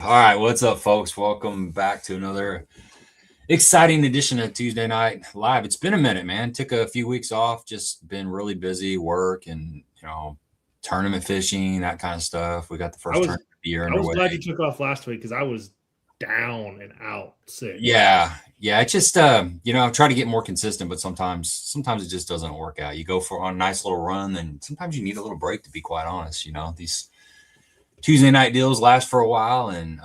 All right, what's up, folks? Welcome back to another exciting edition of Tuesday Night Live. It's been a minute, man. Took a few weeks off, just been really busy, work and tournament fishing, that kind of stuff. We got the first tournament of the year I was underway. glad you took off last week because I was down and out sick. Yeah. It's just I try to get more consistent, but sometimes it just doesn't work out. You go for on a nice little run, and sometimes you need a little break, to be quite honest. These Tuesday night deals last for a while, and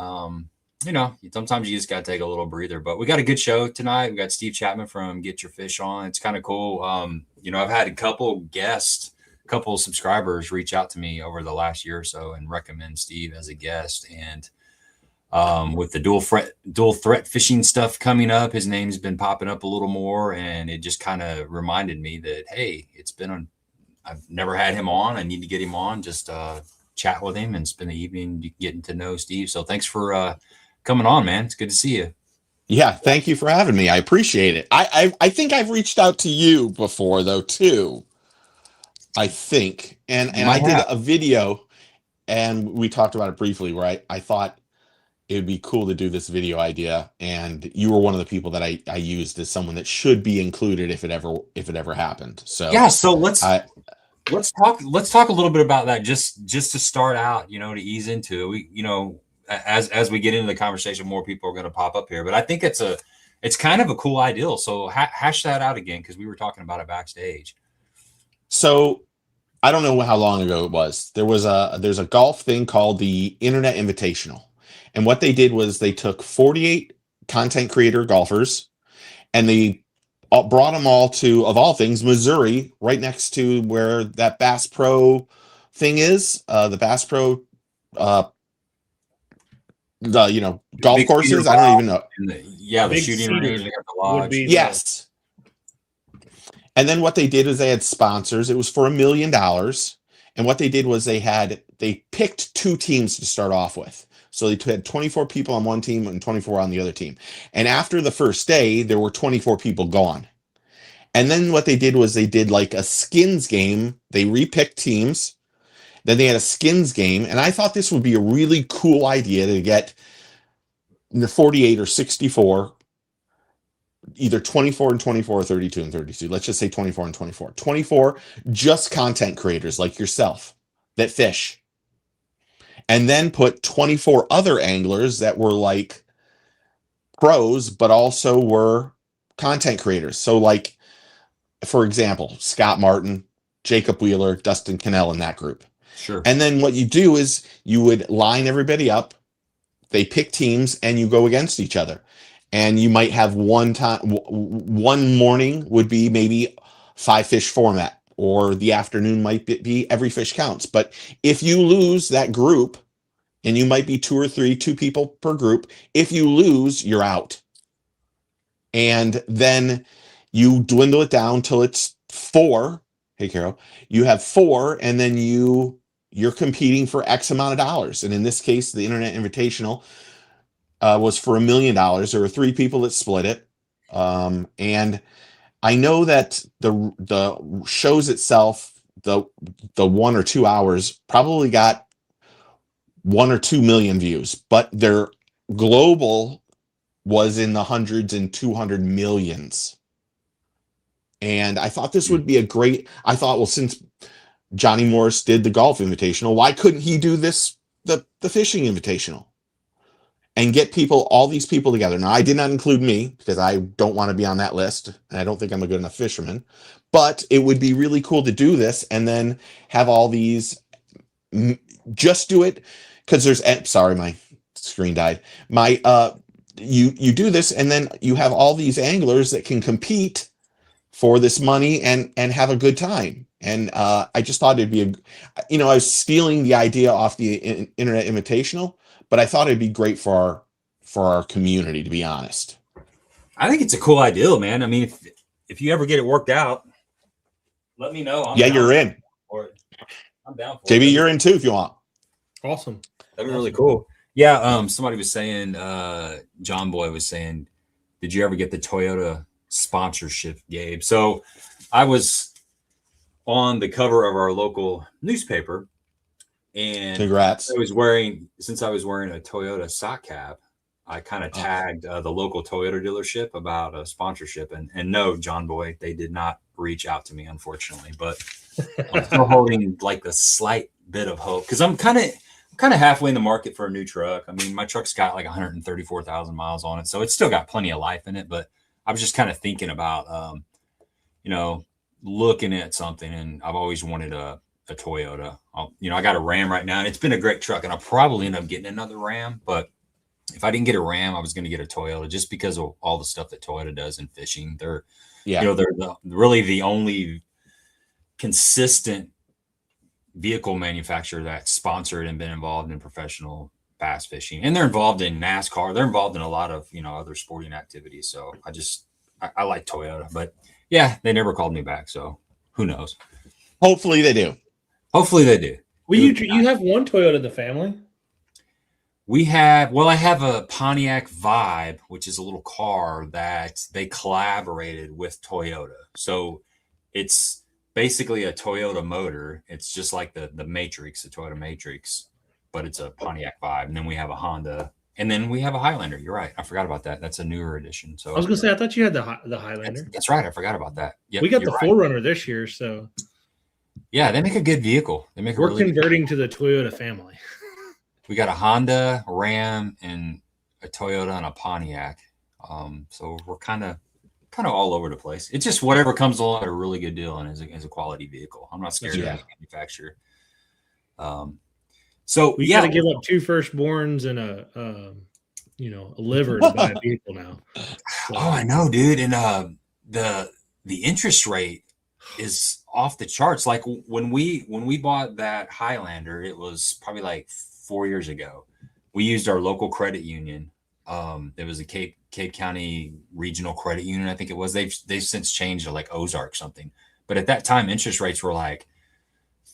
sometimes you just got to take a little breather. But we got a good show tonight. We got Steve Chapman from Get Your Fish on. It's kind of cool. I've had a couple subscribers reach out to me over the last year or so and recommend Steve as a guest. And with the dual threat fishing stuff coming up, his name's been popping up a little more, and it just kind of reminded me that, hey, I've never had him on. I need to get him on. Just chat with him and spend the evening getting to know Steve. So thanks for coming on, man. It's good to see you. Yeah, thank you for having me. I appreciate it. I think I've reached out to you before, though, too. I think. And I did a video, and we talked about it briefly, where I thought it would be cool to do this video idea, and you were one of the people that I used as someone that should be included if it ever happened. So yeah, so let's talk a little bit about that just to start out, to ease into it. We as we get into the conversation, more people are going to pop up here, but I think it's kind of a cool ideal. So hash that out again, because we were talking about it backstage. So I don't know how long ago it was. There's a golf thing called the Internet Invitational. And what they did was they took 48 content creator golfers, and they brought them all to, of all things, Missouri, right next to where that Bass Pro thing is, the Bass Pro, golf courses. I don't even know. The shooting range. They got the lodge. Yes. And then what they did is they had sponsors. It was for $1 million. And what they did was they picked two teams to start off with. So they had 24 people on one team and 24 on the other team. And after the first day, there were 24 people gone. And then what they did was they did like a skins game. They repicked teams. Then they had a skins game. And I thought this would be a really cool idea to get the 48 or 64, either 24 and 24 or 32 and 32. Let's just say 24 and 24. 24 just content creators like yourself that fish. And then put 24 other anglers that were like pros, but also were content creators. So like, for example, Scott Martin, Jacob Wheeler, Dustin Cannell in that group. Sure. And then what you do is you would line everybody up. They pick teams and you go against each other. And you might have one morning would be maybe 5-fish format, or the afternoon might be every fish counts. But if you lose that group, and you might be 2 or 3, 2 people per group, if you lose, you're out. And then you dwindle it down till it's 4. Hey, Carol, you have 4, and then you're competing for X amount of dollars. And in this case, the Internet Invitational was for $1 million. There were 3 people that split it. And I know that the shows itself, the 1 or 2 hours probably got 1 or 2 million views, but their global was in the hundreds and 200 millions. And I thought this would be well, since Johnny Morris did the golf invitational, why couldn't he do this, the fishing invitational, and get all these people together? Now, I did not include me because I don't want to be on that list, and I don't think I'm a good enough fisherman, but it would be really cool to do this and then have all these, just do it. Because sorry, my screen died. You do this, and then you have all these anglers that can compete for this money and have a good time. And I just thought it'd be I was stealing the idea off the Internet Invitational, but I thought it'd be great for our community, to be honest. I think it's a cool idea, man. I mean, if you ever get it worked out, let me know. You're in. I'm down for JB, you're in too if you want. Awesome. That'd be really cool. Yeah. Somebody was saying, John Boy was saying, did you ever get the Toyota sponsorship, Gabe? So I was on the cover of our local newspaper, And Congrats. since I was wearing a Toyota sock cap, I kind of tagged the local Toyota dealership about a sponsorship, and no, John Boy, they did not reach out to me, unfortunately, but I'm still holding like the slight bit of hope, because I'm kind of halfway in the market for a new truck. I mean, my truck's got like 134,000 miles on it, so it's still got plenty of life in it, but I was just kind of thinking about, looking at something, and I've always wanted a Toyota. I got a Ram right now, and it's been a great truck, and I'll probably end up getting another Ram, but if I didn't get a Ram, I was going to get a Toyota, just because of all the stuff that Toyota does in fishing. They're really the only consistent vehicle manufacturer that's sponsored and been involved in professional bass fishing, and they're involved in NASCAR. They're involved in a lot of, other sporting activities. So I like Toyota, but yeah, they never called me back. So who knows? Hopefully they do. Well, you have one Toyota in the family. I have a Pontiac Vibe, which is a little car that they collaborated with Toyota. So it's basically a Toyota motor. It's just like the Matrix, the Toyota Matrix, but it's a Pontiac Vibe. And then we have a Honda, and then we have a Highlander. You're right. I forgot about that. That's a newer edition. So I was going to say, I thought you had the Highlander. That's right. I forgot about that. Yep, we got the 4Runner this year. So yeah, they make a good vehicle. We're converting to the Toyota family. We got a Honda, a Ram, and a Toyota and a Pontiac. So we're kind of all over the place. It's just whatever comes along at a really good deal and is a quality vehicle. I'm not scared of any manufacturer. So we got to give up 2 firstborns and a liver to buy a vehicle now. So. Oh, I know, dude. And the interest rate is off the charts. Like when we bought that Highlander, it was probably like 4 years ago. We used our local credit union. There was a Cape County Regional Credit Union, I think it was. They've since changed to like Ozark something. But at that time, interest rates were like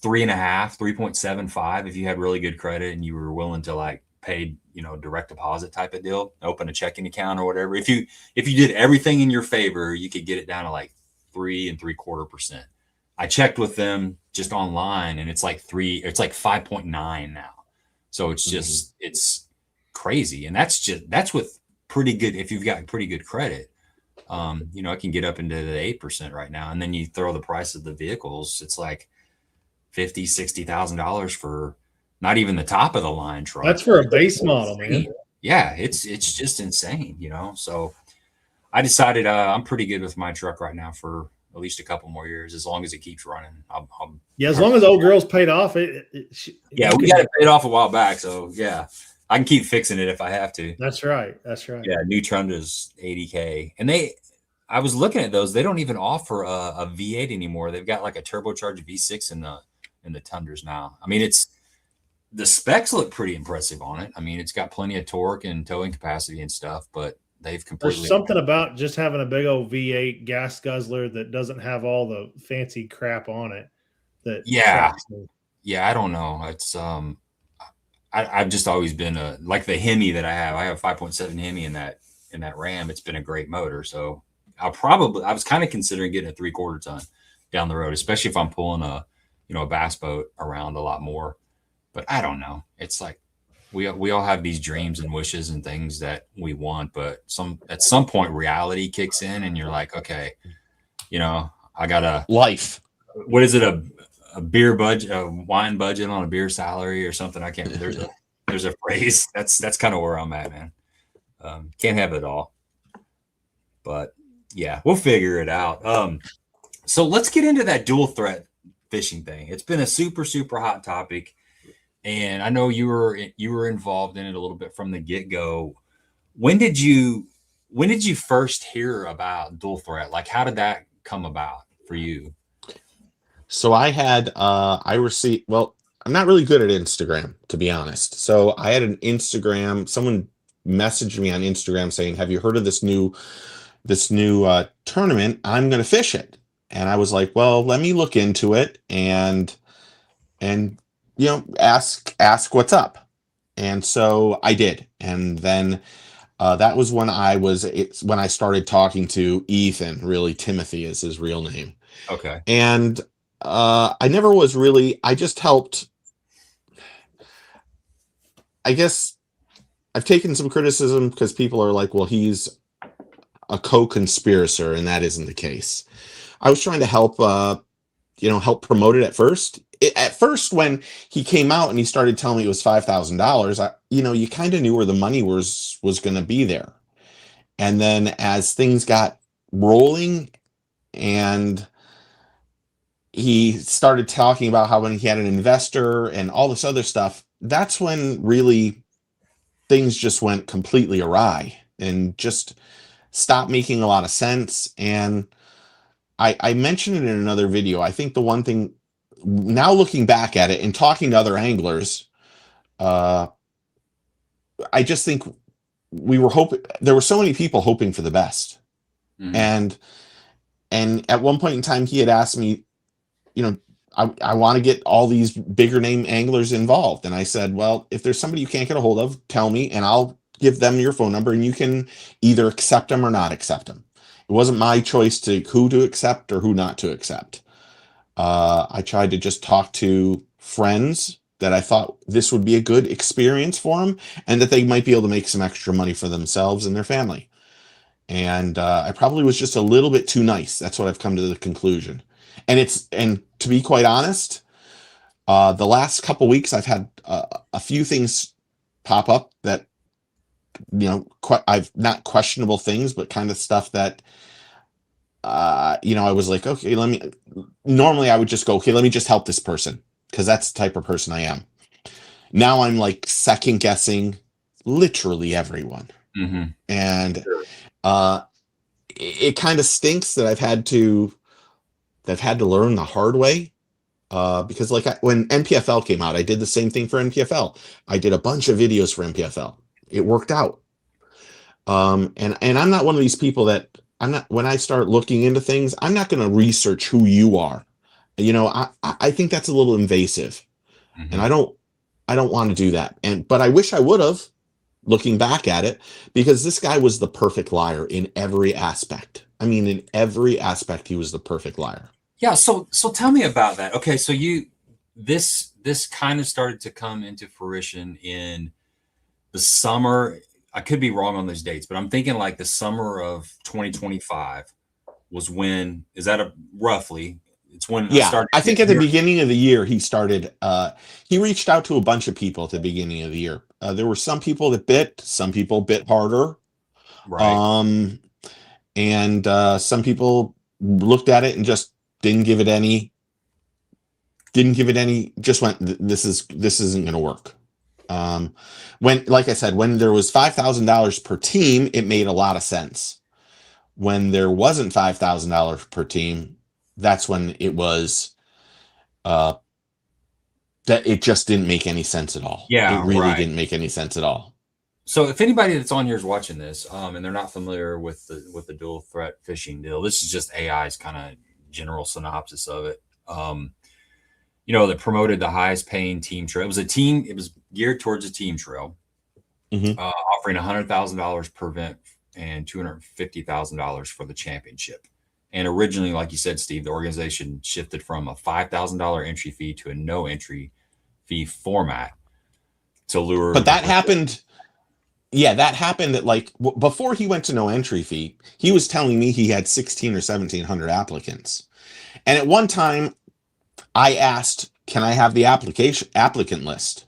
3.5, 3.75 if you had really good credit and you were willing to like pay, direct deposit type of deal, open a checking account or whatever. If you did everything in your favor, you could get it down to like 3 3/4%. I checked with them just online, and it's like 5.9 now. So it's just it's crazy, and that's with pretty good. If you've got pretty good credit, it can get up into the 8% right now. And then you throw the price of the vehicles, it's like $50,000-$60,000 for not even the top of the line truck. That's for a base model, man. Yeah, it's just insane, So I decided I'm pretty good with my truck right now for at least a couple more years, as long as it keeps running. As long as old girl's paid off. We got it paid off a while back, so yeah, I can keep fixing it if I have to. That's right. Yeah, new Tundra's $80K, and I was looking at those. They don't even offer a V8 anymore. They've got like a turbocharged V6 in the Tundras now. I mean, the specs look pretty impressive on it. I mean, it's got plenty of torque and towing capacity and stuff, but they've completely. There's something about just having a big old V8 gas guzzler that doesn't have all the fancy crap on it. I don't know. It's I've just always been like the Hemi that I have. I have a 5.7 Hemi in that Ram. It's been a great motor. So I was kind of considering getting a 3/4 ton down the road, especially if I'm pulling a bass boat around a lot more. But I don't know. It's like we all have these dreams and wishes and things that we want, but at some point reality kicks in, and you're like, okay, I got a life. What is it? A beer budget, a wine budget on a beer salary or something. I can't. There's a phrase. That's kind of where I'm at, man. Can't have it all, but yeah, we'll figure it out. So let's get into that dual threat fishing thing. It's been a super, super hot topic, and I know you were involved in it a little bit from the get-go. When did you first hear about dual threat? Like, how did that come about for you? So I had, well, I'm not really good at Instagram, to be honest. So I had an Instagram, someone messaged me on Instagram saying, have you heard of this new tournament? I'm going to fish it. And I was like, well, let me look into it and ask what's up. And so I did. And then that was when I started talking to Ethan. Really, Timothy is his real name. Okay. And I never was really, I just helped I guess I've taken some criticism because people are like, well, he's a co-conspirator, and that isn't the case. I was trying to help, help promote it at first. At first, when he came out and he started telling me it was $5,000, you kind of knew where the money was going to be there. And then as things got rolling, and he started talking about how when he had an investor and all this other stuff, that's when really things just went completely awry and just stopped making a lot of sense. And I mentioned it in another video. I think the one thing, now looking back at it and talking to other anglers, I just think there were so many people hoping for the best. Mm-hmm. And at one point in time, he had asked me, I want to get all these bigger name anglers involved. And I said, well, if there's somebody you can't get a hold of, tell me, and I'll give them your phone number, and you can either accept them or not accept them. It wasn't my choice to who to accept or who not to accept. I tried to just talk to friends that I thought this would be a good experience for them, and that they might be able to make some extra money for themselves and their family. And I probably was just a little bit too nice. That's what I've come to the conclusion. And to be quite honest, the last couple weeks I've had a few things pop up that, I've not questionable things, but kind of stuff that, I was like, okay, normally I would just go, okay, let me just help this person, because that's the type of person I am. Now I'm like second guessing literally everyone. Mm-hmm. And it kind of stinks that I've had to learn the hard way, because when NPFL came out, I did the same thing for NPFL. I did a bunch of videos for NPFL. It worked out. And I'm not one of these people that when I start looking into things, I'm not going to research who you are. I think that's a little invasive. Mm-hmm. And I don't want to do that. But I wish I would have, looking back at it, because this guy was the perfect liar in every aspect. I mean, in every aspect, he was the perfect liar. Yeah. So tell me about that. Okay. So this kind of started to come into fruition in the summer. I could be wrong on those dates, but I'm thinking like the summer of 2025 was when, is that roughly? It's when I think at the beginning of the year, he started, he reached out to a bunch of people at the beginning of the year. There were some people that bit, some people bit harder. Right. And some people looked at it and just didn't give it any, just went, this isn't going to work. Like I said, when there was $5,000 per team, it made a lot of sense. When there wasn't $5,000 per team, that's when it was, that it just didn't make any sense at all. Yeah, it really didn't make any sense at all. So if anybody that's on here is watching this, and they're not familiar with the dual threat fishing deal, this is just AI's kind of general synopsis of it. That promoted the highest paying team trail. It was geared towards a team trail, mm-hmm. Offering $100,000 per event and $250,000 for the championship. And originally, like you said, Steve, the organization shifted from a $5,000 entry fee to a no entry fee format to lure. But that happened. Yeah, that happened at before he went to no entry fee, he was telling me he had 1,600 or 1,700 applicants. And at one time I asked, can I have the applicant list?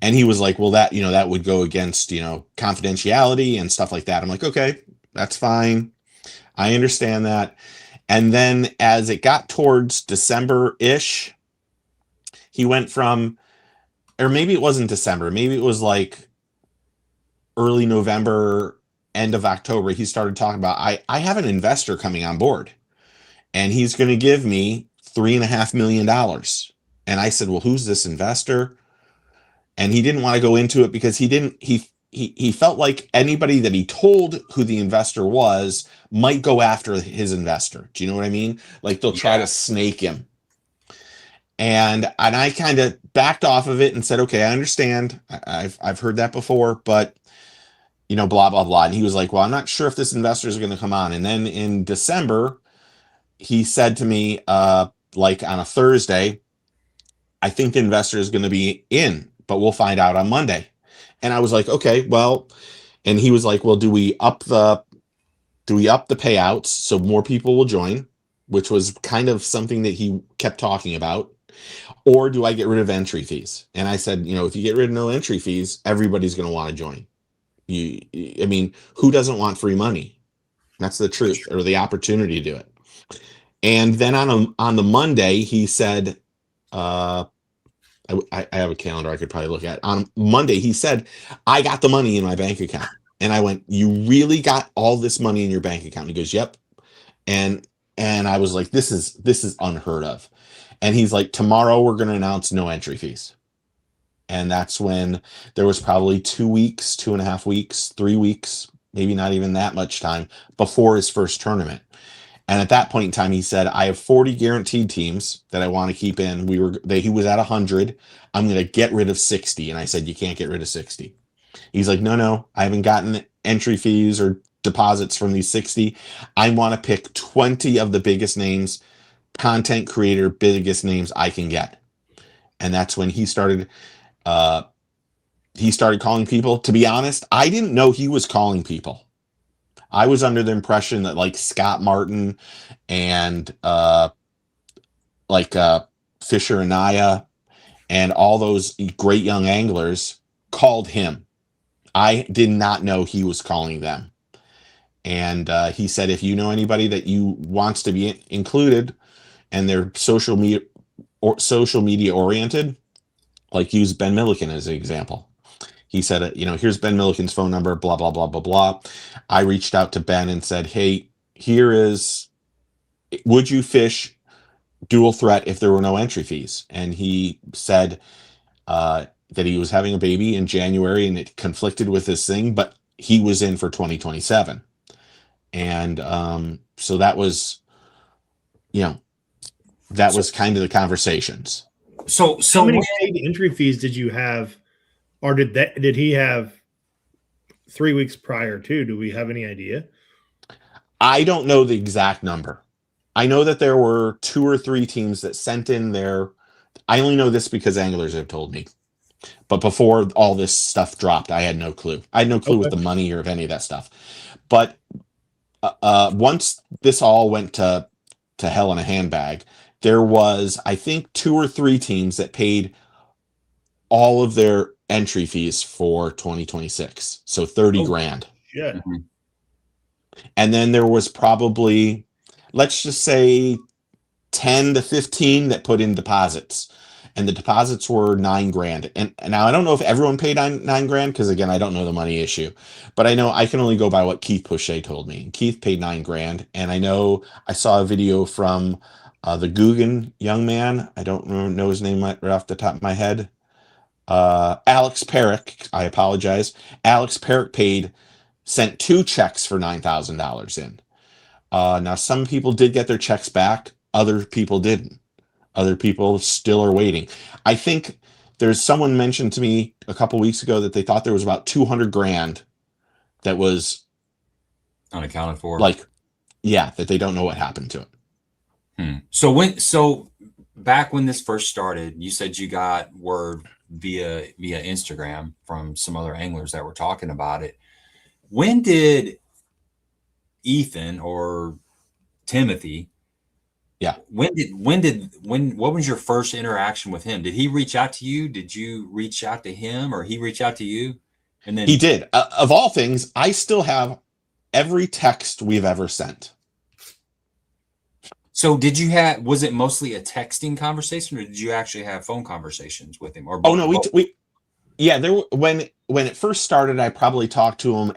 And he was like, well, that would go against, confidentiality and stuff like that. I'm like, okay, that's fine. I understand that. And then as it got towards December-ish, he went from, or maybe it wasn't December, maybe it was like early November, end of October, he started talking about, I have an investor coming on board and he's going to give me $3.5 million. And I said, well, who's this investor? And he didn't want to go into it because he felt like anybody that he told who the investor was might go after his investor. Do you know what I mean? Like they'll try to snake him. And I kind of backed off of it and said, okay, I understand. I've heard that before, but blah, blah, blah. And he was like, well, I'm not sure if this investor is going to come on. And then in December, he said to me, like on a Thursday, I think the investor is going to be in, but we'll find out on Monday. And I was like, okay, well, and he was like, well, do we up the payouts so more people will join, which was kind of something that he kept talking about, or do I get rid of entry fees? And I said, if you get rid of no entry fees, everybody's going to want to join. I mean, who doesn't want free money? That's the truth, or the opportunity to do it. And then on the Monday, he said, I have a calendar I could probably look at. On Monday, he said, I got the money in my bank account. And I went, you really got all this money in your bank account? And he goes, yep. And I was like, this is unheard of. And he's like, tomorrow we're going to announce no entry fees. And that's when there was probably 2 weeks, 2.5 weeks, 3 weeks, maybe not even that much time before his first tournament. And at that point in time, he said, I have 40 guaranteed teams that I want to keep in. He was at 100. I'm going to get rid of 60. And I said, you can't get rid of 60. He's like, no, I haven't gotten entry fees or deposits from these 60. I want to pick 20 of the biggest names, content creator, biggest names I can get. And that's when he started calling people. To be honest, I didn't know he was calling people. I was under the impression that like Scott Martin and Fisher and Naya and all those great young anglers called him. I did not know he was calling them. And he said, if you know anybody that you wants to be included and they're social media oriented, like use Ben Milliken as an example. He said, here's Ben Milliken's phone number, blah, blah, blah, blah, blah. I reached out to Ben and said, hey, would you fish dual threat if there were no entry fees? And he said that he was having a baby in January and it conflicted with this thing, but he was in for 2027. And so that was, was kind of the conversations. So how many paid entry fees did you have? Or did he have 3 weeks prior to? Do we have any idea? I don't know the exact number. I know that there were 2 or 3 teams that sent in I only know this because anglers have told me. But before all this stuff dropped, I had no clue. I had no clue with the money or of any of that stuff. But once this all went to hell in a handbag, there was, I think, 2 or 3 teams that paid all of their entry fees for 2026. So 30 grand. Yeah. Mm-hmm. And then there was probably, let's just say 10 to 15 that put in deposits. And the deposits were 9 grand. And now I don't know if everyone paid 9 grand, because again, I don't know the money issue. But I know I can only go by what Keith Pochet told me. Keith paid 9 grand. And I know I saw a video from the Guggen young man. I don't know his name right off the top of my head. Alex Perrick, I apologize. Alex Perrick sent 2 checks for $9,000 in. Now some people did get their checks back. Other people didn't. Other people still are waiting. I think there's someone mentioned to me a couple weeks ago that they thought there was about 200 grand that was unaccounted for. That they don't know what happened to it. So back when this first started, you said you got word via Instagram from some other anglers that were talking about it. When did Ethan or Timothy? Yeah. What was your first interaction with him? Did he reach out to you? Did you reach out to him, or he reach out to you? And then he did. Of all things, I still have every text we've ever sent. So was it mostly a texting conversation, or did you actually have phone conversations with him? Or oh no, when it first started, I probably talked to him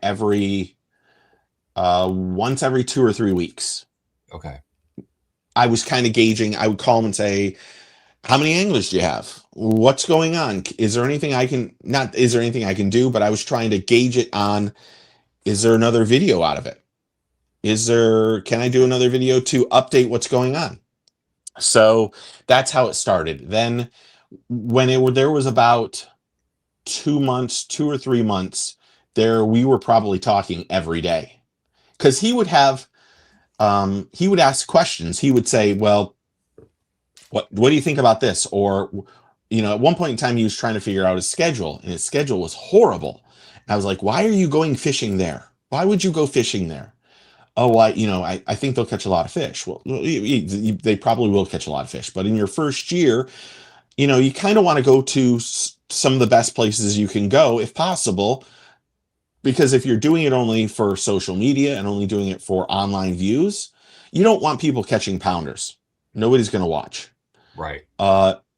once every 2 or 3 weeks. Okay. I was kind of gauging. I would call him and say, how many anglers do you have? What's going on? Is there anything I can do? But I was trying to gauge it on, is there another video out of it? Can I do another video to update what's going on? So that's how it started. Then when there was about 2 or 3 months there, we were probably talking every day, because he would ask questions. He would say, well, what do you think about this? Or at one point in time, he was trying to figure out his schedule, and his schedule was horrible. And I was like, why are you going fishing there? Why would you go fishing there? Oh, I think they'll catch a lot of fish. Well, they probably will catch a lot of fish, but in your first year, you kind of want to go to some of the best places you can go if possible, because if you're doing it only for social media and only doing it for online views, you don't want people catching pounders. Nobody's going to watch. Right.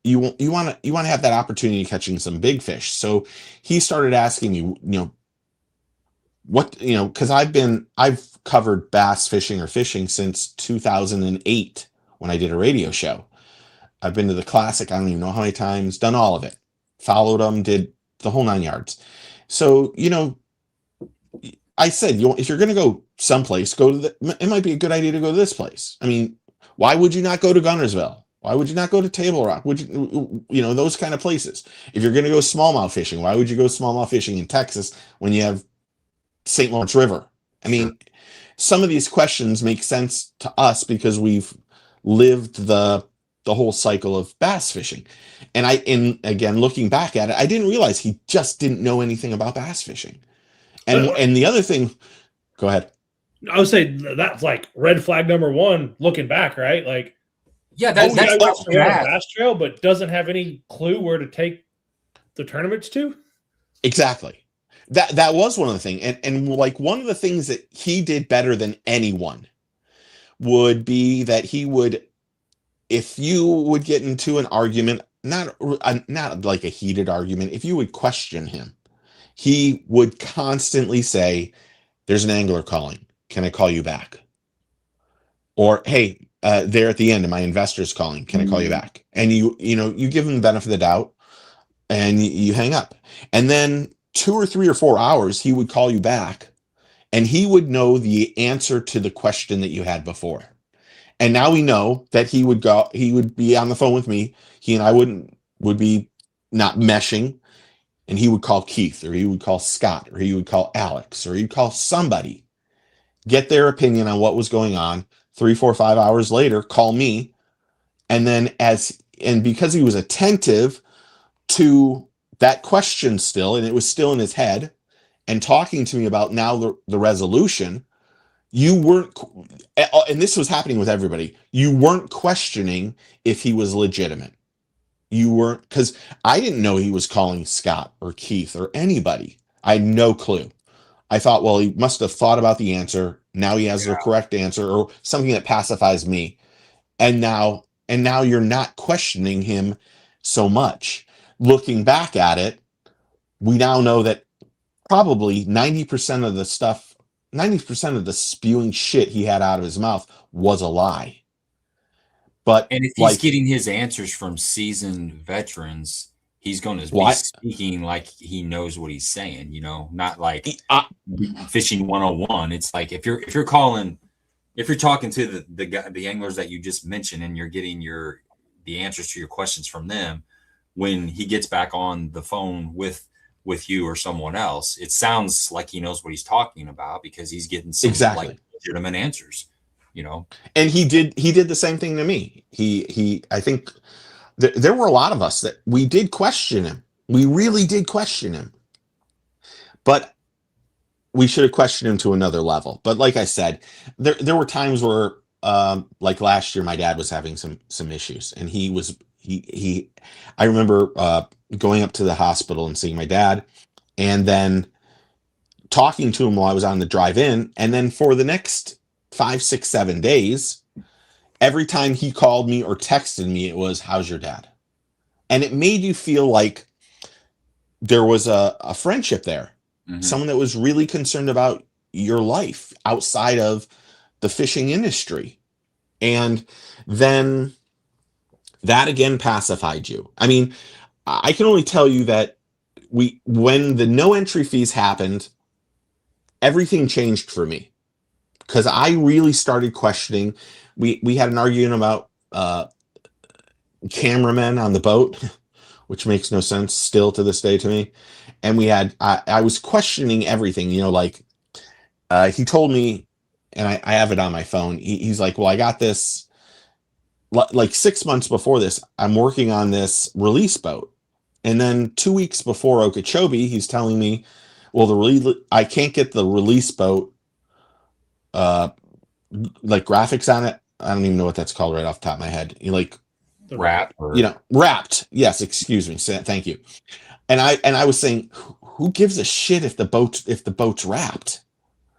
You want to have that opportunity catching some big fish. So he started asking me, what, because I've covered bass fishing or fishing since 2008 when I did a radio show. I've been to the Classic, I don't even know how many times, done all of it, followed them, did the whole 9 yards. So, I said, if you're going to go someplace, it might be a good idea to go to this place. I mean, why would you not go to Gunnersville? Why would you not go to Table Rock? Would you, those kind of places? If you're going to go smallmouth fishing, why would you go smallmouth fishing in Texas when you have St. Lawrence River? I mean, some of these questions make sense to us because we've lived the whole cycle of bass fishing. And again, looking back at it, I didn't realize he just didn't know anything about bass fishing. And the other thing, go ahead. I would say that's like red flag number one looking back, right? Like, yeah, that's a bass trail, but doesn't have any clue where to take the tournaments to. Exactly. That was one of the things. And like one of the things that he did better than anyone would be that he would, if you would get into an argument, not like a heated argument, if you would question him, he would constantly say, there's an angler calling. Can I call you back? Or, hey, there at the end, my investor's calling. Can I call you back? And you give him the benefit of the doubt and you hang up. And then 2 or 3 or 4 hours, he would call you back and he would know the answer to the question that you had before. And now we know that he would be on the phone with me. He and I would be not meshing, and he would call Keith, or he would call Scott, or he would call Alex, or he'd call somebody, get their opinion on what was going on. 3, 4, 5 hours later, call me. And then because he was attentive to that question still, and it was still in his head, and talking to me about now the resolution, you weren't, and this was happening with everybody, you weren't questioning if he was legitimate. You weren't, because I didn't know he was calling Scott or Keith or anybody. I had no clue. I thought, well, he must have thought about the answer. Now he has the correct answer or something that pacifies me. And now you're not questioning him so much. Looking back at it, we now know that probably 90% of the stuff, 90% of the spewing shit he had out of his mouth was a lie. And if he's getting his answers from seasoned veterans, he's going to be speaking like he knows what he's saying, not like fishing 101. It's like if you're talking to the anglers that you just mentioned and you're getting the answers to your questions from them, when he gets back on the phone with you or someone else, it sounds like he knows what he's talking about because he's getting some like legitimate answers. And he did the same thing to me. I think there were a lot of us that we did question him. We really did question him, but we should have questioned him to another level. But like I said, there were times where, like last year, my dad was having some issues, and I remember going up to the hospital and seeing my dad, and then talking to him while I was on the drive in, and then for the next 5, 6, 7 days, every time he called me or texted me, it was, how's your dad? And it made you feel like there was a friendship there. Mm-hmm. Someone that was really concerned about your life outside of the fishing industry. And then that again pacified you. I mean, I can only tell you that when the no entry fees happened, everything changed for me. Because I really started questioning. We had an argument about cameramen on the boat, which makes no sense still to this day to me. And I was questioning everything, he told me, and I have it on my phone. He's like, well, I got this like 6 months before this, I'm working on this release boat. And then 2 weeks before Okeechobee, he's telling me, well, I can't get the release boat, like graphics on it. I don't even know what that's called right off the top of my head. Wrap, wrapped. Yes. Excuse me. Thank you. And I was saying, who gives a shit if the boat's wrapped?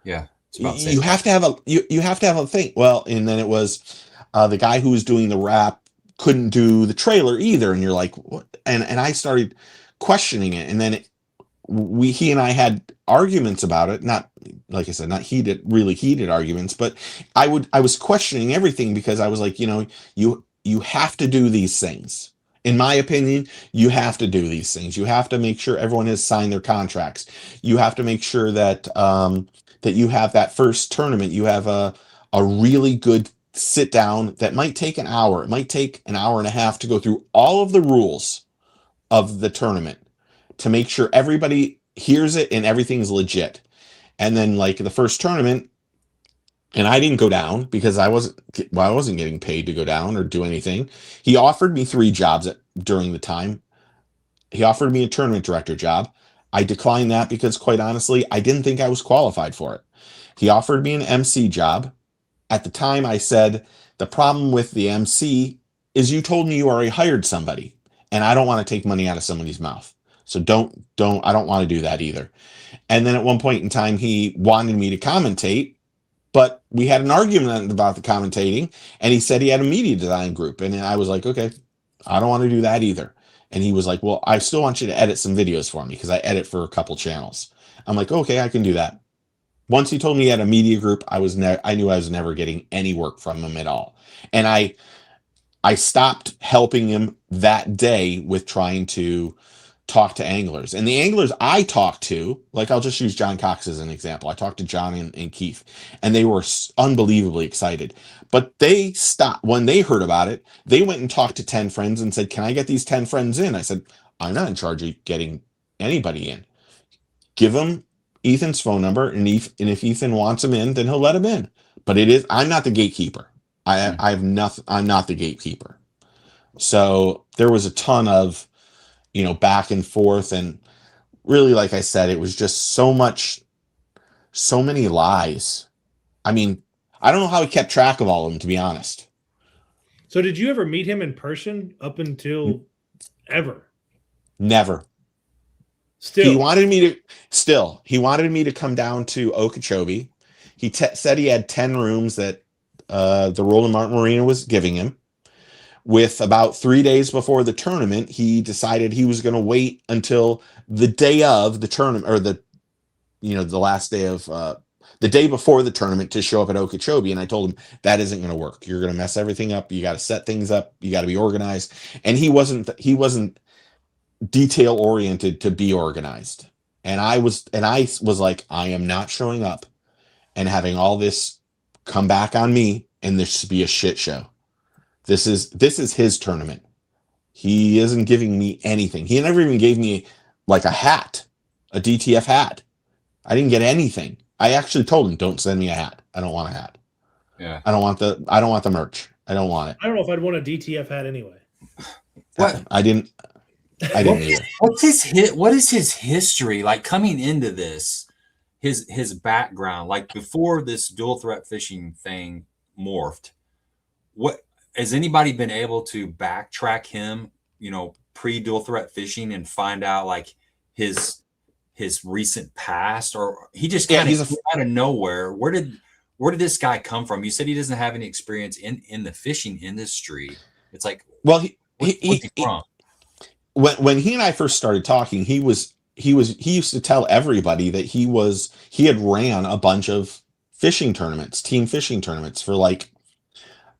Yeah. You have to have a thing. Well, and then it was the guy who was doing the wrap couldn't do the trailer either. And you're like, what? And I started questioning it. And then he and I had arguments about it. Not, like I said, not really heated arguments, but I was questioning everything because I was like, you have to do these things. In my opinion, you have to do these things. You have to make sure everyone has signed their contracts. You have to make sure that that you have that first tournament. You have a really good sit down that might take an hour. It might take an hour and a half to go through all of the rules of the tournament to make sure everybody hears it and everything's legit. And then like the first tournament, and I didn't go down because I wasn't getting paid to go down or do anything. He offered me 3 jobs during the time. He offered me a tournament director job. I declined that because, quite honestly, I didn't think I was qualified for it. He offered me an MC job. At the time, I said, the problem with the MC is you told me you already hired somebody, and I don't want to take money out of somebody's mouth. So I don't want to do that either. And then at one point in time, he wanted me to commentate, but we had an argument about the commentating, and he said he had a media design group. And I was like, okay, I don't want to do that either. And he was like, well, I still want you to edit some videos for me because I edit for a couple channels. I'm like, okay, I can do that. Once he told me he had a media group, I knew I was never getting any work from him at all. And I stopped helping him that day with trying to talk to anglers. And the anglers I talked to, like I'll just use John Cox as an example. I talked to John and Keith, and they were unbelievably excited. But they stopped when they heard about it. They went and talked to 10 friends and said, can I get these 10 friends in? I said, I'm not in charge of getting anybody in. Give them Ethan's phone number, and if Ethan wants him in, then he'll let him in. But I'm not the gatekeeper. I'm not the gatekeeper. So there was a ton of back and forth, and really, like I said, it was just so many lies. I mean, I don't know how he kept track of all of them, to be honest. So did you ever meet him in person up until ever? Never. He wanted me to come down to Okeechobee. He said he had 10 rooms that the Roland Martin Marina was giving him. With about 3 days before the tournament, he decided he was going to wait until the day of the tournament, or the last day of the day before the tournament to show up at Okeechobee. And I told him that isn't going to work. You're going to mess everything up. You got to set things up. You got to be organized. And he wasn't detail oriented to be organized. And I was like, I am not showing up and having all this come back on me and this be a shit show. This is his tournament. He isn't giving me anything. He never even gave me like a hat, a DTF hat. I didn't get anything. I actually told him, don't send me a hat. I don't want a hat. Yeah. I don't want the merch. I don't want it. I don't know if I'd want a DTF hat anyway. What? I didn't either. What is his history like coming into this? His background, like before this dual threat fishing thing morphed. What has anybody been able to backtrack him, pre-dual threat fishing and find out like his recent past, or he just kind of out of nowhere? Where did this guy come from? You said he doesn't have any experience in the fishing industry. It's like, well, what's he from? When he and I first started talking, he used to tell everybody that he had ran a bunch of fishing tournaments, team fishing tournaments for like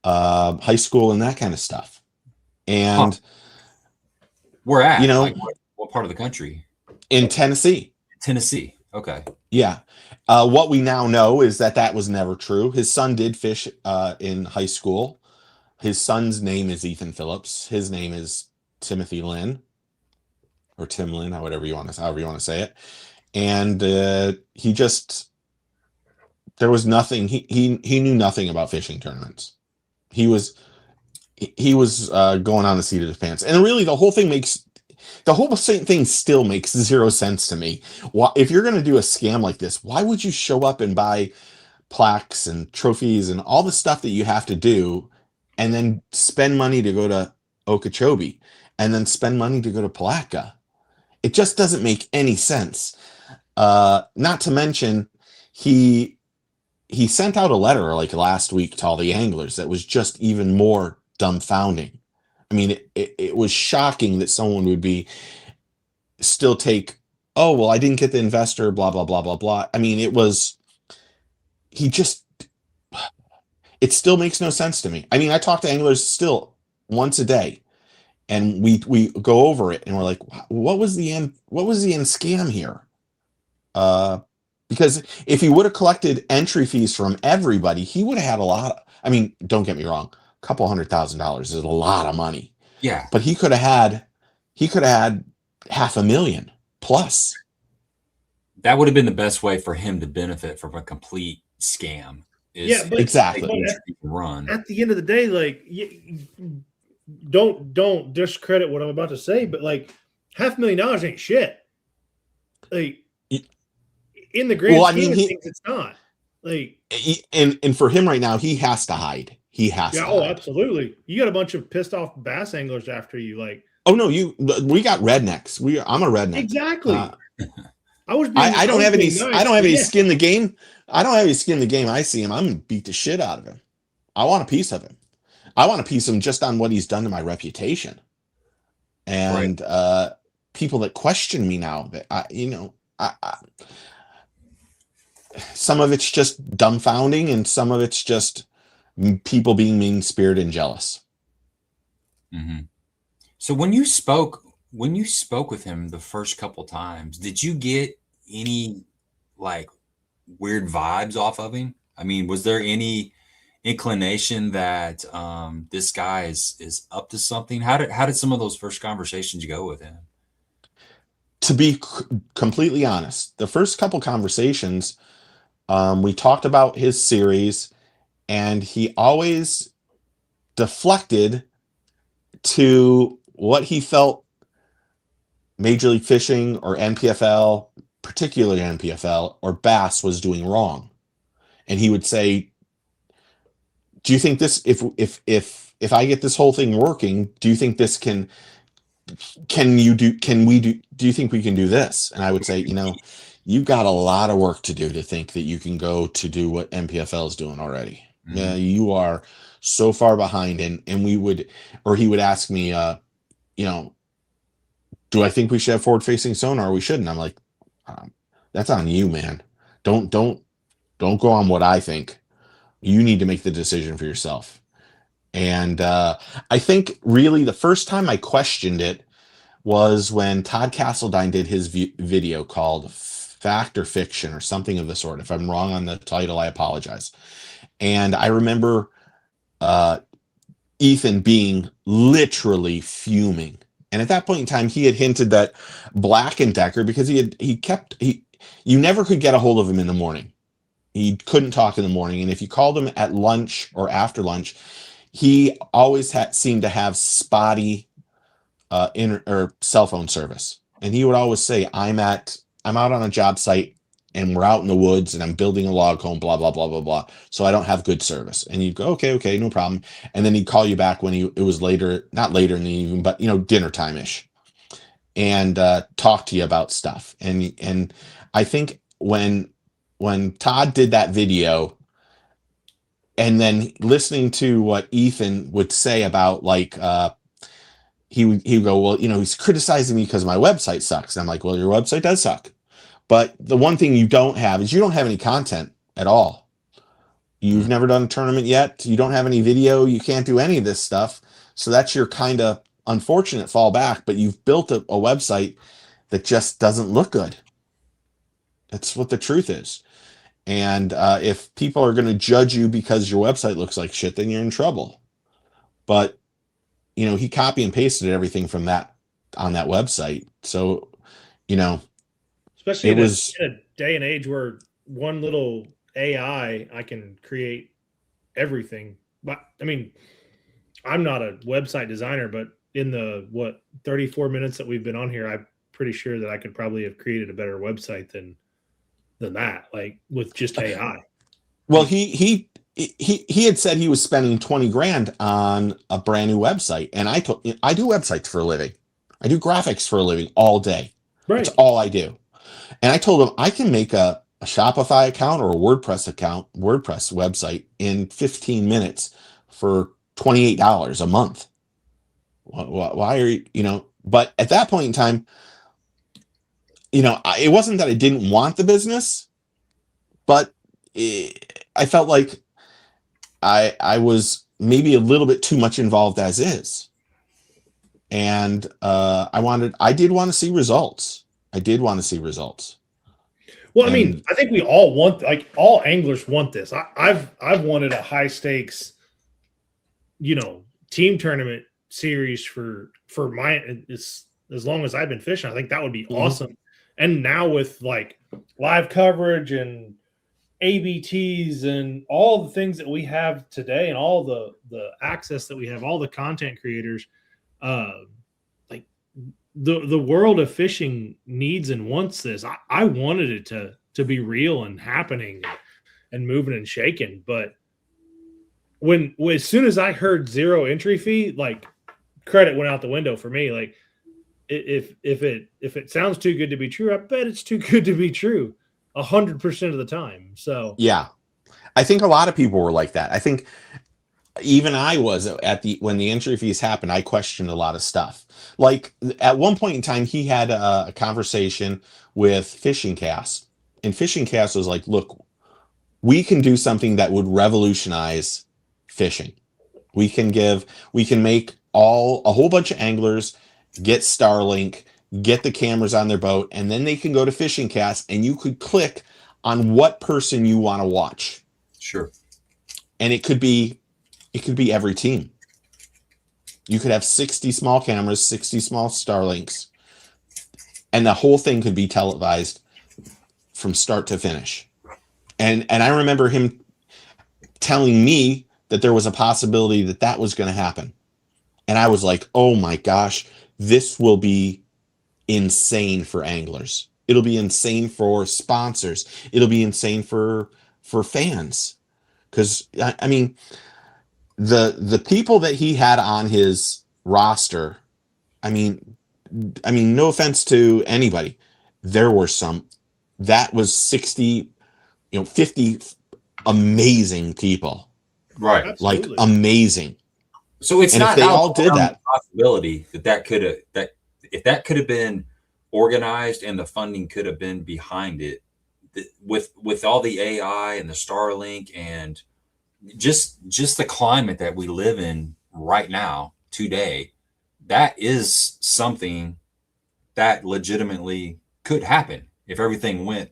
high school and that kind of stuff. And where at? Like what part of the country? In Tennessee. Okay. Yeah. What we now know is that was never true. His son did fish in high school. His son's name is Ethan Phillips. His name is Timothy Lynn, or Tim Lynn, however you want to say it. And there was nothing. He knew nothing about fishing tournaments. He he was going on the seat of his pants. And really, the whole thing still makes zero sense to me. Why, if you're going to do a scam like this, why would you show up and buy plaques and trophies and all the stuff that you have to do, and then spend money to go to Okeechobee, and then spend money to go to Palatka? It just doesn't make any sense. Not to mention, he sent out a letter like last week to all the anglers that was just even more dumbfounding. I mean, it was shocking that someone would still take, oh, well, I didn't get the investor, blah, blah, blah, blah, blah. I mean, it still makes no sense to me. I mean, I talk to anglers still once a day, and we go over it, and we're like, what was the end scam here? Because if he would have collected entry fees from everybody, he would have had a lot. I mean, don't get me wrong, a couple $100,000 is a lot of money. Yeah. But he could have had $500,000 plus. That would have been the best way for him to benefit from a complete scam. But exactly. Run. At the end of the day, like, don't discredit what I'm about to say, but like $500,000 ain't shit. Like, in the grand scheme of things, it's not. Like, and for him right now, he has to hide. He has to. Oh, absolutely. You got a bunch of pissed off bass anglers after you. Like, oh no, we got rednecks. I'm a redneck. Exactly. I don't have any skin in the game. I don't have any skin in the game. I see him, I'm gonna beat the shit out of him. I want a piece of him. I want a piece of him just on what he's done to my reputation. And people that question me now, that I some of it's just dumbfounding, and some of it's just people being mean-spirited and jealous. Mm-hmm. So when you spoke with him the first couple times, did you get any like weird vibes off of him? I mean, was there any inclination that this guy is up to something? How did some of those first conversations go with him? To be completely honest, the first couple conversations, we talked about his series, and he always deflected to what he felt Major League Fishing or NPFL, particularly NPFL or Bass, was doing wrong. And he would say, do you think this, if I get this whole thing working, do you think this do you think we can do this? And I would say, you've got a lot of work to do to think that you can go to do what NPFL is doing already. Mm-hmm. Yeah, you are so far behind. And he would ask me, do I think we should have forward-facing sonar or we shouldn't? I'm like, that's on you, man. Don't go on what I think. You need to make the decision for yourself. And I think really the first time I questioned it was when Todd Castledine did his video called Fact or Fiction or something of the sort. If I'm wrong on the title, I apologize. And I remember Ethan being literally fuming. And at that point in time, he had hinted that Black & Decker, because you never could get a hold of him in the morning. He couldn't talk in the morning. And if you called him at lunch or after lunch, he always seemed to have spotty or cell phone service. And he would always say, I'm out on a job site and we're out in the woods and I'm building a log home, blah, blah, blah, blah, blah. So I don't have good service. And you'd go, okay, no problem. And then he'd call you back when it was later, not later in the evening, but dinner time-ish, and talk to you about stuff. And I think when Todd did that video, and then listening to what Ethan would say about he would go, well, he's criticizing me because my website sucks. And I'm like, well, your website does suck. But the one thing you don't have is you don't have any content at all. You've never done a tournament yet. You don't have any video. You can't do any of this stuff. So that's your kind of unfortunate fallback. But you've built a website that just doesn't look good. That's what the truth is. And if people are going to judge you because your website looks like shit, then you're in trouble. But, he copy and pasted everything from that on that website. So, especially in a day and age where one little AI, I can create everything. But I mean, I'm not a website designer, but in the 34 minutes that we've been on here, I'm pretty sure that I could probably have created a better website than that, like with just AI. Well, he had said he was spending 20 grand on a brand new website, and I do websites for a living. I do graphics for a living all day. Right. That's all I do. And I told him I can make a Shopify account or a WordPress website in 15 minutes for $28 a month. Why are you, but at that point in time, it wasn't that I didn't want the business, but I felt like I was maybe a little bit too much involved as is. And I did want to see results. Well, I mean, I think we all want, like, all anglers want this. I've wanted a high stakes, team tournament series for as long as I've been fishing. I think that would be awesome. And now with like live coverage and ABTs and all the things that we have today and all the access that we have, all the content creators, like the world of fishing needs and wants this. I wanted it to be real and happening and moving and shaking. But as soon as I heard 0 entry fee, like, credit went out the window for me. Like, if it sounds too good to be true, I bet it's too good to be true 100% of the time. So yeah, I think a lot of people were like that. I think even I was when the entry fees happened, I questioned a lot of stuff. Like, at one point in time, he had a conversation with Fishing Cast, and Fishing Cast was like, look, we can do something that would revolutionize fishing. We can make a whole bunch of anglers get Starlink, get the cameras on their boat, and then they can go to Fishing Cast, and you could click on what person you want to watch. Sure. And it could be every team. You could have 60 small cameras, 60 small Starlinks, and the whole thing could be televised from start to finish. And I remember him telling me that there was a possibility that was going to happen. And I was like, oh my gosh, this will be insane for anglers. It'll be insane for sponsors. It'll be insane for fans. Because, I mean, the people that he had on his roster, I mean, no offense to anybody, there were some, that was 60, 50 amazing people. Right. Absolutely. Like, amazing. So it's not if they all did that, possibility if that could have been organized and the funding could have been behind it, with all the AI and the Starlink and just the climate that we live in right now today, that is something that legitimately could happen if everything went,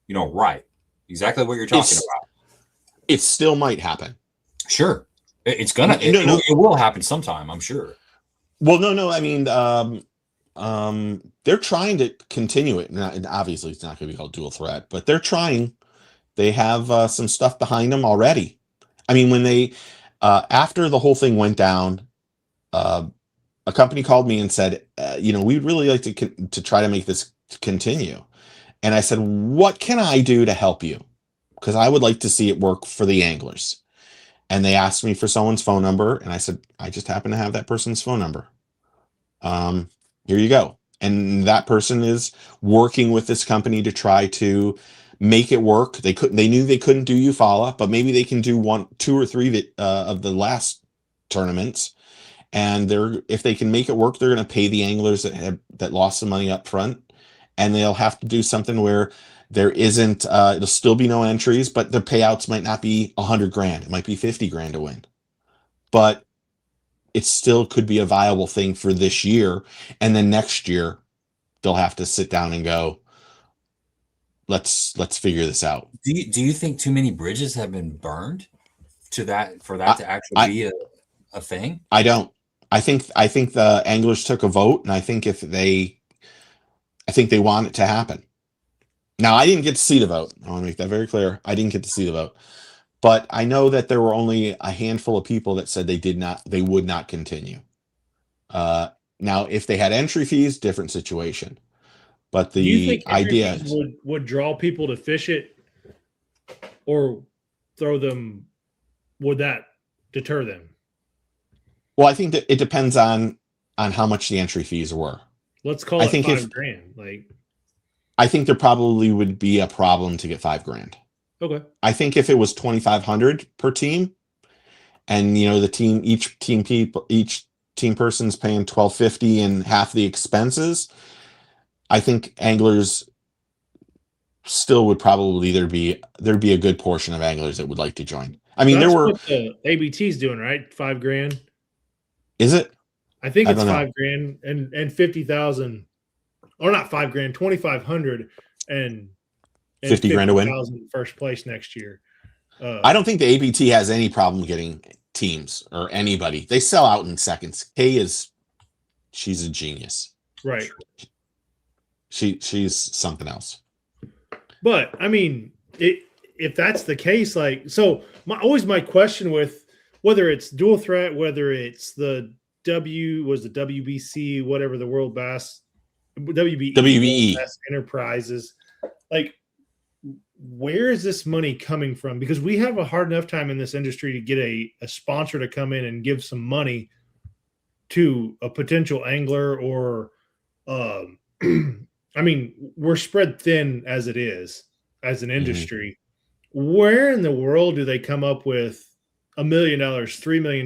right. Exactly what you're talking about. It still might happen. Sure. It's gonna. It will happen sometime, I'm sure. Well, no. I mean, they're trying to continue it. Now, obviously, it's not going to be called dual threat, but they're trying. They have some stuff behind them already. I mean, when they after the whole thing went down, a company called me and said, we'd really like to try to make this continue. And I said, what can I do to help you? Because I would like to see it work for the anglers. And they asked me for someone's phone number, and I said, I just happen to have that person's phone number. Here you go. And that person is working with this company to try to make it work. They knew they couldn't do Eufaula, but maybe they can do 1, 2, or 3 of the last tournaments. And if they can make it work, they're going to pay the anglers that lost some money up front, and they'll have to do something where there isn't, it'll still be no entries, but the payouts might not be 100 grand. It might be 50 grand to win, but it still could be a viable thing for this year. And then next year they'll have to sit down and go, let's figure this out. Do you think too many bridges have been burned for that to actually be a thing? I don't. I think the anglers took a vote, and I think they want it to happen. Now, I didn't get to see the vote. I want to make that very clear. I didn't get to see the vote. but I know that there were only a handful of people that said they would not continue. Now, if they had entry fees, different situation. But Do you the think entry idea fees is, would draw people to fish it, or throw them? Would that deter them? well, I think that it depends on how much the entry fees were. Let's call I it think $5,000. Like, I think there probably would be a problem to get $5,000. okay, I think if it was 2,500 per team, and each team person's paying $1,250 and half the expenses, I think anglers still would probably there'd be a good portion of anglers that would like to join. I mean, that's there were. what the ABT's doing, right? $5,000. Is it? I think I it's don't know. $5,000 and 50,000, or not $5,000, 2,500 and 50 grand to win. 50,000 first place next year. I don't think the ABT has any problem getting teams or anybody. They sell out in seconds. She's a genius. Right. She's something else. But I mean, if that's the case, like, so my question with whether it's dual threat, whether it's the WBC, whatever the World Bass, WBE Bass Enterprises, like, where is this money coming from? Because we have a hard enough time in this industry to get a sponsor to come in and give some money to a potential angler, or I mean, we're spread thin as it is, as an industry. Mm-hmm. Where in the world do they come up with $1 million, $3 million?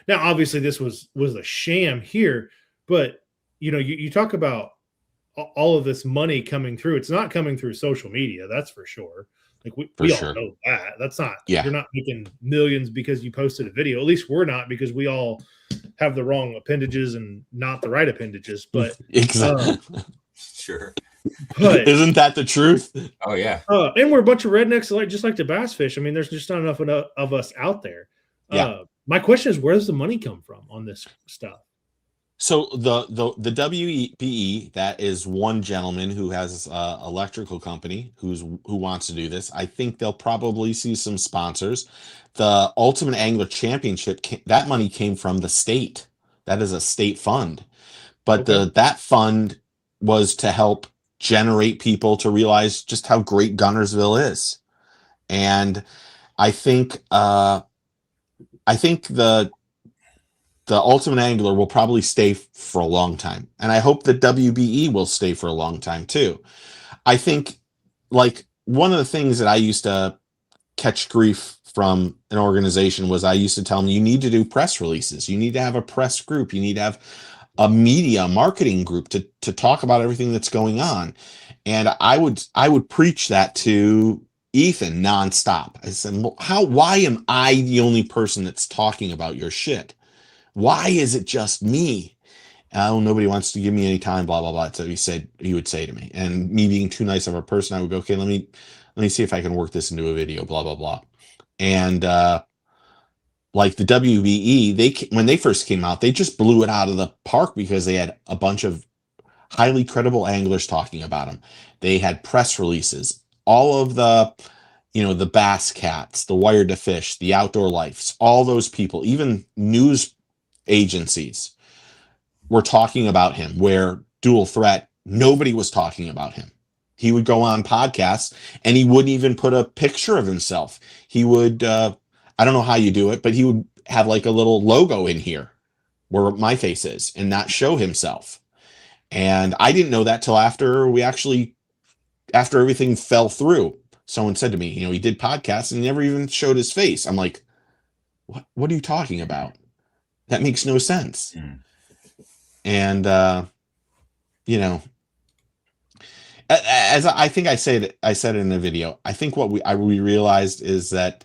Now, obviously, this was a sham here, but you talk about all of this money coming through. It's not coming through social media, that's for sure. Like, we all know that. That's not. Yeah. You're not making millions because you posted a video. At least we're not, because we all have the wrong appendages and not the right appendages. But exactly. Sure. But isn't that the truth? Oh yeah. And we're a bunch of rednecks, just like to bass fish. I mean, there's just not enough of us out there. Yeah. My question is, where does the money come from on this stuff? So the WBE, that is one gentleman who has an electrical company who wants to do this. I think they'll probably see some sponsors. The Ultimate Angler Championship, that money came from the state. That is a state fund, but that fund was to help generate people to realize just how great Guntersville is. And I think the Ultimate Angler will probably stay for a long time. And I hope the WBE will stay for a long time too. I think, like, one of the things that I used to catch grief from an organization was I used to tell them, you need to do press releases. You need to have a press group. You need to have a media marketing group to talk about everything that's going on. And I would preach that to Ethan nonstop. I said, well, why am I the only person that's talking about your shit? Why is it just me? Oh, nobody wants to give me any time, blah, blah, blah. So he would say to me, and me being too nice of a person, I would go, okay, let me see if I can work this into a video, blah, blah, blah. And, like the WBE, when they first came out, they just blew it out of the park because they had a bunch of highly credible anglers talking about them. They had press releases, all of the Bass Cats, the Wired to Fish, the Outdoor Lifes, all those people, even news agencies were talking about him, where Dual Threat, nobody was talking about him. He would go on podcasts and he wouldn't even put a picture of himself. He would, I don't know how you do it, but he would have like a little logo in here where my face is and not show himself. And I didn't know that till after everything fell through. Someone said to me, he did podcasts and he never even showed his face. I'm like, what are you talking about? That makes no sense. Mm. And, as I think I said it in a video, I think what we realized is that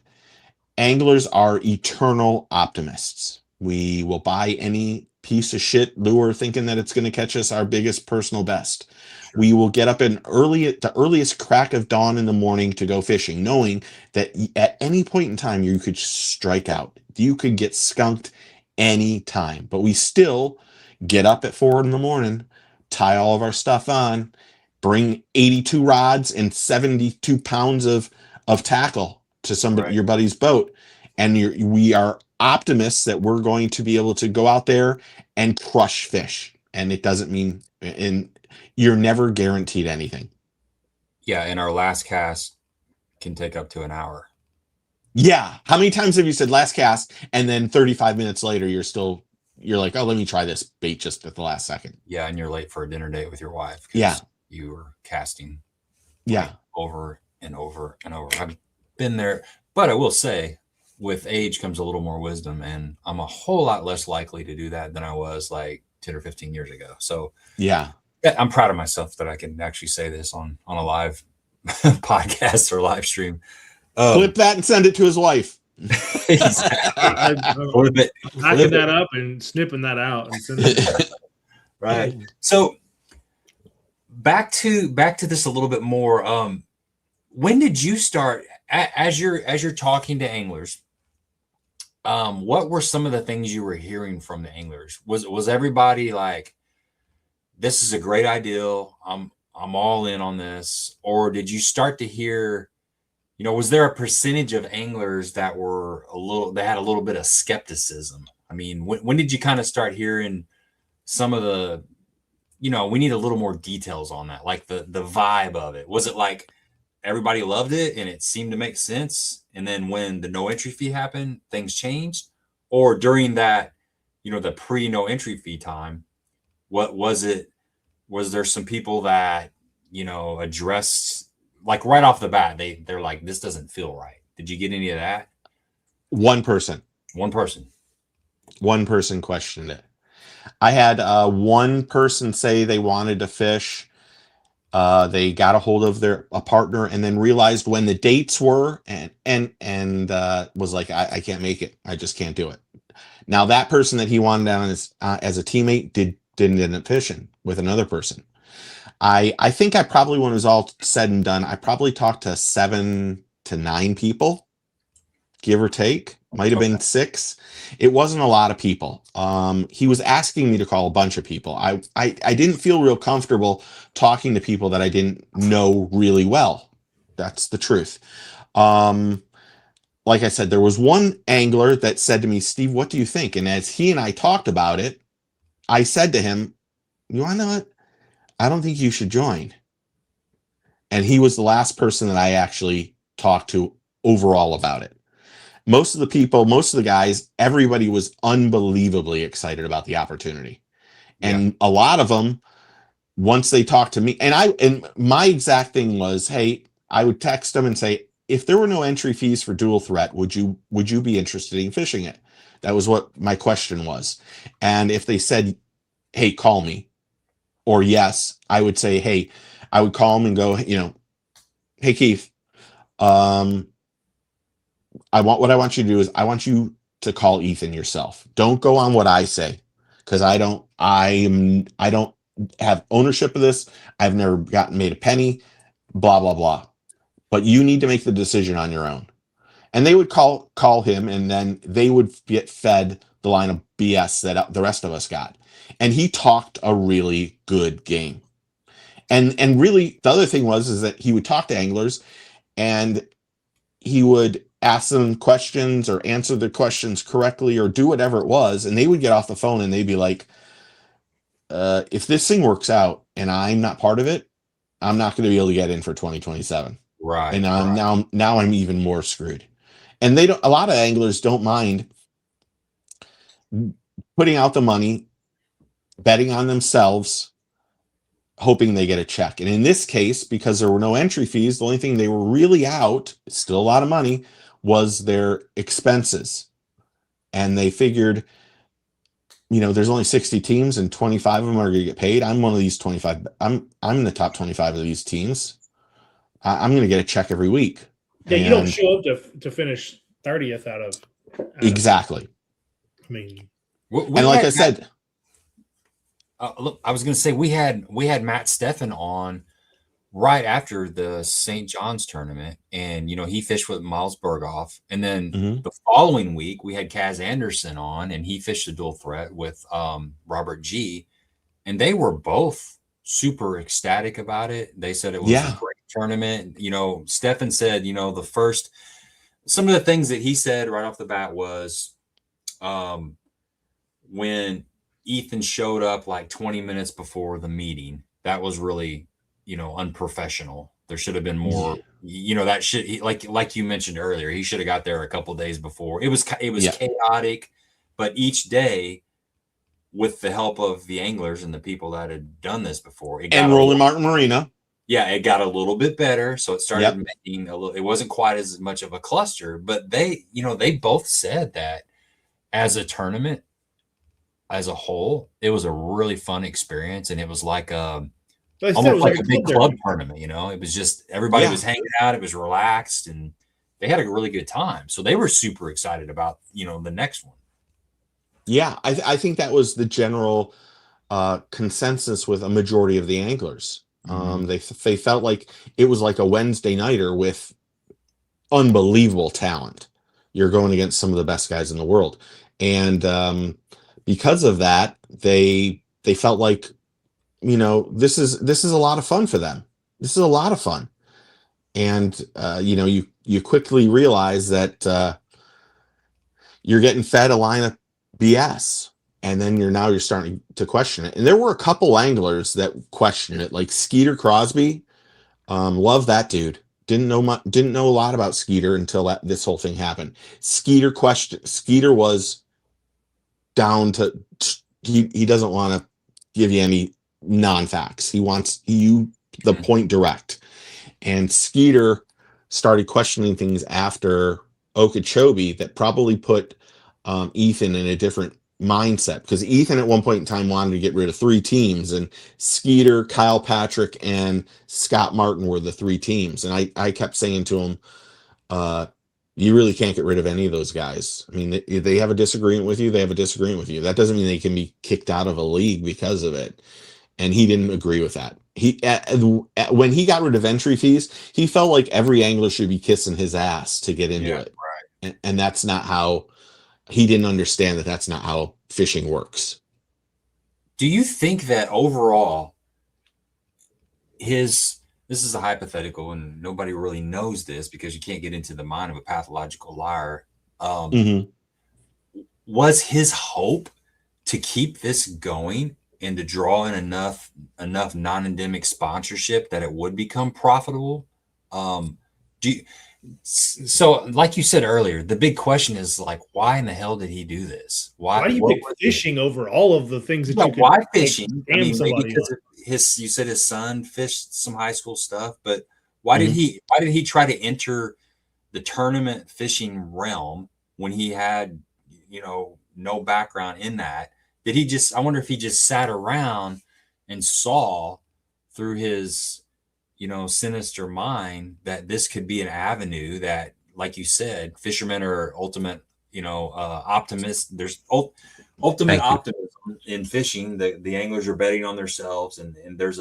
anglers are eternal optimists. We will buy any piece of shit lure thinking that it's going to catch us our biggest personal best. We will get up the earliest crack of dawn in the morning to go fishing, knowing that at any point in time you could strike out. You could get skunked any time. But we still get up at 4 a.m, tie all of our stuff on, bring 82 rods and 72 pounds of tackle, to somebody, your buddy's boat, and we are optimists that we're going to be able to go out there and crush fish. And it doesn't mean, and you're never guaranteed anything. Yeah, and our last cast can take up to an hour. Yeah. How many times have you said last cast, and then 35 minutes later you're like, oh, let me try this bait just at the last second. Yeah, and you're late for a dinner date with your wife. Yeah. You were casting. Yeah. Over and over and over. I've been there, but I will say, with age comes a little more wisdom, and I'm a whole lot less likely to do that than I was like 10 or 15 years ago. So yeah, I'm proud of myself that I can actually say this on a live podcast or live stream. Clip that and send it to his wife. Hacking that up and snipping that out and sending it. Right. So back to this a little bit more. When did you start, as you're talking to anglers? What were some of the things you were hearing from the anglers? Was everybody like, this is a great idea, I'm all in on this? Or did you start to hear, was there a percentage of anglers that had a little bit of skepticism? I mean, when did you kind of start hearing some of the, we need a little more details on that, like the vibe of it? Was it like everybody loved it and it seemed to make sense, and then when the no entry fee happened, things changed? Or during that, the pre no entry fee time, what was it? Was there some people that, addressed, like right off the bat, they're like, this doesn't feel right? Did you get any of that? One person questioned it. I had one person say they wanted to fish. They got a hold of a partner and then realized when the dates were and was like, I can't make it. I just can't do it. Now that person that he wanted down as a teammate didn't end up fishing with another person. I think I probably, when it was all said and done, I probably talked to 7 to 9 people, give or take. Might have been 6. It wasn't a lot of people. He was asking me to call a bunch of people. I didn't feel real comfortable talking to people that I didn't know really well. That's the truth. Like I said, there was one angler that said to me, Steve, what do you think? And as he and I talked about it, I said to him, you want to know what? I don't think you should join. And he was the last person that I actually talked to overall about it. Most of the people, most of the guys, everybody was unbelievably excited about the opportunity. And a lot of them, once they talked to me, and my exact thing was, hey, I would text them and say, if there were no entry fees for dual threat, would you be interested in fishing it? That was what my question was. And if they said, hey, call me, or yes, I would say, hey, I would call them and go, hey, Keith, what I want you to do is I want you to call Ethan yourself. Don't go on what I say, because I don't have ownership of this. I've never made a penny, blah, blah, blah. But you need to make the decision on your own. And they would call him, and then they would get fed the line of BS that the rest of us got. And he talked a really good game. And really, the other thing is that he would talk to anglers, and he would ask them questions or answer their questions correctly or do whatever it was. And they would get off the phone and they'd be like, if this thing works out and I'm not part of it, I'm not going to be able to get in for 2027. Right. And now I'm even more screwed. And a lot of anglers don't mind putting out the money, betting on themselves, hoping they get a check. And in this case, because there were no entry fees, the only thing they were really out, it's still a lot of money, was their expenses. And they figured, there's only 60 teams and 25 of them are going to get paid. I'm one of these 25. I'm in the top 25 of these teams. I'm going to get a check every week. Yeah, you don't show up to finish 30th out of exactly. I mean, and like I said, look, I was going to say we had Matt Steffen on right after the St. John's tournament, and he fished with Miles Berghoff, and then the following week we had Kaz Anderson on, and he fished the dual threat with Robert G, and they were both super ecstatic about it. They said it was a great tournament. Steffen said, the some of the things that he said right off the bat was, when Ethan showed up like 20 minutes before the meeting, that was really, unprofessional. There should have been more, that should, like you mentioned earlier, he should have got there a couple days before. It was chaotic, but each day, with the help of the anglers and the people that had done this before, and Roland Martin Marina. Yeah, it got a little bit better. So it started making it wasn't quite as much of a cluster, but they both said that as a tournament, as a whole, it was a really fun experience. And it was like almost like a big club tournament, it was just, everybody was hanging out. It was relaxed and they had a really good time. So they were super excited about, the next one. Yeah. I think that was the general consensus with a majority of the anglers. They felt like it was like a Wednesday nighter with unbelievable talent. You're going against some of the best guys in the world. And because of that, they felt like, this is a lot of fun for them. This is a lot of fun. And, you quickly realize that you're getting fed a line of BS. And then you're starting to question it. And there were a couple anglers that questioned it, like Skeeter Crosby. Love that dude. Didn't know a lot about Skeeter until this whole thing happened. Skeeter was down to, he doesn't want to give you any non-facts. He wants the point direct. And Skeeter started questioning things after Okeechobee that probably put Ethan in a different mindset, because Ethan at one point in time wanted to get rid of 3 teams, and Skeeter, Kyle Patrick, and Scott Martin were the 3 teams. And I kept saying to him, you really can't get rid of any of those guys. I mean, if they have a disagreement with you, they have a disagreement with you. That doesn't mean they can be kicked out of a league because of it. And he didn't agree with that. When he got rid of entry fees, he felt like every angler should be kissing his ass to get into it. Right. And that's not how. He didn't understand that that's not how fishing works. Do you think that overall, this is a hypothetical and nobody really knows this because you can't get into the mind of a pathological liar. Was his hope to keep this going and to draw in enough non-endemic sponsorship that it would become profitable? So, like you said earlier, the big question is like, why in the hell did he do this? Why do you pick fishing over all of the things that you could? Why fishing? I mean, maybe because you said his son fished some high school stuff, but why did he try to enter the tournament fishing realm when he had, no background in that? I wonder if he just sat around and saw through his sinister mind that this could be an avenue that, like you said, fishermen are ultimate, optimists. There's ultimate optimism in fishing. The anglers are betting on themselves, and there's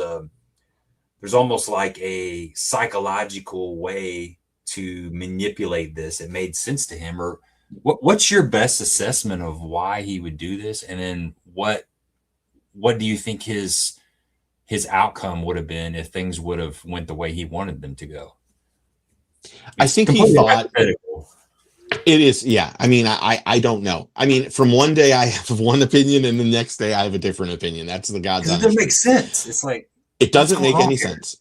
almost like a psychological way to manipulate this. It made sense to him. Or what's your best assessment of why he would do this? And then what do you think his outcome would have been if things would have went the way he wanted them to go? I think he thought it is. Yeah. I mean, I don't know. I mean, from one day I have one opinion and the next day I have a different opinion. That's the God's honest. It doesn't make sense. It's like, it doesn't make any sense.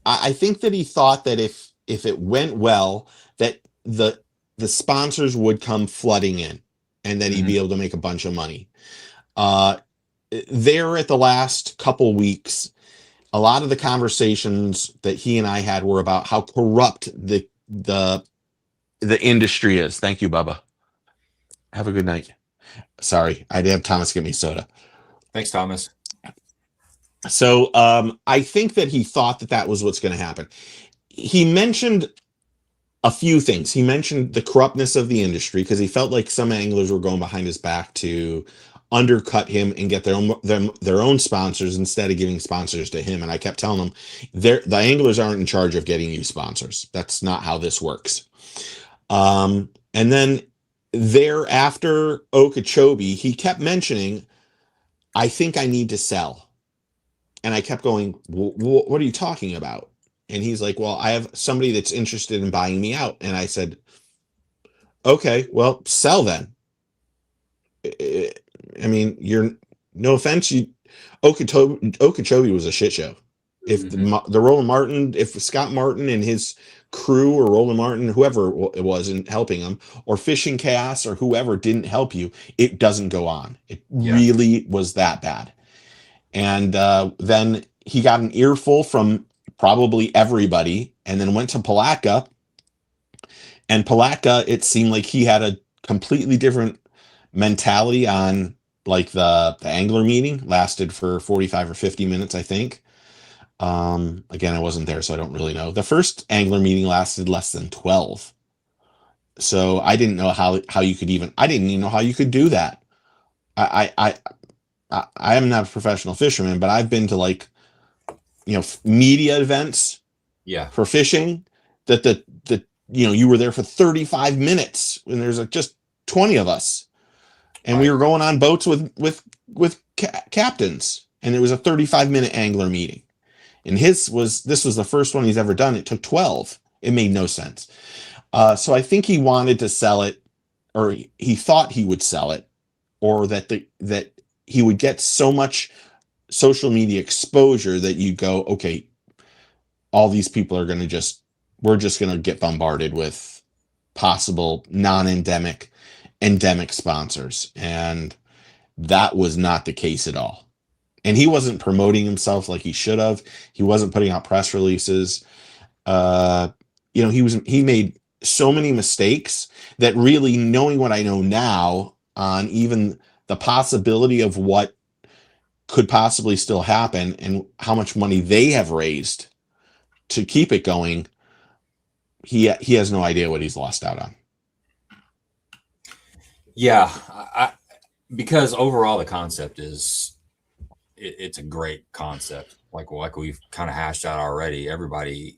I think that he thought that if it went well, that the sponsors would come flooding in and that he'd be able to make a bunch of money. There at the last couple weeks, a lot of the conversations that he and I had were about how corrupt the industry is. Thank you, Bubba. Have a good night. Sorry, I did have Thomas give me soda. Thanks, Thomas. So I think that he thought that was what's going to happen. He mentioned a few things. He mentioned the corruptness of the industry because he felt like some anglers were going behind his back to undercut him and get their own sponsors instead of giving sponsors to him. And I kept telling him, the anglers aren't in charge of getting you sponsors. That's not how this works. And then thereafter Okeechobee, he kept mentioning, I think I need to sell. And I kept going, what are you talking about? And he's like, well, I have somebody that's interested in buying me out. And I said, Okay, well, sell then. I mean, you're no offense, Okeechobee was a shit show. If the Roland Martin, if Scott Martin and his crew or Roland Martin, whoever it was in helping him, or Fishing Cast or whoever didn't help you, it doesn't go on. It really was that bad. And then he got an earful from probably everybody, and then went to Palatka. And Palatka, it seemed like he had a completely different mentality on like the angler meeting. Lasted for 45 or 50 minutes, I think. Again, I wasn't there, so I don't really know. The first angler meeting lasted less than 12. So I didn't know how you could even, I didn't even know how you could do that. I am not a professional fisherman, but I've been to like, media events for fishing that you were there for 35 minutes when there's like just 20 of us, and we were going on boats with captains, and it was a 35-minute angler meeting. And this was the first one he's ever done. It took 12. It made no sense. So I think he wanted to sell it, or he thought he would sell it, or that he would get so much social media exposure that you go, okay, all these people are going to we're just going to get bombarded with possible non-endemic, endemic sponsors. And that was not the case at all. And he wasn't promoting himself like he should have. He wasn't putting out press releases. He made so many mistakes that, really, knowing what I know now on even the possibility of what could possibly still happen and how much money they have raised to keep it going, he has no idea what he's lost out on. Yeah, because overall the concept is, it's a great concept. Like we've kind of hashed out already. Everybody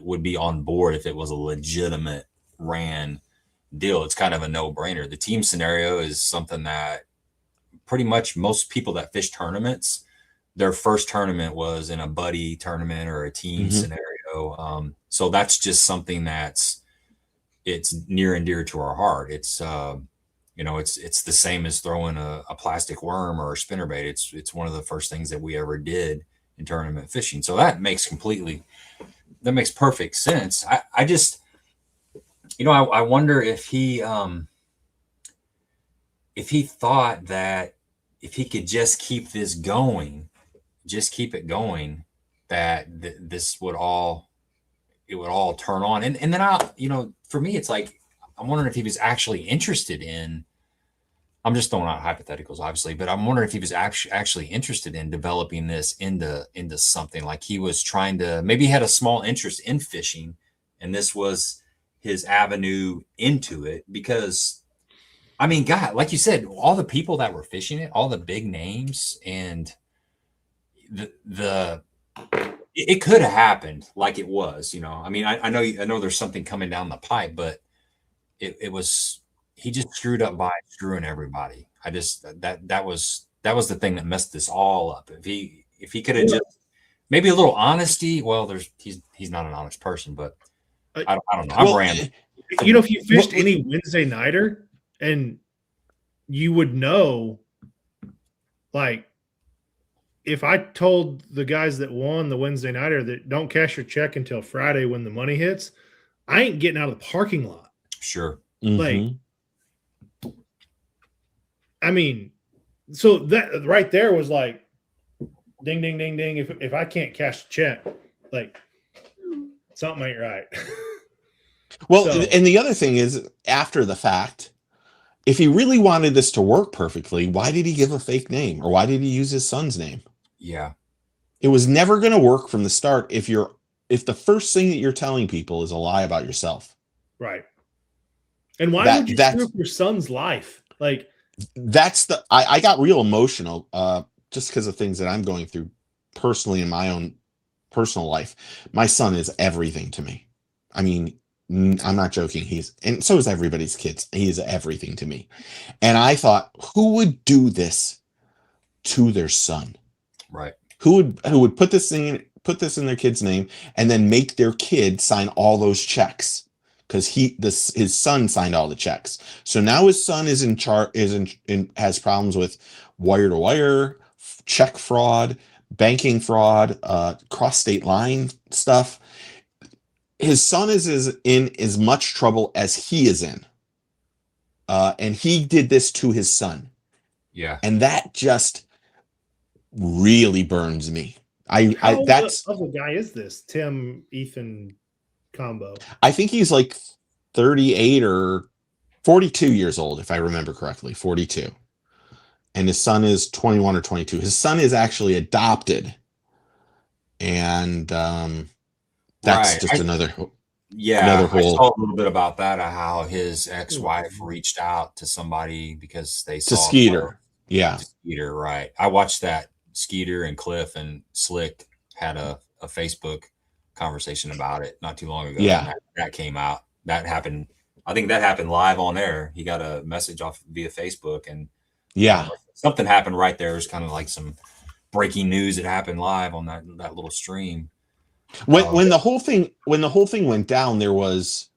would be on board if it was a legitimate ran deal. It's kind of a no-brainer. The team scenario is something that pretty much most people that fish tournaments, their first tournament was in a buddy tournament or a team scenario. So that's just something it's near and dear to our heart. It's it's the same as throwing a plastic worm or a spinnerbait. It's one of the first things that we ever did in tournament fishing. So that makes perfect sense. I just, I wonder if he thought that if he could just keep this going, keep it going, that this would all turn on. And then for me, it's like, I'm wondering if he was actually interested in, I'm just throwing out hypotheticals, obviously, but I'm wondering if he was actually interested in developing this into something. Like he was trying to, maybe he had a small interest in fishing, and this was his avenue into it. Because, I mean, God, like you said, all the people that were fishing it, all the big names, and it could have happened like it was, I mean, I know there's something coming down the pipe, but it was, he just screwed up by screwing everybody. That was the thing that messed this all up. If he could have just maybe a little honesty. Well, he's not an honest person, but I don't know. I'm rambling. If you fished any Wednesday nighter, and you would know, like, if I told the guys that won the Wednesday nighter that don't cash your check until Friday when the money hits, I ain't getting out of the parking lot. Sure. Like, I mean, so that right there was like, ding, ding, ding, ding. If I can't cash the check, like, something ain't right. Well, and the other thing is, after the fact, if he really wanted this to work perfectly, why did he give a fake name, or why did he use his son's name? Yeah. It was never going to work from the start if the first thing that you're telling people is a lie about yourself. Right. And why would you screw up your son's life? Like, I got real emotional just because of things that I'm going through personally in my own personal life. My son is everything to me. I mean, I'm not joking. And so is everybody's kids. He is everything to me. And I thought, who would do this to their son? Right. Who would put this in their kid's name and then make their kid sign all those checks? because his son signed all the checks. So now his son is in charge, has problems with wire to wire, check fraud, banking fraud, cross state line stuff. His son is in as much trouble as he is in. And he did this to his son. Yeah. And that just really burns me. That's of a guy is this Tim Ethan combo? I think he's like 38 or 42 years old, if I remember correctly, 42. And his son is 21 or 22. His son is actually adopted. And that's just another whole. I saw a little bit about that, how his ex-wife reached out to somebody because they saw Skeeter. Yeah. Skeeter, right. I watched that. Skeeter and Cliff and Slick had a Facebook conversation about it not too long ago. Yeah. That came out. That happened. I think that happened live on air. He got a message off via Facebook, and something happened right there. It was kind of like some breaking news that happened live on that little stream. When the whole thing went down, there was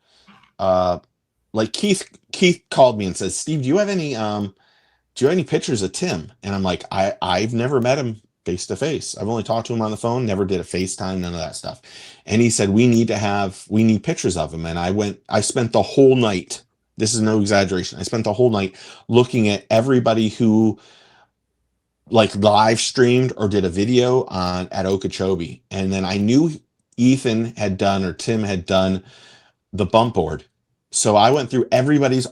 like Keith called me and says, "Steve, do you have any pictures of Tim?" And I'm like, I've never met him face to face. I've only talked to him on the phone, never did a FaceTime, none of that stuff. And he said, we need pictures of him. And I spent the whole night, this is no exaggeration, I spent the whole night looking at everybody who like live streamed or did a video at Okeechobee. And then I knew Tim had done the bump board. So I went through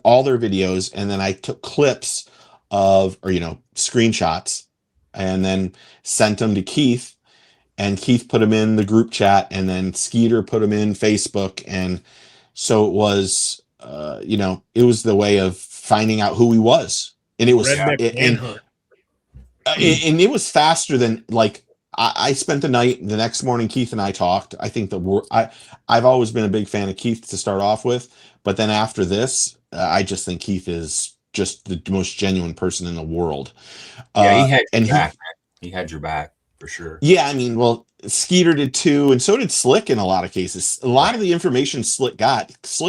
all their videos, and then I took clips screenshots, and then sent them to Keith, and Keith put them in the group chat, and then Skeeter put them in Facebook. And so it was, it was the way of finding out who he was. And it was, and it was faster than like, I spent the night. The next morning, Keith and I talked. I think I've always been a big fan of Keith to start off with, but then after this, I just think Keith is just the most genuine person in the world. Yeah, he had your back for sure. Yeah, I mean, well, Skeeter did too, and so did Slick in a lot of cases. A lot of the information Slick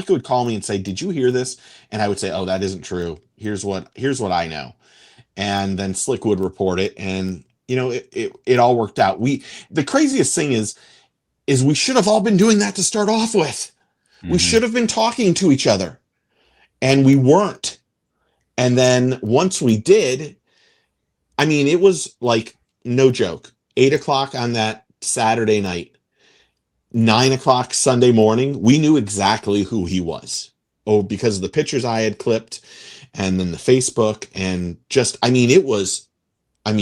would call me and say, "Did you hear this?" And I would say, "Oh, that isn't true. Here's what I know." And then Slick would report it, and it all worked out. The craziest thing is we should have all been doing that to start off with. Mm-hmm. We should have been talking to each other, and we weren't. And then once we did, I mean, it was like no joke. 8:00 on that Saturday night, 9:00 Sunday morning, we knew exactly who he was. Oh, because of the pictures I had clipped, and then the Facebook, and just, I mean,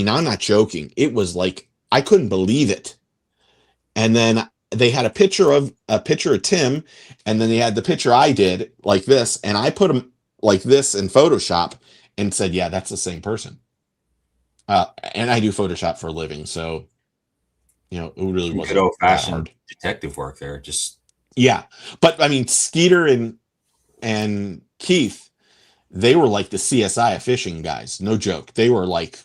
I'm not joking. It was like, I couldn't believe it. And then they had a picture of Tim, and then they had the picture I did like this, and I put him like this in Photoshop and said, yeah, that's the same person. And I do Photoshop for a living, so it really wasn't good old-fashioned detective work there. Just but I mean, Skeeter and Keith, they were like the CSI of fishing guys. No joke. They were like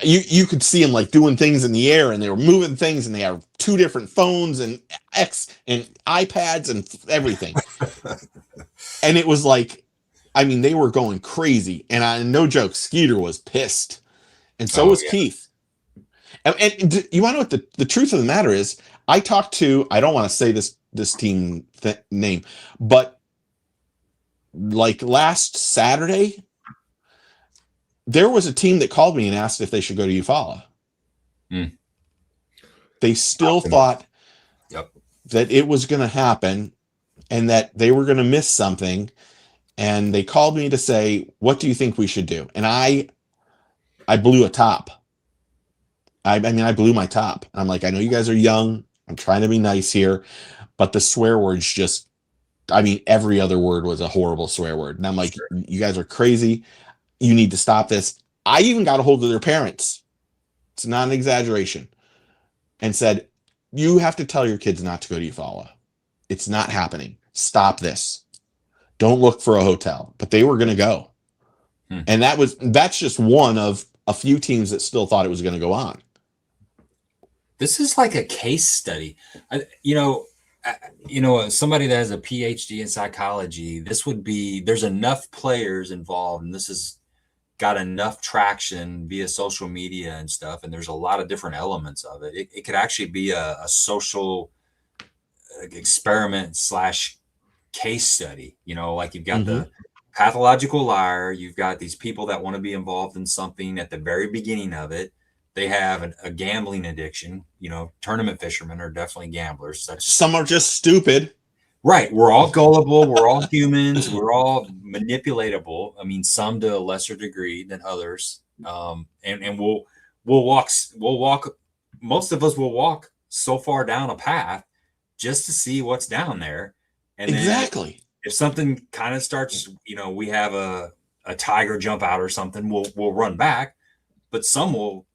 you could see them like doing things in the air, and they were moving things, and they had 2 different phones and iPads and everything. And it was like, I mean, they were going crazy, and no joke, Skeeter was pissed, and so was Keith. And you want to know what the truth of the matter is? I talked to, I don't want to say this team name, but like last Saturday, there was a team that called me and asked if they should go to Eufaula. Mm. They still thought that it was going to happen and that they were going to miss something. And they called me to say, what do you think we should do? And I blew a top. I blew my top. I'm like, I know you guys are young. I'm trying to be nice here. But the swear words just, every other word was a horrible swear word. And I'm like, you guys are crazy. You need to stop this. I even got a hold of their parents. It's not an exaggeration. And said, you have to tell your kids not to go to Eufaula. It's not happening. Stop this. Don't look for a hotel. But they were going to go. And that's just one of a few teams that still thought it was going to go on. This is like a case study. you know, somebody that has a PhD in psychology, there's enough players involved, and this has got enough traction via social media and stuff. And there's a lot of different elements of it. It could actually be a social experiment slash case study, you know, like you've got the pathological liar, you've got these people that want to be involved in something at the very beginning of it. They have a gambling addiction, you know, tournament fishermen are definitely gamblers. Some are just stupid. Right. We're all gullible. We're all humans. We're all manipulatable. I mean, some to a lesser degree than others. And we'll walk, most of us will walk so far down a path just to see what's down there. And exactly. If something kind of starts, you know, we have a tiger jump out or something, we'll run back, but some will,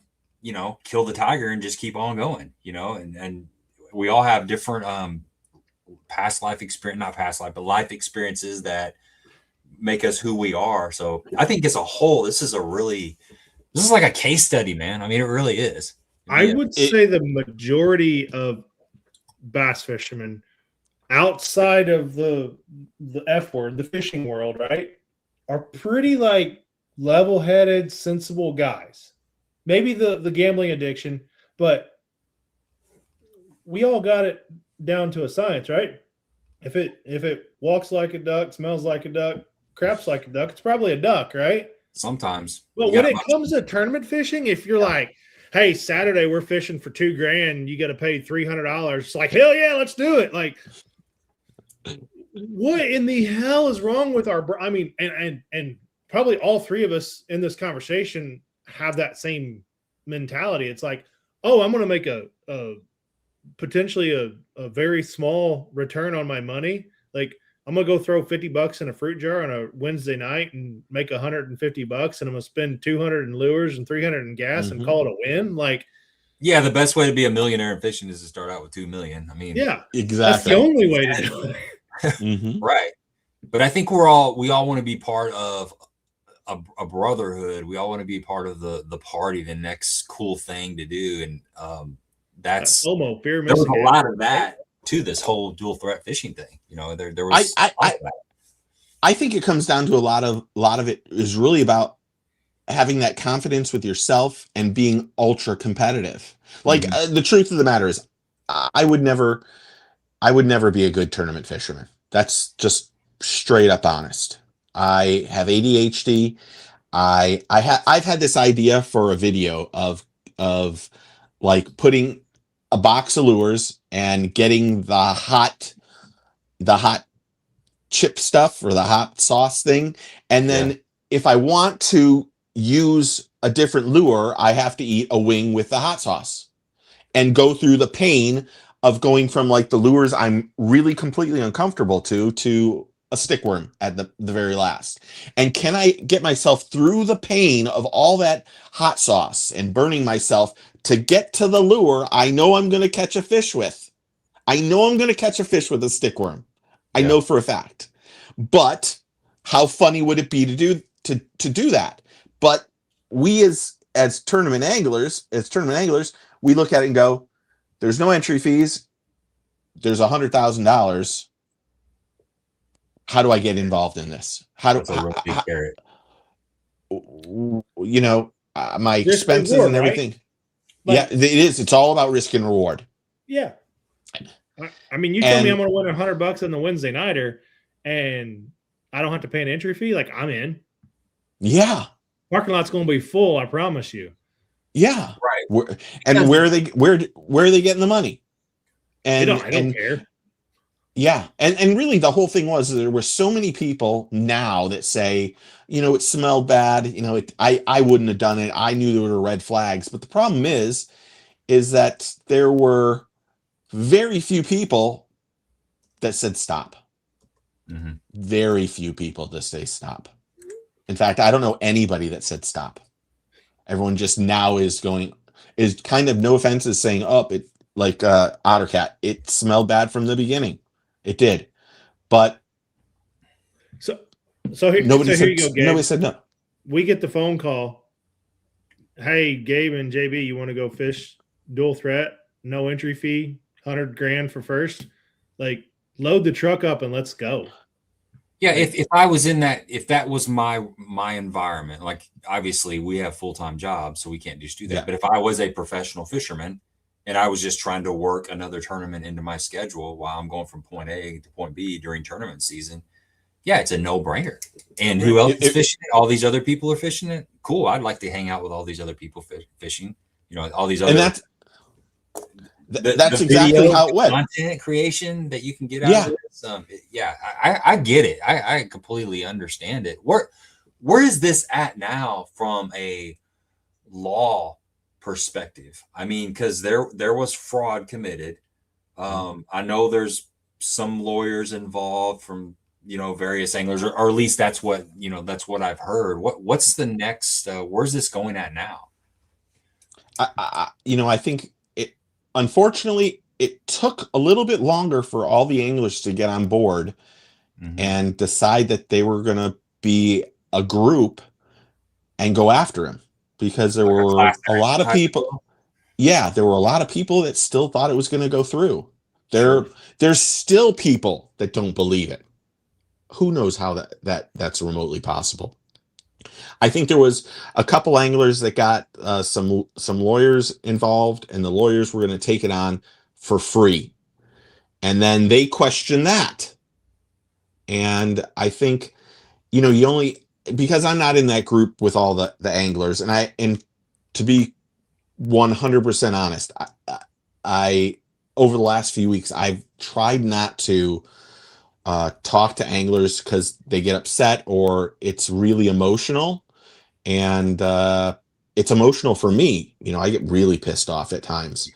you know, kill the tiger and just keep on going, you know, and we all have different, past life experience, not past life, but life experiences that make us who we are. So I think as a whole, this is like a case study, man. I mean, it really is. I would say the majority of bass fishermen outside of the F word, the fishing world, right, are pretty like level-headed, sensible guys. Maybe the gambling addiction, but we all got it down to a science, right? If it walks like a duck, smells like a duck, craps like a duck, it's probably a duck, right? Sometimes. But when it comes to tournament fishing, if you're like, hey, Saturday we're fishing for $2,000, you got to pay $300. It's like, hell yeah, let's do it. Like, what in the hell is wrong with our? I mean, and probably all three of us in this conversation have that same mentality. It's like, oh, I'm going to make a potentially a very small return on my money. Like, I'm going to go throw $50 in a fruit jar on a Wednesday night and make $150, and I'm going to spend 200 in lures and 300 in gas and call it a win. Like, yeah, the best way to be a millionaire in fishing is to start out with 2 million. I mean, yeah, exactly. That's the only way to do it. Right. But I think we all want to be part of a brotherhood. We all want to be part of the party, the next cool thing to do. And that's there was a lot of that to this whole dual threat fishing thing. You know, there was I think it comes down to a lot of it is really about having that confidence with yourself and being ultra competitive. Like the truth of the matter is I would never be a good tournament fisherman. That's just straight up honest. I have ADHD. I've had this idea for a video of like putting a box of lures and getting the hot chip stuff or the hot sauce thing. And then if I want to use a different lure, I have to eat a wing with the hot sauce and go through the pain of going from like the lures I'm really completely uncomfortable to a stickworm at the very last. And can I get myself through the pain of all that hot sauce and burning myself to get to the lure I know I'm going to catch a fish with? I know I'm going to catch a fish with a stickworm. I know for a fact. But how funny would it be to do that? But we as tournament anglers, we look at it and go, there's no entry fees. There's $100,000. How do I get involved in this? You know, my expenses and everything. Right? Like, yeah, it is. It's all about risk and reward. Yeah. I mean, you tell me I'm going to win $100 on the Wednesday nighter and I don't have to pay an entry fee. Like, I'm in. Yeah. Parking lot's going to be full. I promise you. Yeah. Right. Where are they getting the money? And I don't care. Yeah. And really the whole thing was there were so many people now that say, you know, it smelled bad. You know, I wouldn't have done it. I knew there were red flags. But the problem is that there were very few people that said stop. Very few people that say stop. In fact, I don't know anybody that said stop. Everyone just now is kind of, no offense, is saying, it like Ottercat. It smelled bad from the beginning. It did. But so here you go, Gabe. Nobody said no. We get the phone call. Hey, Gabe and JB, you want to go fish dual threat? No entry fee, $100,000 for first. Like, load the truck up and let's go. Yeah, if I was in that, if that was my environment, like obviously we have full-time jobs, so we can't just do that. Yeah. But if I was a professional fisherman and I was just trying to work another tournament into my schedule while I'm going from point A to point B during tournament season, yeah, it's a no-brainer. And who else is fishing it? All these other people are fishing it. Cool. I'd like to hang out with all these other people fishing. You know, all these other. And that's exactly video, how it went. Content creation that you can get out of this. Yeah, I get it. I completely understand it. Where is this at now from a law perspective? I mean, because there was fraud committed. I know there's some lawyers involved from various anglers, or at least that's what I've heard. What's the next? Where's this going at now? I think unfortunately, it took a little bit longer for all the anglers to get on board and decide that they were going to be a group and go after him, because there were a lot of people. Yeah, there were a lot of people that still thought it was going to go through. There's still people that don't believe it. Who knows how that's remotely possible? I think there was a couple anglers that got some lawyers involved, and the lawyers were going to take it on for free. And then they questioned that. And I think, because I'm not in that group with all the anglers, and to be 100% honest, I over the last few weeks, I've tried not to talk to anglers because they get upset or it's really emotional. And it's emotional for me. I get really pissed off at times,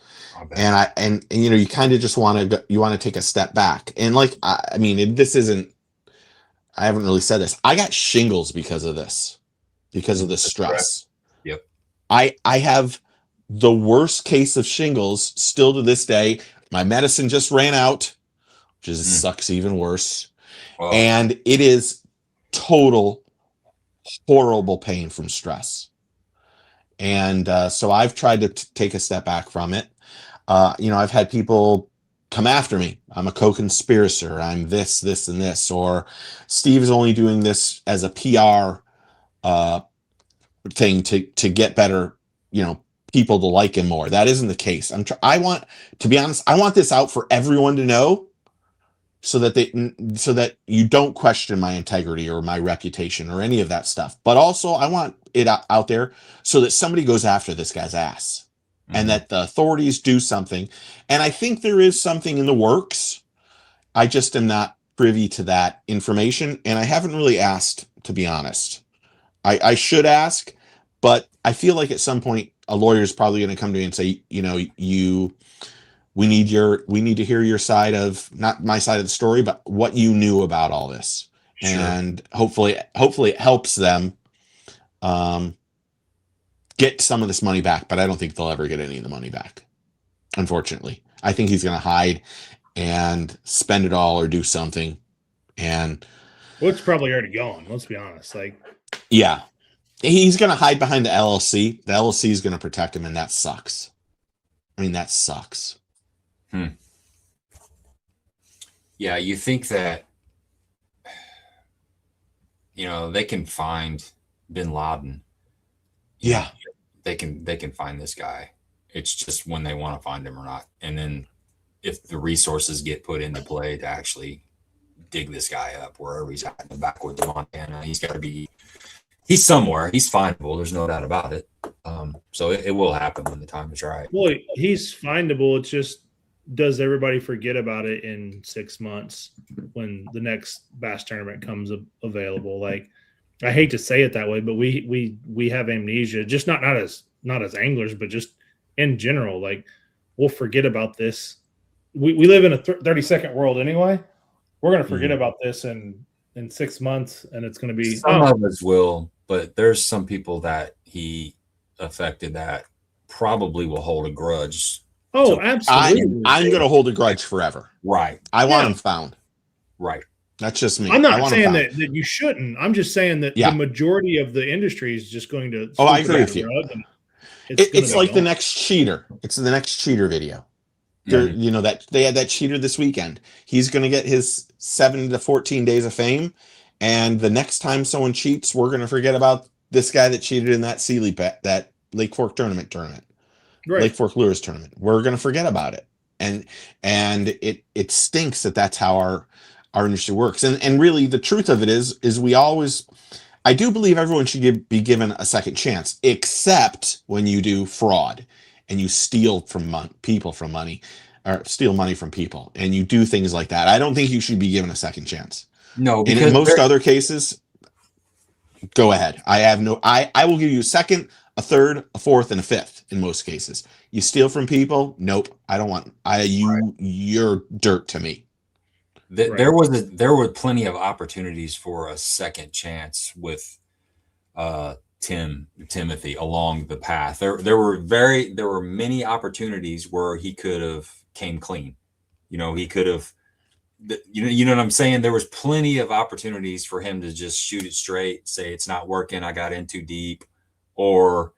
and you kind of just want to take a step back. And this isn't. I haven't really said this. I got shingles because of this stress. Yep. I have the worst case of shingles still to this day. My medicine just ran out, which sucks even worse. Oh. And it is total horrible pain from stress. And so I've tried to take a step back from it. I've had people come after me. I'm a co-conspirator. I'm this, and this. Or Steve is only doing this as a PR thing to get better, people to like him more. That isn't the case. To be honest, I want this out for everyone to know, so that you don't question my integrity or my reputation or any of that stuff. But also I want it out there so that somebody goes after this guy's ass, and that the authorities do something. And I think there is something in the works. I just am not privy to that information, and I haven't really asked, to be honest. I should ask, but I feel like at some point a lawyer is probably going to come to me and say, we need to hear your side of, not my side of the story, but what you knew about all this. Sure. And hopefully it helps them get some of this money back, but I don't think they'll ever get any of the money back. Unfortunately, I think he's going to hide and spend it all or do something. And it's probably already gone. Let's be honest. Yeah, he's going to hide behind the LLC. The LLC is going to protect him. And that sucks. That sucks. Yeah, you think that they can find bin Laden. Yeah, they can find this guy. It's just when they want to find him or not. And then if the resources get put into play to actually dig this guy up wherever he's at in the backwoods of Montana, he's somewhere. He's findable. There's no doubt about it. So it will happen when the time is right. Well, he's findable. It's just, does everybody forget about it in 6 months when the next bass tournament comes available? I hate to say it that way, but we have amnesia, just not as anglers, but just in general. We'll forget about this. We live in a 30-second world anyway. We're going to forget about this in 6 months, and it's going to be some of us will, but there's some people that he affected that probably will hold a grudge. Oh, absolutely. I'm going to hold a grudge forever. Right. I want him found. Right. That's just me. I'm not saying that you shouldn't. I'm just saying that the majority of the industry is just going to. Oh, I agree with you. It's like the next cheater. It's the next cheater video. There, you know, that they had that cheater this weekend. He's going to get his 7 to 14 days of fame, and the next time someone cheats, we're going to forget about this guy that cheated in that Sealy bet, that Lake Fork tournament, Right. Lake Fork Lures tournament. We're going to forget about it, and it stinks that that's how our industry works. And really, the truth of it is we always. I do believe everyone should be given a second chance, except when you do fraud and you steal from people for money, or steal money from people, and you do things like that. I don't think you should be given a second chance. No, because in most other cases, go ahead. I will give you a second, a third, a fourth, and a fifth in most cases. You steal from people? Nope. I don't want you're dirt to me. There were plenty of opportunities for a second chance with Timothy along the path. There were many opportunities where he could have came clean. You know, he could have, you know what I'm saying? There was plenty of opportunities for him to just shoot it straight, say it's not working, I got in too deep, or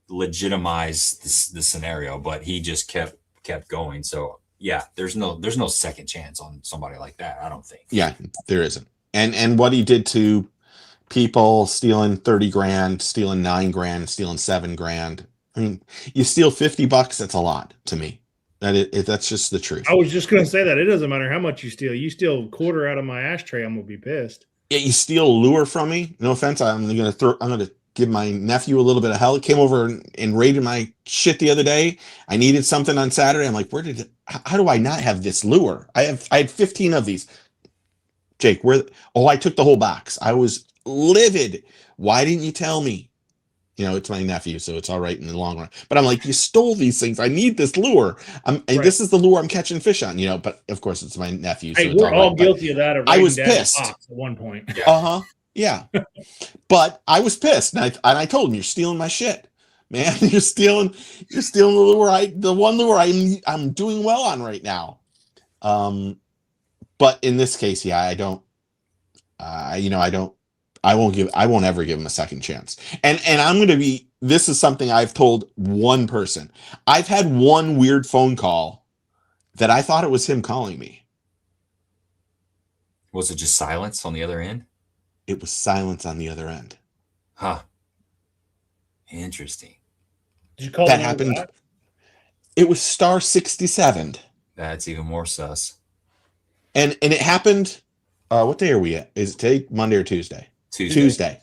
legitimize the scenario, but he just kept going. So yeah, there's no second chance on somebody like that, I don't think. Yeah, there isn't. And what he did to people stealing 30 grand, stealing 9 grand, stealing 7 grand. I mean, you steal $50, that's a lot to me. That's just the truth. I was just going to say that it doesn't matter how much you steal. You steal a quarter out of my ashtray, I'm going to be pissed. Yeah, you steal a lure from me. No offense. I'm going to give my nephew a little bit of hell. He came over and raided my shit the other day. I needed something on Saturday. I'm like, how do I not have this lure? I had 15 of these. Jake, I took the whole box. I was livid. Why didn't you tell me? You know, it's my nephew, so it's all right in the long run. But I'm like, you stole these things. I need this lure. And this is the lure I'm catching fish on, you know, but of course it's my nephew. Hey, we're all guilty of that. I was pissed at one point. Yeah. Yeah. But I was pissed. And I told him, you're stealing my shit, man. You're stealing the lure. The one lure I'm doing well on right now. But in this case, yeah, I won't ever give him a second chance. And this is something I've told one person. I've had one weird phone call that I thought it was him calling me. Was it just silence on the other end? It was silence on the other end. Huh. Interesting. Did you call that happened? Back? It was star 67. That's even more sus. And it happened. What day are we at? Is it today Monday or Tuesday? Tuesday.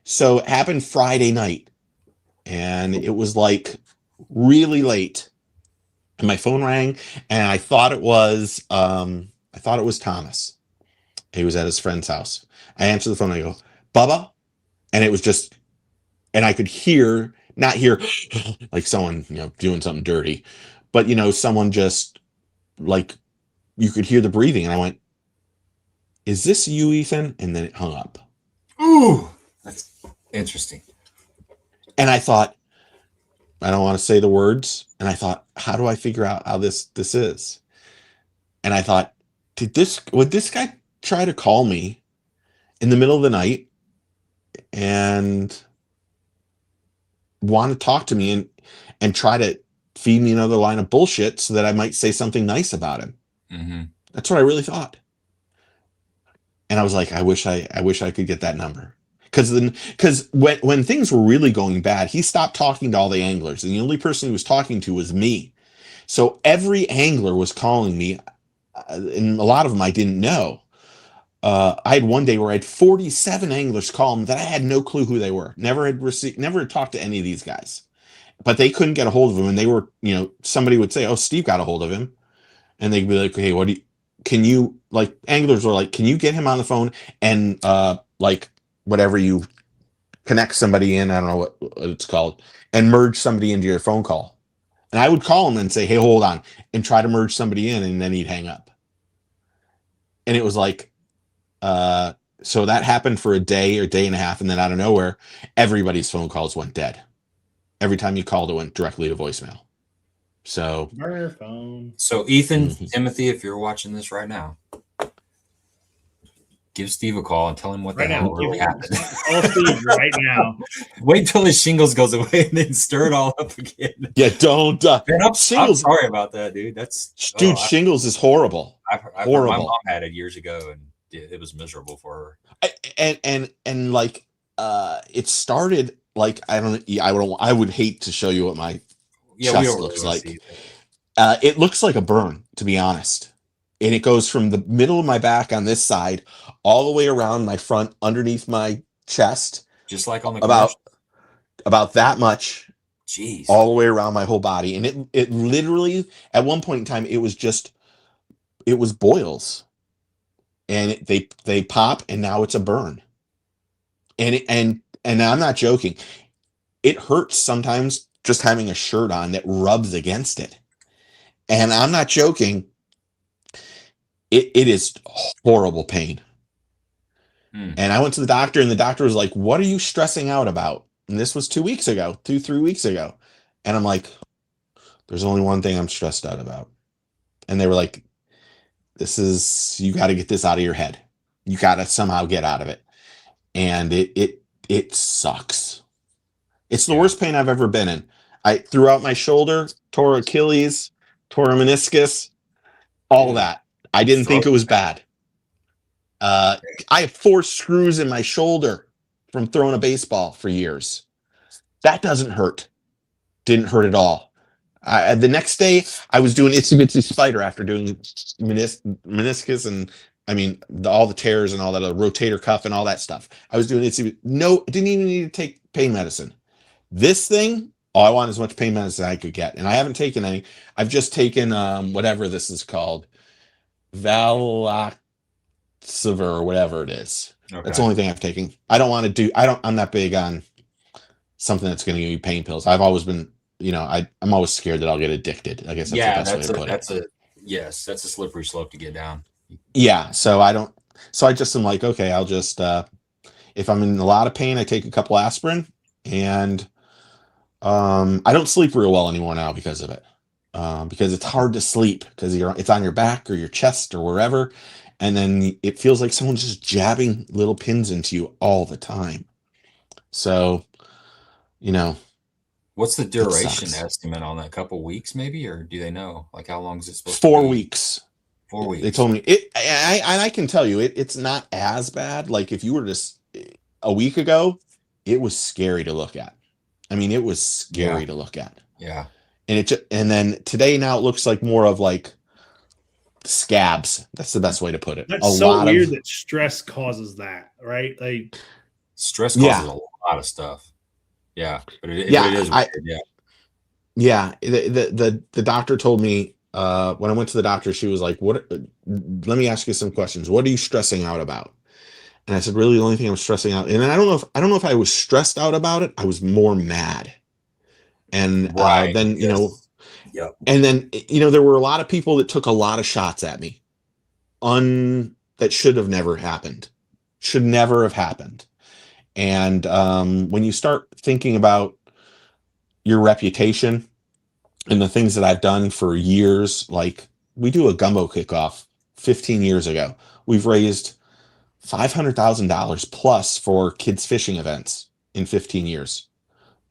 So it happened Friday night, and it was like really late. And my phone rang, and I thought it was Thomas. He was at his friend's house. I answered the phone. And I go, Bubba, and it was just, and I could not hear like someone doing something dirty, but someone just like you could hear the breathing, and I went, "Is this you, Ethan?" And then it hung up. Ooh, that's interesting. And I thought, I don't want to say the words. And I thought, how do I figure out how this is? And I thought, would this guy try to call me in the middle of the night and want to talk to me and try to feed me another line of bullshit so that I might say something nice about him? Mm-hmm. That's what I really thought. And I was like, I wish I could get that number. Because when things were really going bad, he stopped talking to all the anglers, and the only person he was talking to was me. So every angler was calling me, and a lot of them I didn't know. I had one day where I had 47 anglers call me that I had no clue who they were. Never had talked to any of these guys, but they couldn't get a hold of him. And they were, somebody would say, "Oh, Steve got a hold of him," and they'd be like, "Hey, anglers were like, can you get him on the phone and whatever you connect somebody in, I don't know what it's called, and merge somebody into your phone call." And I would call him and say, "Hey, hold on," and try to merge somebody in, and then he'd hang up. And it was like, so that happened for a day or day and a half, and then out of nowhere, everybody's phone calls went dead. Every time you called, it went directly to voicemail. So burner phone. So Ethan, Timothy, if you're watching this right now, give Steve a call and tell him what Right the now, hell really happened. Call Steve right now. Wait till his shingles goes away and then stir it all up again. Yeah, don't. Man, I'm Shingles, sorry about that, dude. That's dude. Shingles is horrible. I've heard my Horrible. mom had it years ago, and it was miserable for her. And like, it started like I would hate to show you what my chest looks like. It looks like a burn, to be honest. And it goes from the middle of my back on this side all the way around my front, underneath my chest, just like on the about that much. Jeez. All the way around my whole body. And it literally, at one point in time, it was boils, and they pop, and now it's a burn. And I'm not joking. It hurts sometimes just having a shirt on that rubs against it. And I'm not joking. It is horrible pain. And I went to the doctor, and the doctor was like, "What are you stressing out about?" And this was 3 weeks ago. And I'm like, "There's only one thing I'm stressed out about." And they were like, you got to get this out of your head. You got to somehow get out of it. And it sucks. It's the worst pain I've ever been in. I threw out my shoulder, tore Achilles, tore a meniscus, all that. I didn't think it was bad. I have 4 screws in my shoulder from throwing a baseball for years. That doesn't hurt. Didn't hurt at all. The next day, I was doing itsy bitsy spider after doing meniscus and all the tears and all that, rotator cuff and all that stuff. I was doing itsy. No, didn't even need to take pain medicine. This thing, I want as much pain medicine as I could get, and I haven't taken any. I've just taken whatever this is called, Valaxiver or whatever it is. Okay. That's the only thing I've taken. I'm not big on something that's going to give you pain pills. I've always been, I'm always scared that I'll get addicted. I guess that's the best way to put it. That's a slippery slope to get down. Yeah. So I just am like, okay, I'll just, if I'm in a lot of pain, I take a couple aspirin, and I don't sleep real well anymore now because of it. Because it's hard to sleep because it's on your back or your chest or wherever. And then it feels like someone's just jabbing little pins into you all the time. So, what's the duration estimate on that? Couple weeks maybe, or do they know? Like, how long is it supposed 4 to be? weeks. 4 weeks. They told me it. I can tell you it's not as bad. Like, if you were just a week ago, it was scary to look at. It was scary to look at. Yeah. And then today, now it looks like more of like scabs. That's the best way to put it. That's so weird that stress causes that, right? Like, stress causes a lot of stuff. Yeah, but it is weird. Yeah. The doctor told me when I went to the doctor, she was like, "What? Let me ask you some questions. What are you stressing out about?" And I said, "Really, the only thing I'm stressing out." And then I don't know if I was stressed out about it. I was more mad. And then and then there were a lot of people that took a lot of shots at me, that should have never happened. Should never have happened. And when you start thinking about your reputation and the things that I've done for years, like we do a gumbo kickoff 15 years ago. We've raised $500,000 plus for kids fishing events in 15 years.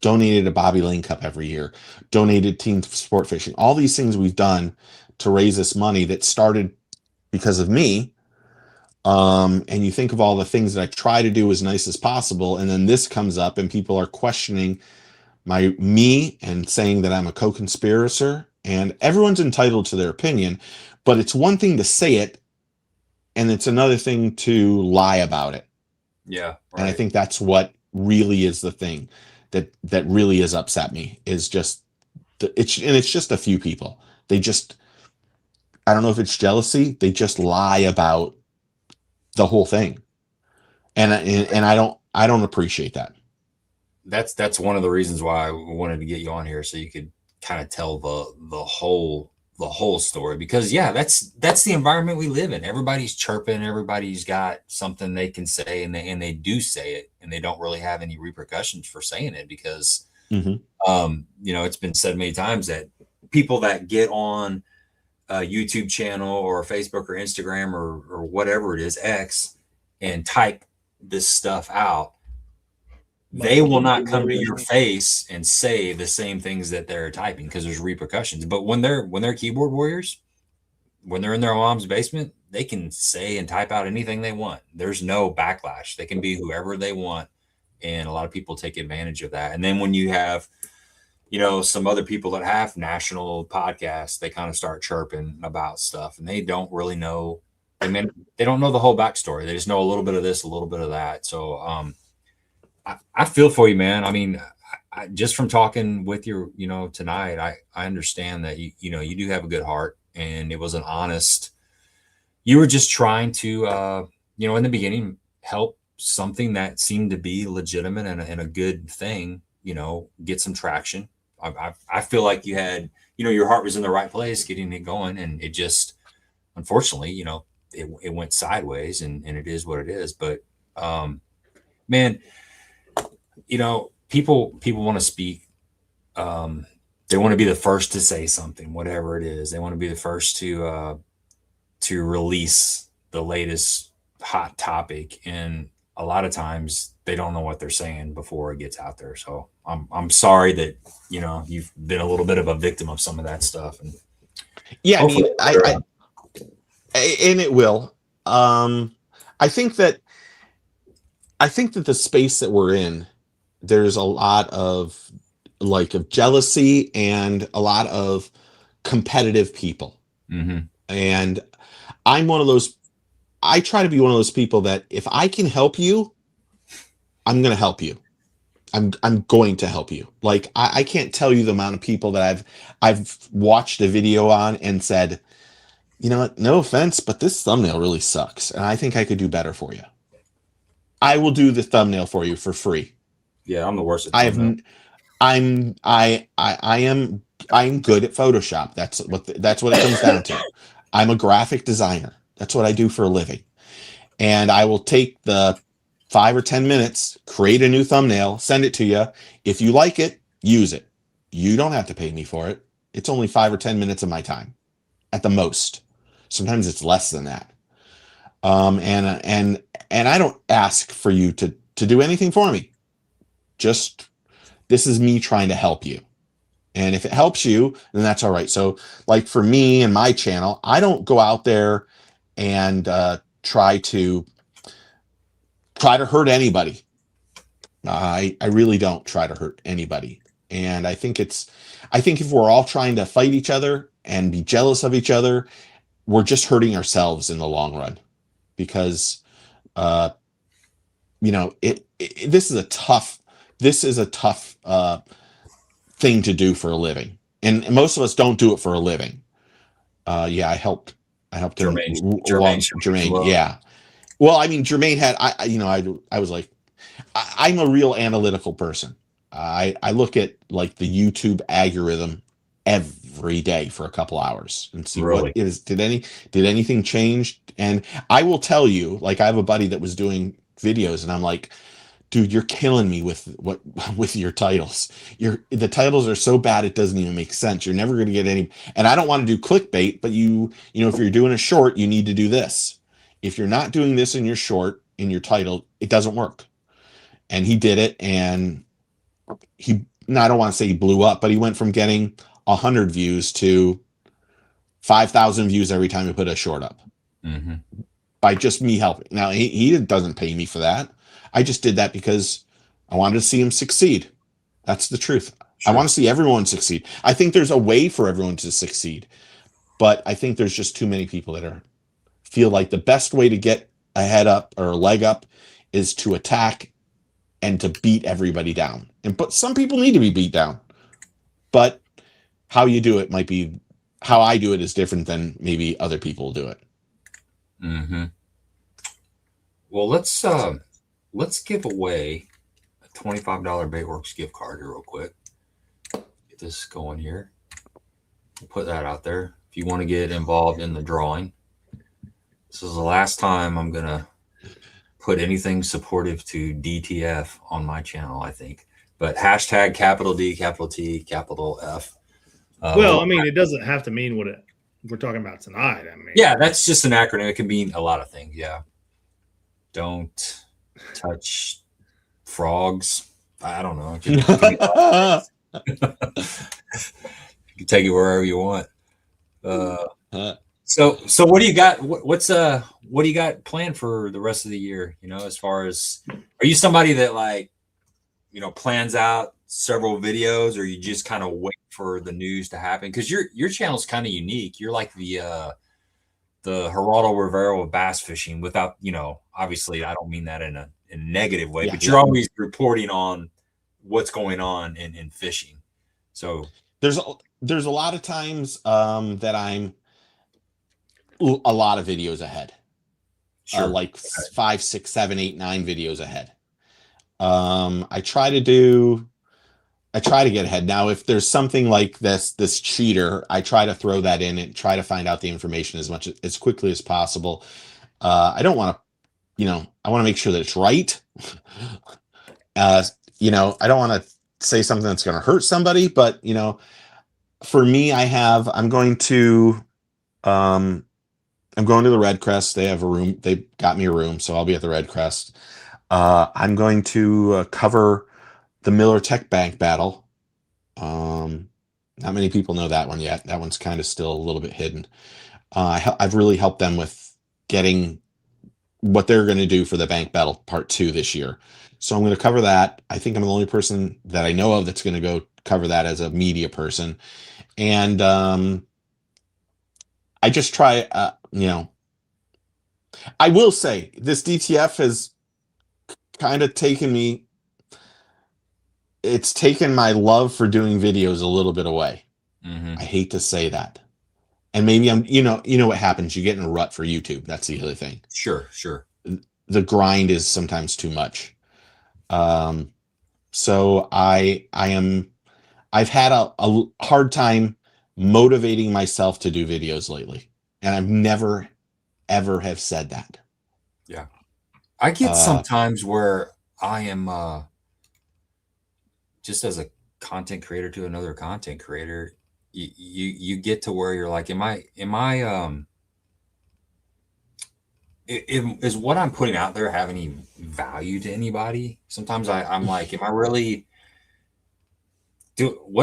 Donated a Bobby Lane Cup every year. Donated team sport fishing. All these things we've done to raise this money that started because of me. And you think of all the things that I try to do as nice as possible, and then this comes up and people are questioning me and saying that I'm a co-conspirator, and everyone's entitled to their opinion, but it's one thing to say it and it's another thing to lie about it. Yeah. Right. And I think that's what really is the thing that really has upset me, is just it's just a few people. They just, I don't know if it's jealousy. They just lie about the whole thing. And I don't appreciate that. That's one of the reasons why I wanted to get you on here, so you could kind of tell the whole story, because that's the environment we live in. Everybody's chirping, everybody's got something they can say, and they do say it, and they don't really have any repercussions for saying it, because it's been said many times that people that get on a YouTube channel or Facebook or Instagram or whatever it is, X, and type this stuff out, they will not come to your face and say the same things that they're typing because there's repercussions. But when they're keyboard warriors, when they're in their mom's basement, they can say and type out anything they want. There's no backlash. They can be whoever they want. And a lot of people take advantage of that. And then when you have, some other people that have national podcasts, they kind of start chirping about stuff and they don't really know. They don't know the whole backstory. They just know a little bit of this, a little bit of that. So, I feel for you, man. I mean, I just from talking with you, tonight, I understand that you do have a good heart, and it was an honest. You were just trying to, in the beginning, help something that seemed to be legitimate and a good thing. Get some traction. I feel like you had, your heart was in the right place, getting it going, and it just, unfortunately, it went sideways, and it is what it is. But, man. People want to speak. They want to be the first to say something, whatever it is. They want to be the first to release the latest hot topic, and a lot of times they don't know what they're saying before it gets out there. So I'm sorry that you've been a little bit of a victim of some of that stuff. And yeah, I mean, and it will. I think that the space that we're in, there's a lot of jealousy and a lot of competitive people. Mm-hmm. And I'm one of those, I try to be one of those people that if I can help you, I'm going to help you. I'm going to help you. Like, I can't tell you the amount of people that I've watched a video on and said, you know what, no offense, but this thumbnail really sucks. And I think I could do better for you. I will do the thumbnail for you for free. Yeah, I'm the worst at I'm good at Photoshop. That's what it comes down to. I'm a graphic designer. That's what I do for a living. And I will take the 5 or 10 minutes, create a new thumbnail, send it to you. If you like it, use it. You don't have to pay me for it. It's only 5 or 10 minutes of my time at the most. Sometimes it's less than that. And I don't ask for you to do anything for me. Just, this is me trying to help you. And if it helps you, then that's all right. So like for me and my channel, I don't go out there and try to hurt anybody. I really don't try to hurt anybody. And I think if we're all trying to fight each other and be jealous of each other, we're just hurting ourselves in the long run. Because this is a tough thing to do for a living, and most of us don't do it for a living. I helped Jermaine. Yeah, well, I mean, Jermaine had I was like, I'm a real analytical person. I look at like the YouTube algorithm every day for a couple hours and see what is, did anything change. And I will tell you, like, I have a buddy that was doing videos and I'm like, dude, you're killing me with your titles. The titles are so bad it doesn't even make sense. You're never going to get any. And I don't want to do clickbait, but if you're doing a short, you need to do this. If you're not doing this in your short, in your title, it doesn't work. And he did it, and I don't want to say he blew up, but he went from getting 100 views to 5,000 views every time he put a short up. Mm-hmm. By just me helping. Now he doesn't pay me for that. I just did that because I wanted to see him succeed. That's the truth. Sure. I want to see everyone succeed. I think there's a way for everyone to succeed, but I think there's just too many people that feel like the best way to get a head up or a leg up is to attack and to beat everybody down. But some people need to be beat down. But how you do it might be, how I do it is different than maybe other people do it. Mm-hmm. Well, let's give away a $25 Baitworks gift card here real quick. Get this going here. We'll put that out there if you want to get involved in the drawing. This is the last time I'm going to put anything supportive to DTF on my channel, I think. But hashtag capital D, capital T, capital F. Well, I mean, it doesn't have to mean what we're talking about tonight. I mean, yeah, that's just an acronym. It can mean a lot of things. Yeah. don't touch frogs. I don't know. It could be a lot of things. You can take it wherever you want. So what do you got? What do you got planned for the rest of the year? You know, as far as, are you somebody that like, plans out several videos, or you just kind of wait for the news to happen? Because your channel's kind of unique. You're like the Geraldo Rivera of bass fishing, without, obviously I don't mean that in a negative way, but you're always reporting on what's going on in fishing. So there's a lot of times that I'm a lot of videos ahead. Sure. Like 5, 6, 7, 8, 9 videos ahead. I try to get ahead. Now, if there's something like this cheater, I try to throw that in and try to find out the information as quickly as possible. I don't want to, I want to make sure that it's right. I don't want to say something that's going to hurt somebody, but, for me, I'm going to the Red Crest. They have a room. They got me a room, so I'll be at the Red Crest. I'm going to cover the Miller Tech Bank battle. Not many people know that one yet. That one's kind of still a little bit hidden. I've really helped them with getting what they're going to do for the bank battle part 2 this year. So I'm going to cover that. I think I'm the only person that I know of that's going to go cover that as a media person. And I just try, I will say this DTF has kind of taken it's taken my love for doing videos a little bit away. Mm-hmm. I hate to say that. And maybe I'm, what happens. You get in a rut for YouTube. That's the other thing. Sure. The grind is sometimes too much. So I've had a hard time motivating myself to do videos lately. And I've never, ever have said that. Yeah. I get sometimes where I am, just as a content creator to another content creator, you get to where you're like, is what I'm putting out there have any value to anybody? Sometimes I'm like, what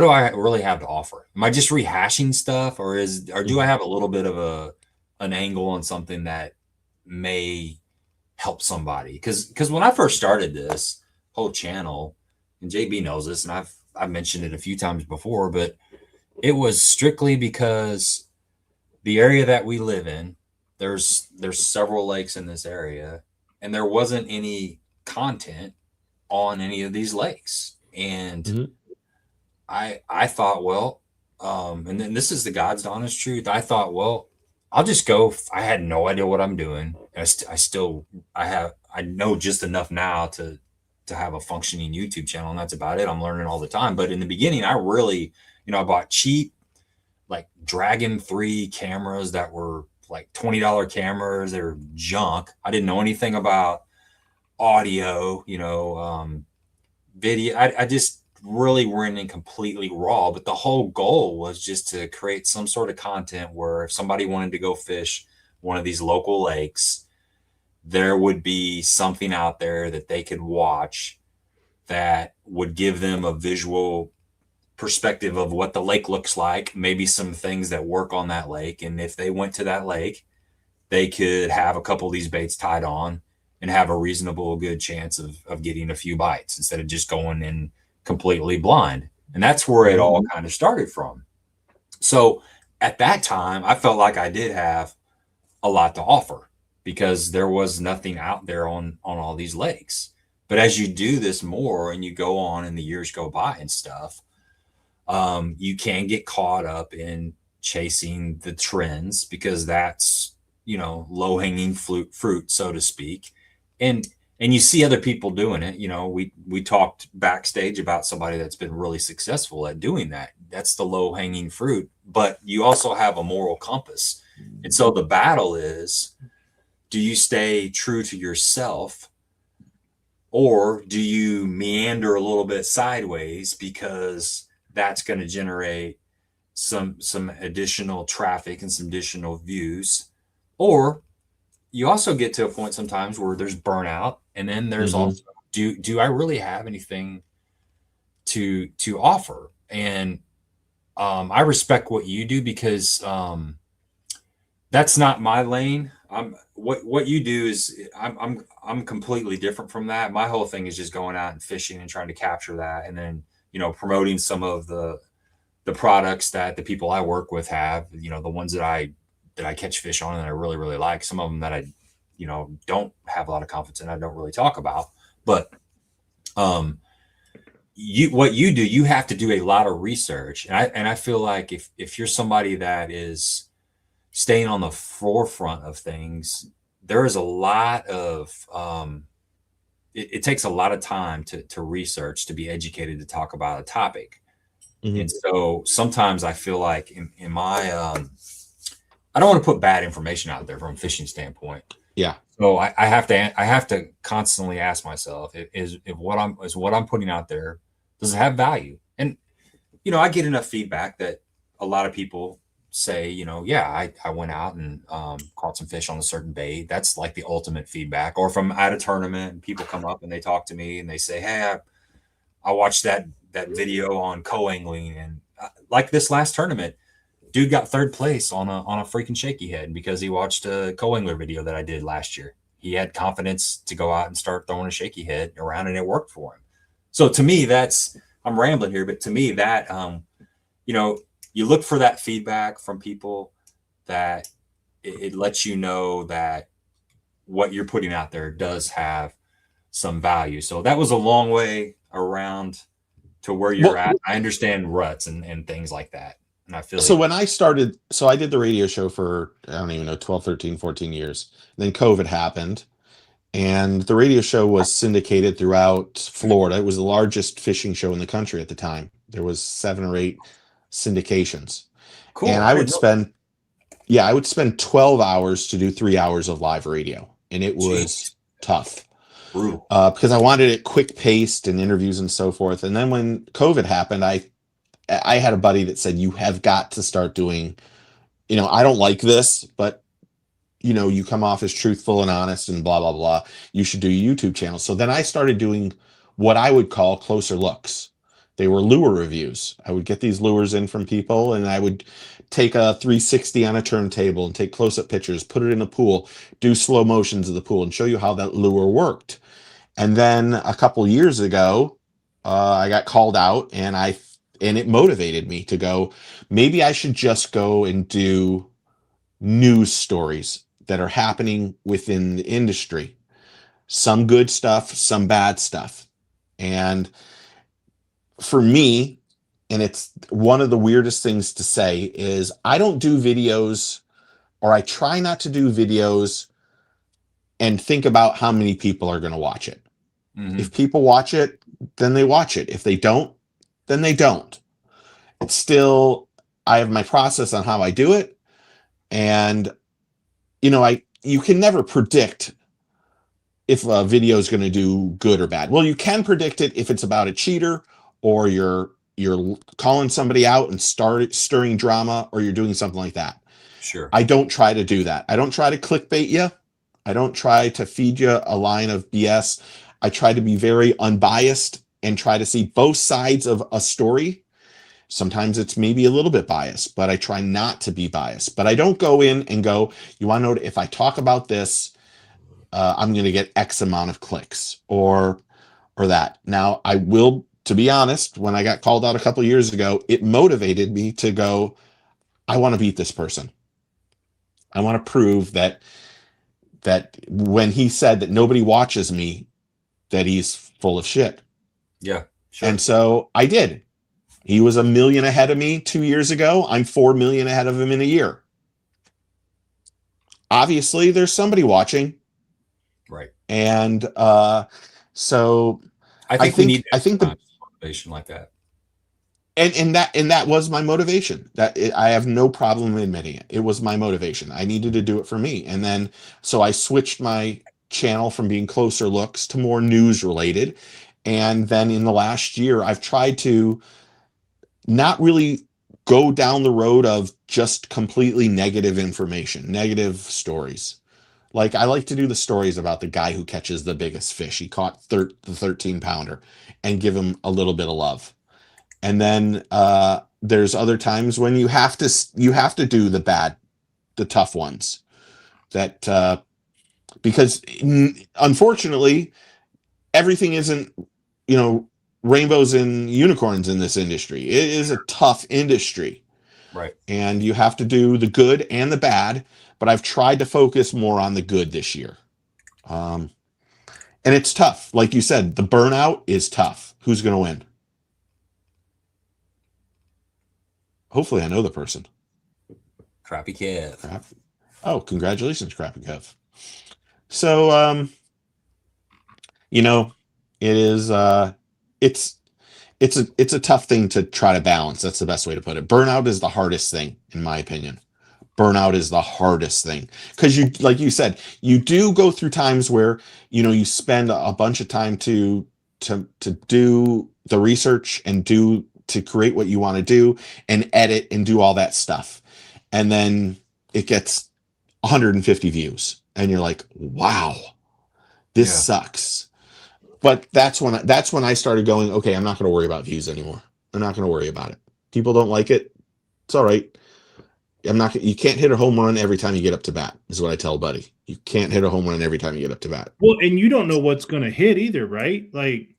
do I really have to offer? Am I just rehashing stuff, or do I have a little bit of an angle on something that may help somebody? Because when I first started this whole channel, and JB knows this, and I've mentioned it a few times before, but it was strictly because the area that we live in, there's several lakes in this area, and there wasn't any content on any of these lakes. And I thought, well, and then this is the God's honest truth. I thought, well, I'll just go. I had no idea what I'm doing. I know just enough now to have a functioning YouTube channel, and that's about it. I'm learning all the time. But in the beginning, I really, I bought cheap, like Dragon 3 cameras that were like $20 cameras. They were junk. I didn't know anything about audio, video. I just really went in completely raw. But the whole goal was just to create some sort of content where if somebody wanted to go fish one of these local lakes, there would be something out there that they could watch that would give them a visual perspective of what the lake looks like, maybe some things that work on that lake. And if they went to that lake, they could have a couple of these baits tied on and have a reasonable good chance of getting a few bites instead of just going in completely blind. And that's where it all kind of started from. So at that time, I felt like I did have a lot to offer because there was nothing out there on all these lakes. But as you do this more and you go on and the years go by and stuff, you can get caught up in chasing the trends because that's, low-hanging fruit, so to speak. And you see other people doing it. We talked backstage about somebody that's been really successful at doing that. That's the low-hanging fruit. But you also have a moral compass. And so the battle is, do you stay true to yourself, or do you meander a little bit sideways because that's going to generate some additional traffic and some additional views? Or you also get to a point sometimes where there's burnout, and then there's Hmm. also, do I really have anything to offer? And I respect what you do, because that's not my lane. What you do is, I'm completely different from that. My whole thing is just going out and fishing and trying to capture that, and then promoting some of the products that the people I work with have. The ones that I catch fish on and I really really like. Some of them that I don't have a lot of confidence in, I don't really talk about. But um, what you do, you have to do a lot of research, and I feel like if you're somebody that is staying on the forefront of things, there is a lot of it takes a lot of time to research, to be educated, to talk about a topic. Hmm. And so sometimes I feel like in my I don't want to put bad information out there from a fishing standpoint. Yeah. So I have to constantly ask myself, if what I'm putting out there, does it have value? And I get enough feedback that a lot of people say, yeah, I went out and caught some fish on a certain bait. That's like the ultimate feedback. Or from at a tournament, and people come up and they talk to me and they say, hey, I watched that video on co-angling, and like this last tournament, dude got third place on a freaking shaky head because he watched a co-angler video that I did last year. He had confidence to go out and start throwing a shaky head around, and it worked for him. So to me, I'm rambling here, but to me that you look for that feedback from people, that it lets you know that what you're putting out there does have some value. So that was a long way around to where you're Well, at. I understand ruts and things like that. And I feel so you. when I started, so I did the radio show for, I don't even know, 12, 13, 14 years. Then COVID happened, and the radio show was syndicated throughout Florida. It was the largest fishing show in the country at the time. There was 7 or 8 syndications. And Cool. I didn't know that. I would spend 12 hours to do 3 hours of live radio. And it was Jeez. tough, Brutal. because I wanted it quick paced and interviews and so forth. And then when COVID happened, I had a buddy that said, you have got to start doing, I don't like this, but you come off as truthful and honest and blah, blah, blah. You should do a YouTube channel. So then I started doing what I would call closer looks. They were lure reviews. I would get these lures in from people, and I would take a 360 on a turntable and take close-up pictures, put it in a pool, do slow motions of the pool, and show you how that lure worked. And then a couple years ago, I got called out, and it motivated me to go, maybe I should just go and do news stories that are happening within the industry. Some good stuff, some bad stuff. And for me, and it's one of the weirdest things to say, is I don't do videos, or I try not to do videos and think about how many people are going to watch it. Mm-hmm. If people watch it, then they watch it. If they don't, then they don't. It's still, I have my process on how I do it. And, you can never predict if a video is going to do good or bad. Well, you can predict it if it's about a cheater, or you're calling somebody out and stirring drama, or you're doing something like that. Sure. I don't try to do that. I don't try to clickbait you. I don't try to feed you a line of BS. I try to be very unbiased and try to see both sides of a story. Sometimes it's maybe a little bit biased, but I try not to be biased. But I don't go in and go, you want to know, if I talk about this, I'm going to get X amount of clicks or that. Now, I will, to be honest, when I got called out a couple of years ago, it motivated me to go, I want to beat this person. I want to prove that when he said that nobody watches me, that he's full of shit. Yeah. Sure. And so I did. He was 1 million ahead of me 2 years ago. I'm 4 million ahead of him in a year. Obviously, there's somebody watching. Right. And so I think we need I think the motivation like that. and that was my motivation. I have no problem admitting it. It was my motivation. I needed to do it for me. And then so I switched my channel from being closer looks to more news related. And then in the last year, I've tried to not really go down the road of just completely negative information, negative stories. Like, I like to do the stories about the guy who catches the biggest fish. He caught the 13 pounder, and give him a little bit of love. And then there's other times when you have to do the tough ones that because unfortunately everything isn't, rainbows and unicorns in this industry. It is a tough industry. Right. And you have to do the good and the bad, but I've tried to focus more on the good this year. And it's tough. Like you said, the burnout is tough. Who's going to win? Hopefully I know the person. Crappy Kev. Oh, congratulations, Crappy Kev. So, it is, it's a tough thing to try to balance. That's the best way to put it. Burnout is the hardest thing, in my opinion. Burnout is the hardest thing because like you said, you do go through times where, you spend a bunch of time to do the research and to create what you want to do and edit and do all that stuff. And then it gets 150 views and you're like, wow, this sucks. But that's when I started going, okay, I'm not going to worry about views anymore. I'm not going to worry about it. People don't like it. It's all right. You can't hit a home run every time you get up to bat, is what I tell Buddy. You can't hit a home run every time you get up to bat. Well, and you don't know what's going to hit either, right? Like,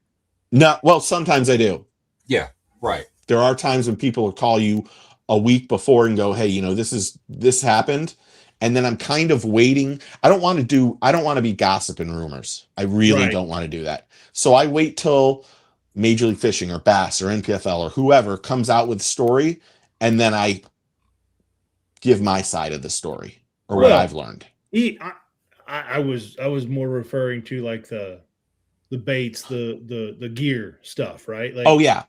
no, well, sometimes I do. Yeah, right. There are times when people will call you a week before and go, hey, this happened. And then I'm kind of waiting. I don't want to be gossiping rumors. I really don't want to do that. So I wait till Major League Fishing or Bass or NPFL or whoever comes out with a story, and then I give my side of the story or what I've learned. I was more referring to like the baits, the gear stuff, right? Like, oh yeah.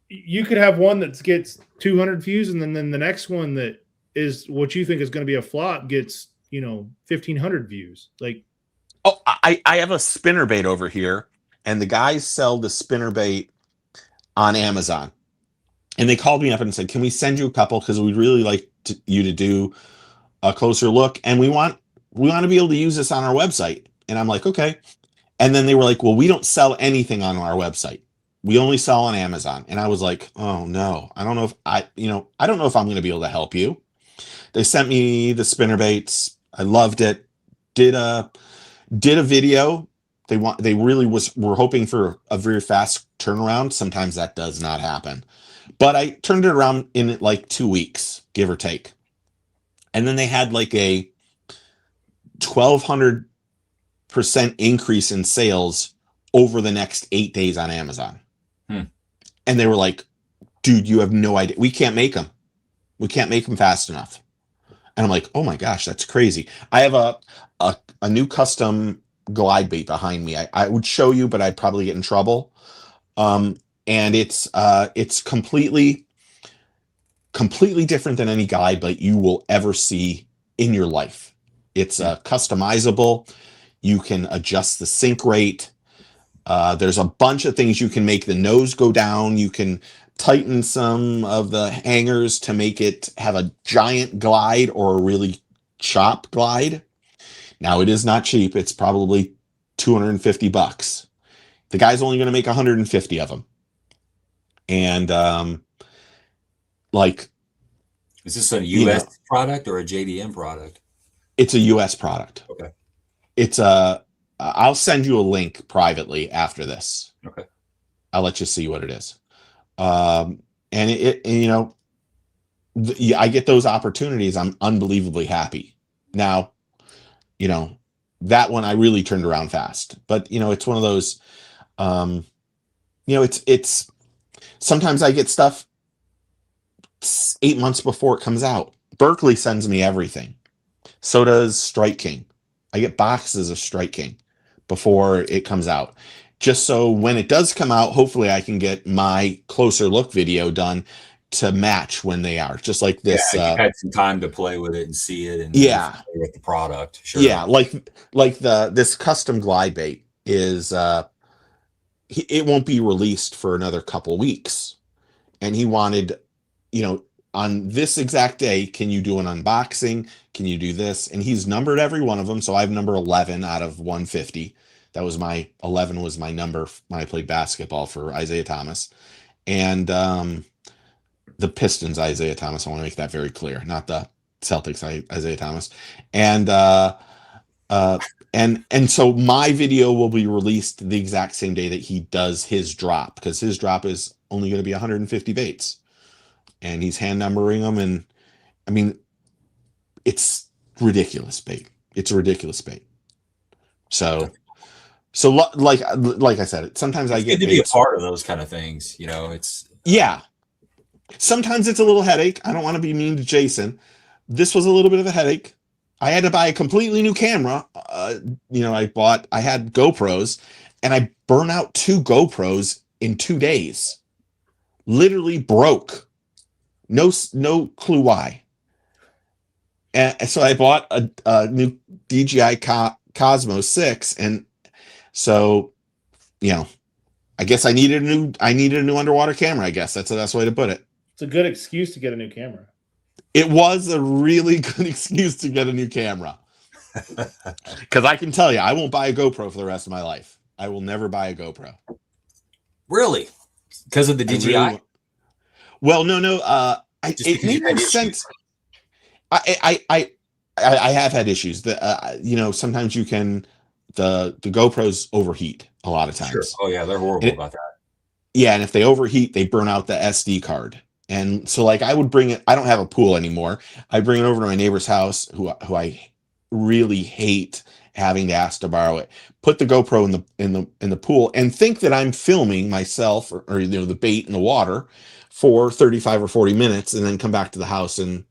You could have one that gets 200 views, and then the next one that is what you think is going to be a flop gets 1,500 views. Like, oh, I have a spinnerbait over here, and the guys sell the spinnerbait on Amazon. And they called me up and said, can we send you a couple? Because we'd really like you to do a closer look. And we want to be able to use this on our website. And I'm like, okay. And then they were like, well, we don't sell anything on our website. We only sell on Amazon. And I was like, oh no, I don't know if I don't know if I'm going to be able to help you. They sent me the spinnerbaits. I loved it. Did a video. They really were hoping for a very fast turnaround. Sometimes that does not happen. But I turned it around in like 2 weeks, give or take. And then they had like a 1,200% increase in sales over the next 8 days on Amazon. And they were like, dude, you have no idea. We can't make them. We can't make them fast enough. And I'm like, oh my gosh, that's crazy. I have a new custom glide bait behind me. I would show you, but I'd probably get in trouble. And it's completely different than any glide bait you will ever see in your life. It's customizable. You can adjust the sink rate. There's a bunch of things you can make the nose go down. You can tighten some of the hangers to make it have a giant glide or a really chop glide. Now, it is not cheap. It's probably $250. The guy's only going to make 150 of them. And is this a U.S. product or a JDM product? It's a U.S. product. Okay. It's I'll send you a link privately after this. Okay. I'll let you see what it is. And I get those opportunities. I'm unbelievably happy. Now, that one I really turned around fast, but it's one of those, it's sometimes I get stuff 8 months before it comes out. Berkeley sends me everything. So does Strike King. I get boxes of Strike King before it comes out. Just so when it does come out, hopefully I can get my closer look video done to match when they are. Just like this. Yeah, you had some time to play with it and see it and with the product. Sure. Yeah, like this custom glide bait is it won't be released for another couple weeks. And he wanted, on this exact day, can you do an unboxing? Can you do this? And he's numbered every one of them. So I have number 11 out of 150. That was 11 was my number when I played basketball for Isaiah Thomas. And the Pistons, Isaiah Thomas. I want to make that very clear, not the Celtics, Isaiah Thomas. And so my video will be released the exact same day that he does his drop, because his drop is only going to be 150 baits. And he's hand numbering them, and I mean, it's ridiculous bait. It's a ridiculous bait. So like I said, sometimes I get good to be a part of those kind of things. You know, it's sometimes it's a little headache. I don't want to be mean to Jason. This was a little bit of a headache. I had to buy a completely new camera. I had GoPros, and I burned out 2 GoPros in 2 days. Literally broke. No clue why. And so I bought a new DJI Cosmo 6, and so, I guess I needed a new underwater camera. I guess that's the best way to put it. It's a good excuse to get a new camera. It was a really good excuse to get a new camera. Because I can tell you, I won't buy a GoPro for the rest of my life. I will never buy a GoPro. Really? Because of the DJI? Well, no. It made no sense. I have had issues that sometimes you can the GoPros overheat a lot of times. Sure. Oh yeah, they're horrible about that. Yeah, and if they overheat, they burn out the SD card. And so, like, I would bring it. I don't have a pool anymore. I bring it over to my neighbor's house, who I really hate having to ask to borrow it. Put the GoPro in the pool, and think that I'm filming myself or the bait in the water for 35 or 40 minutes, and then come back to the house and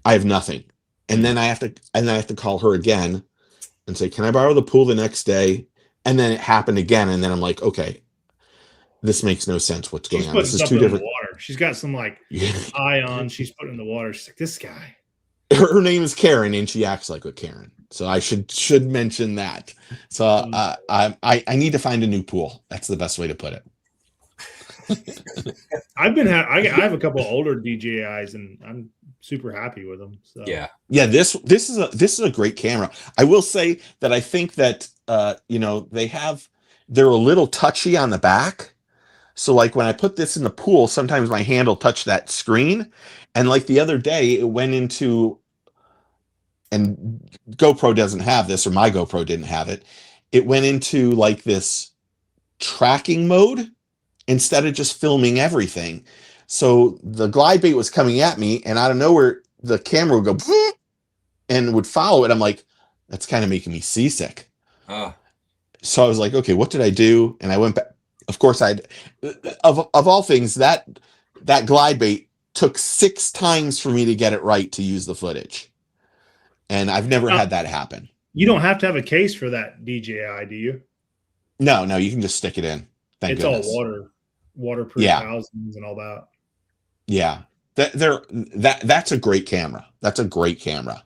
I have nothing. And then I have to call her again and say, "Can I borrow the pool the next day?" And then it happened again, and then I'm like, "Okay, this makes no sense. What's going on? This is too different." Water. She's got some ion she's putting in the water. She's like, "This guy." Her name is Karen, and she acts like a Karen. So I should mention that. So I need to find a new pool. That's the best way to put it. I have a couple of older DJIs, and I'm super happy with them. So yeah. This is a great camera. I will say that I think that they're a little touchy on the back. So like when I put this in the pool, sometimes my hand will touch that screen. And like the other day, it went into, and GoPro doesn't have this, or my GoPro didn't have it. It went into like this tracking mode instead of just filming everything. So the glide bait was coming at me, and out of nowhere, the camera would go and would follow it. I'm like, that's kind of making me seasick. So I was like, okay, what did I do? And I went back. Of course, of all things, that glide bait took 6 times for me to get it right to use the footage. And I've never had that happen. You don't have to have a case for that DJI, do you? No, you can just stick it in. Thank goodness. All waterproof housings and all that. Yeah. That's a great camera. That's a great camera.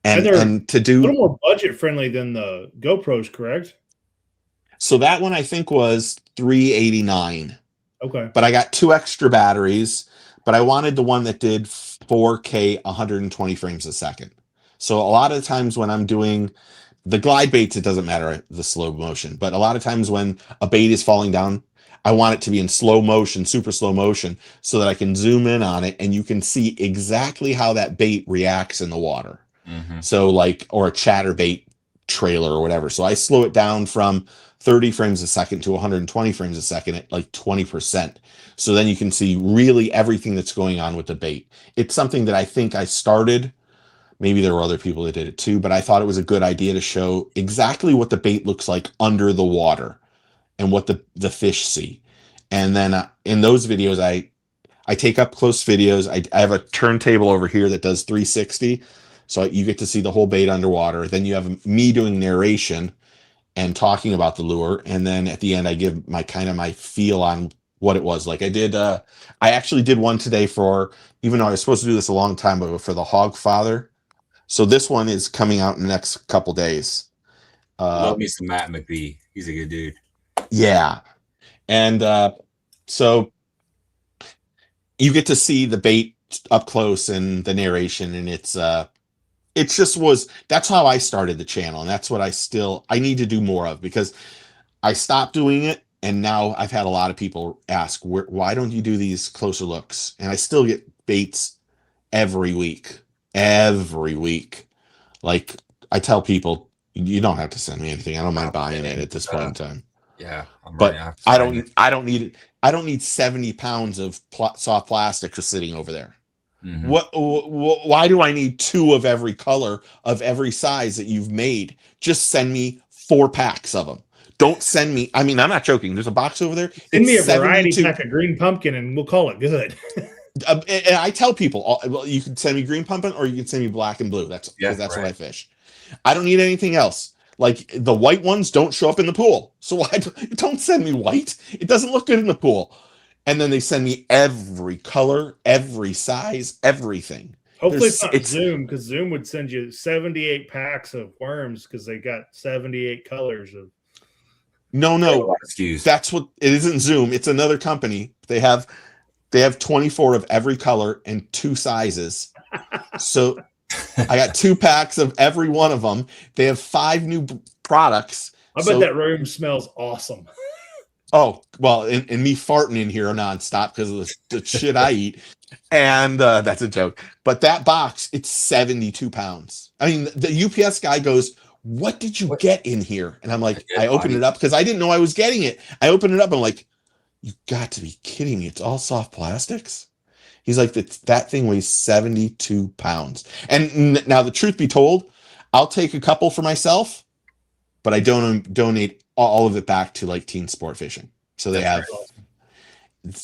And to do a little more budget friendly than the GoPros, correct? So that one I think was $389. Okay. But I got 2 extra batteries, but I wanted the one that did 4K 120 frames a second. So a lot of times when I'm doing the glide baits, it doesn't matter the slow motion, but a lot of times when a bait is falling down, I want it to be in slow motion, super slow motion, so that I can zoom in on it and you can see exactly how that bait reacts in the water. Mm-hmm. So or a chatterbait trailer or whatever. So I slow it down from 30 frames a second to 120 frames a second at like 20%. So then you can see really everything that's going on with the bait. It's something that I think I started. Maybe there were other people that did it too, but I thought it was a good idea to show exactly what the bait looks like under the water and what the fish see. And then in those videos, I take up close videos. I have a turntable over here that does 360. So you get to see the whole bait underwater. Then you have me doing narration and talking about the lure. And then at the end, I give my feel on what it was. Like I actually did one today even though I was supposed to do this a long time ago, for the Hog Father. So this one is coming out in the next couple days. Love me some Matt McBee. He's a good dude. Yeah. And so you get to see the bait up close and the narration, and it just was, that's how I started the channel, and that's what I need to do more of, because I stopped doing it, and now I've had a lot of people ask, why don't you do these closer looks? And I still get baits every week. Like, I tell people, you don't have to send me anything. I don't mind buying it at this point in time. Yeah, but I don't need 70 pounds of soft plastic just sitting over there. Mm-hmm. Why do I need 2 of every color of every size that you've made? Just send me 4 packs of them. Don't send me, I mean, I'm not joking. There's a box over there. Send me a variety pack of green pumpkin and we'll call it good. And I tell people, well, you can send me green pumpkin or you can send me black and blue. That's right. What I fish. I don't need anything else. Like, the white ones don't show up in the pool. So why don't send me white? It doesn't look good in the pool. And then they send me every color, every size, everything. Hopefully it's Zoom, because Zoom would send you 78 packs of worms because they got 78 colors of. No. That's what it isn't. Zoom. It's another company. They have 24 of every color and 2 sizes. So I got 2 packs of every one of them. They have 5 new products. I bet that room smells awesome. Oh, well, and me farting in here nonstop because of the shit I eat. And that's a joke. But that box, it's 72 pounds. I mean, the UPS guy goes, what did you get in here? And I'm like, I opened it up because I didn't know I was getting it. I opened it up. I'm like, you got to be kidding me. It's all soft plastics. He's like, that thing weighs 72 pounds. And now, the truth be told, I'll take a couple for myself, but I don't donate all of it back to like teen sport fishing. So they have,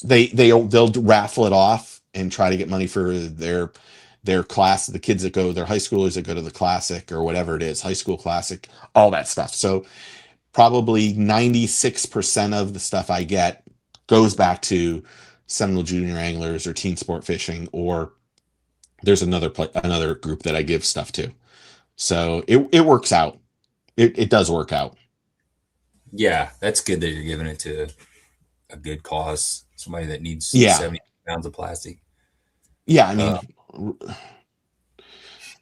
they'll raffle it off and try to get money for their class, the kids that go, their high schoolers that go to the classic or whatever it is, high school classic, all that stuff. So probably 96% of the stuff I get goes back to Seminole Junior Anglers or teen sport fishing, or there's another group that I give stuff to. So it works out. It does work out. Yeah, that's good that you're giving it to a good cause. Somebody that needs 70 pounds of plastic. Yeah, I mean,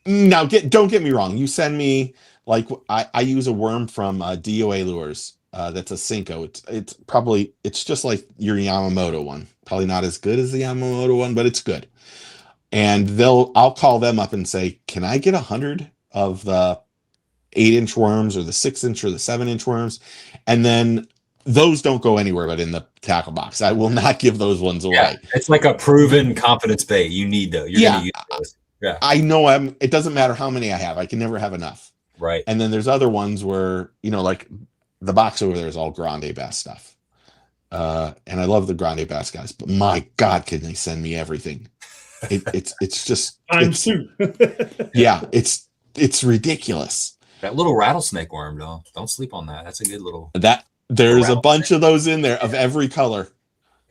now don't get me wrong. You send me, like, I use a worm from DOA Lures. That's a Cinco. It's just like your Yamamoto one. Probably not as good as the Yamamoto one, but it's good. And I'll call them up and say, can I get 100 of the 8-inch worms or the 6-inch or the 7-inch worms? And then those don't go anywhere but in the tackle box. I will not give those ones away. Yeah, it's like a proven confidence bait. You need those. You're gonna use those. Yeah. I know it doesn't matter how many I have. I can never have enough. Right. And then there's other ones where, like the box over there is all Grande Bass stuff. And I love the Grande Bass guys, but my God, can they send me everything? It's just yeah, it's ridiculous. That little rattlesnake worm, though. Don't sleep on that. That's a good little. There's a bunch of those in there of every color.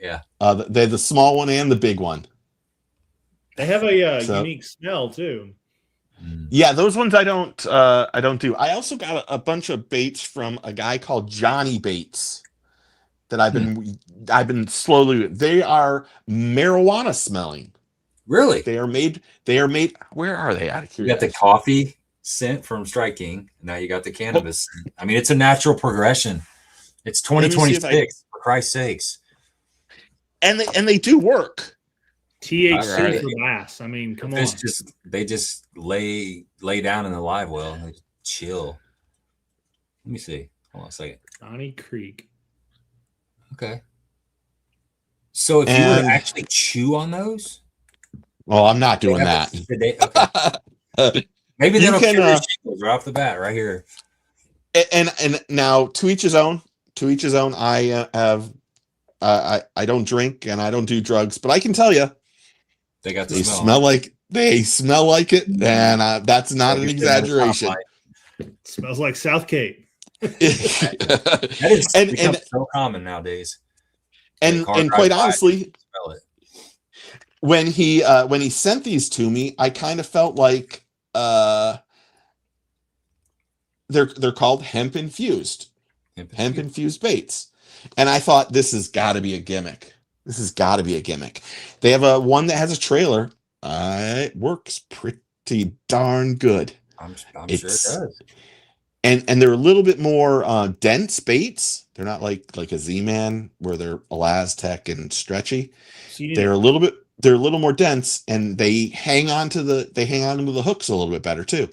Yeah. They're the small one and the big one. They have a unique smell too. Yeah, those ones I don't do. I also got a bunch of baits from a guy called Johnny Baits that I've been slowly. They are marijuana smelling. Really? They are made. Where are they? Out of curiosity. You got the coffee scent from Strike King. Now you got the cannabis. I mean, it's a natural progression. It's 2026, for Christ's sakes. And they do work. THC for bass. I mean, come on. They just lay down in the live well and they chill. Let me see. Hold on a second. Donnie Creek. Okay. So if you were to actually chew on those, well, I'm not doing that. Okay. Maybe they don't cure the shingles right off the bat, right here. And now, to each his own. To each his own. I have. I don't drink and I don't do drugs, but I can tell you, they smell like it, and that's not an exaggeration. It smells like South Cape. That is so common nowadays. And quite honestly, smell it. When he sent these to me, I kind of felt like they're called hemp infused baits, and I thought this has got to be a gimmick. This has got to be a gimmick. They have a one that has a trailer. It works pretty darn good. I'm sure it It's does. and they're a little bit more dense baits. They're not like a Z-Man where they're elastic and stretchy. So you need They're a little more dense, and they hang on to the hooks a little bit better too.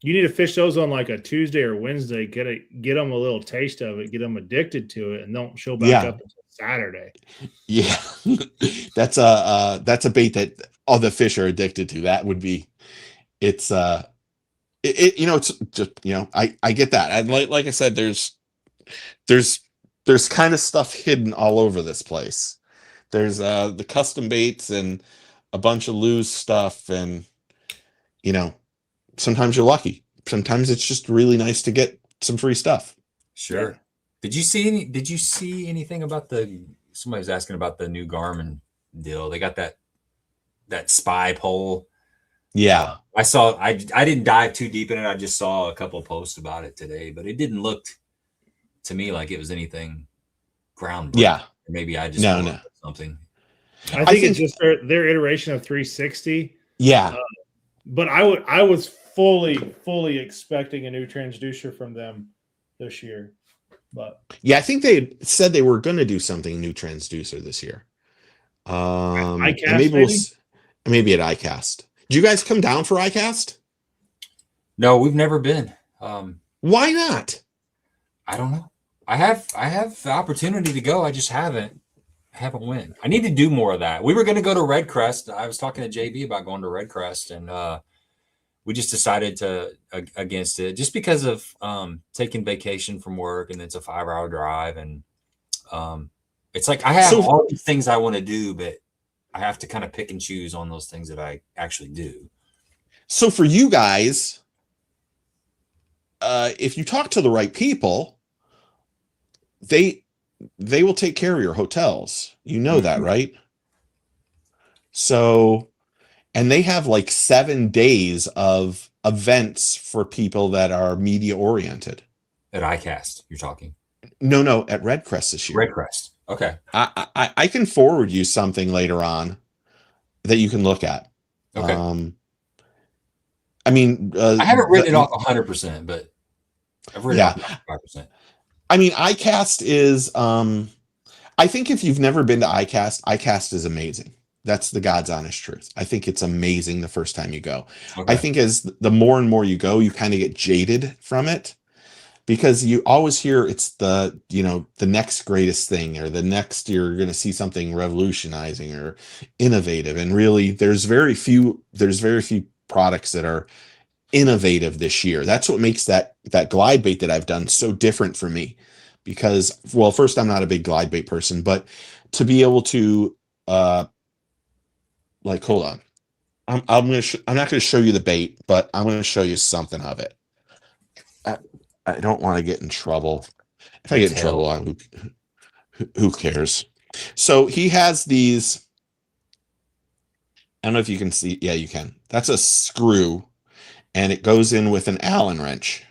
You need to fish those on like a Tuesday or Wednesday. Get them a little taste of it. Get them addicted to it, and don't show back up until Saturday. Yeah, that's a bait that all the fish are addicted to. That would be, it's it's just I get that. And like I said, there's kind of stuff hidden all over this place. There's the custom baits and a bunch of loose stuff, and sometimes you're lucky. Sometimes it's just really nice to get some free stuff. Sure. Yeah. Did you see anything about somebody was asking about the new Garmin deal? They got that spy pole. Yeah. I saw, I didn't dive too deep in it. I just saw a couple of posts about it today, but it didn't look to me like it was anything groundbreaking. Yeah. Maybe I just no. something. I think it's just their iteration of 360. Yeah. But I was fully expecting a new transducer from them this year. But yeah, I think they said they were going to do something new transducer this year. ICAST, maybe at ICAST. Did you guys come down for ICAST? No, we've never been. Why not? I don't know. I have the opportunity to go. I just haven't went. I need to do more of that. We were going to go to Red Crest. I was talking to JB about going to Red Crest, and we just decided against it just because of taking vacation from work, and it's a 5-hour drive, and it's like I have all these things I want to do, but I have to kind of pick and choose on those things that I actually do. So for you guys, if you talk to the right people, they will take care of your hotels. You know that, right? So, and they have like 7 days of events for people that are media oriented. At ICAST, you're talking? No, at Red Crest this year. Red Crest. Okay. I can forward you something later on that you can look at. Okay. I mean, I haven't written it off 100%, but I've written it off 5%. I mean, ICAST is, I think if you've never been to ICAST is amazing. That's the God's honest truth. I think it's amazing the first time you go. Okay. I think as the more and more you go, you kind of get jaded from it, because you always hear it's the next greatest thing, or the next, you're going to see something revolutionizing or innovative. And really there's very few products that are innovative this year. That's what makes that glide bait that I've done so different for me, because, well, first, I'm not a big glide bait person, but to be able to hold on, I'm not going to show you the bait, but I'm going to show you something of it. I don't want to get in trouble. If I get in trouble, who cares? So he has these, I don't know if you can see. Yeah, you can. That's a screw, and it goes in with an Allen wrench.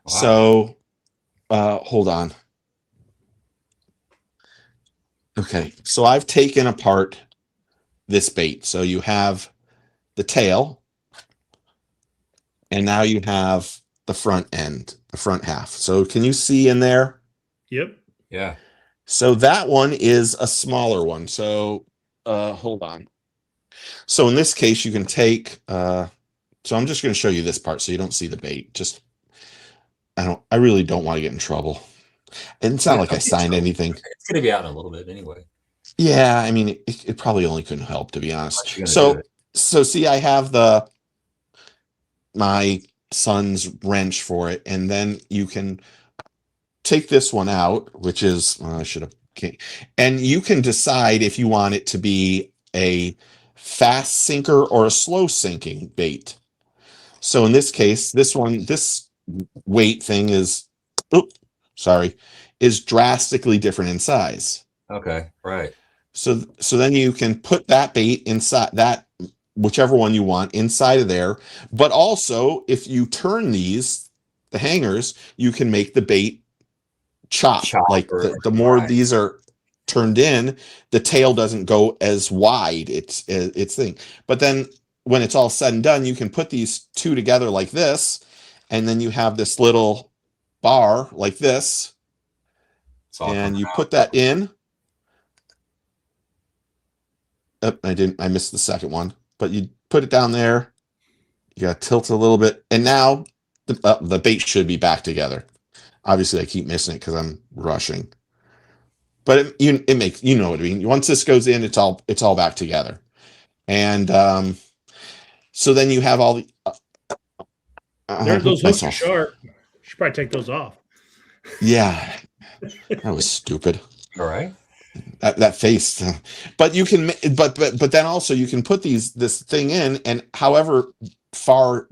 Wow. So, hold on. Okay, so I've taken apart this bait. So you have the tail, and now you have the front end, the front half. So can you see in there? Yep. Yeah. So that one is a smaller one. So hold on. So in this case, you can take, so I'm just going to show you this part so you don't see the bait. Just, I really don't want to get in trouble. And it's not like I signed anything. It's going to be out in a little bit anyway. Yeah. I mean, it probably only couldn't help, to be honest. So see, I have my son's wrench for it, and then you can take this one out, which is, I should have, and you can decide if you want it to be a fast sinker or a slow sinking bait. So in this case, this weight thing is drastically different in size. Okay, right. So then you can put that bait inside that, whichever one you want, inside of there. But also, if you turn the hangers, you can make the bait chop. Like the more these are, turned in, the tail doesn't go as wide. It's thing. But then when it's all said and done, you can put these two together like this, and then you have this little bar like this, and you put that in. Oh, I missed the second one, but you put it down there. You got to tilt it a little bit, and now the bait should be back together. Obviously, I keep missing it because I'm rushing, but it makes, you know what I mean. Once this goes in, it's all back together, and so then you have all the. Those hooks are sharp. You should probably take those off. Yeah, that was stupid. All right. That face, but you can, but then also you can put this thing in, and however far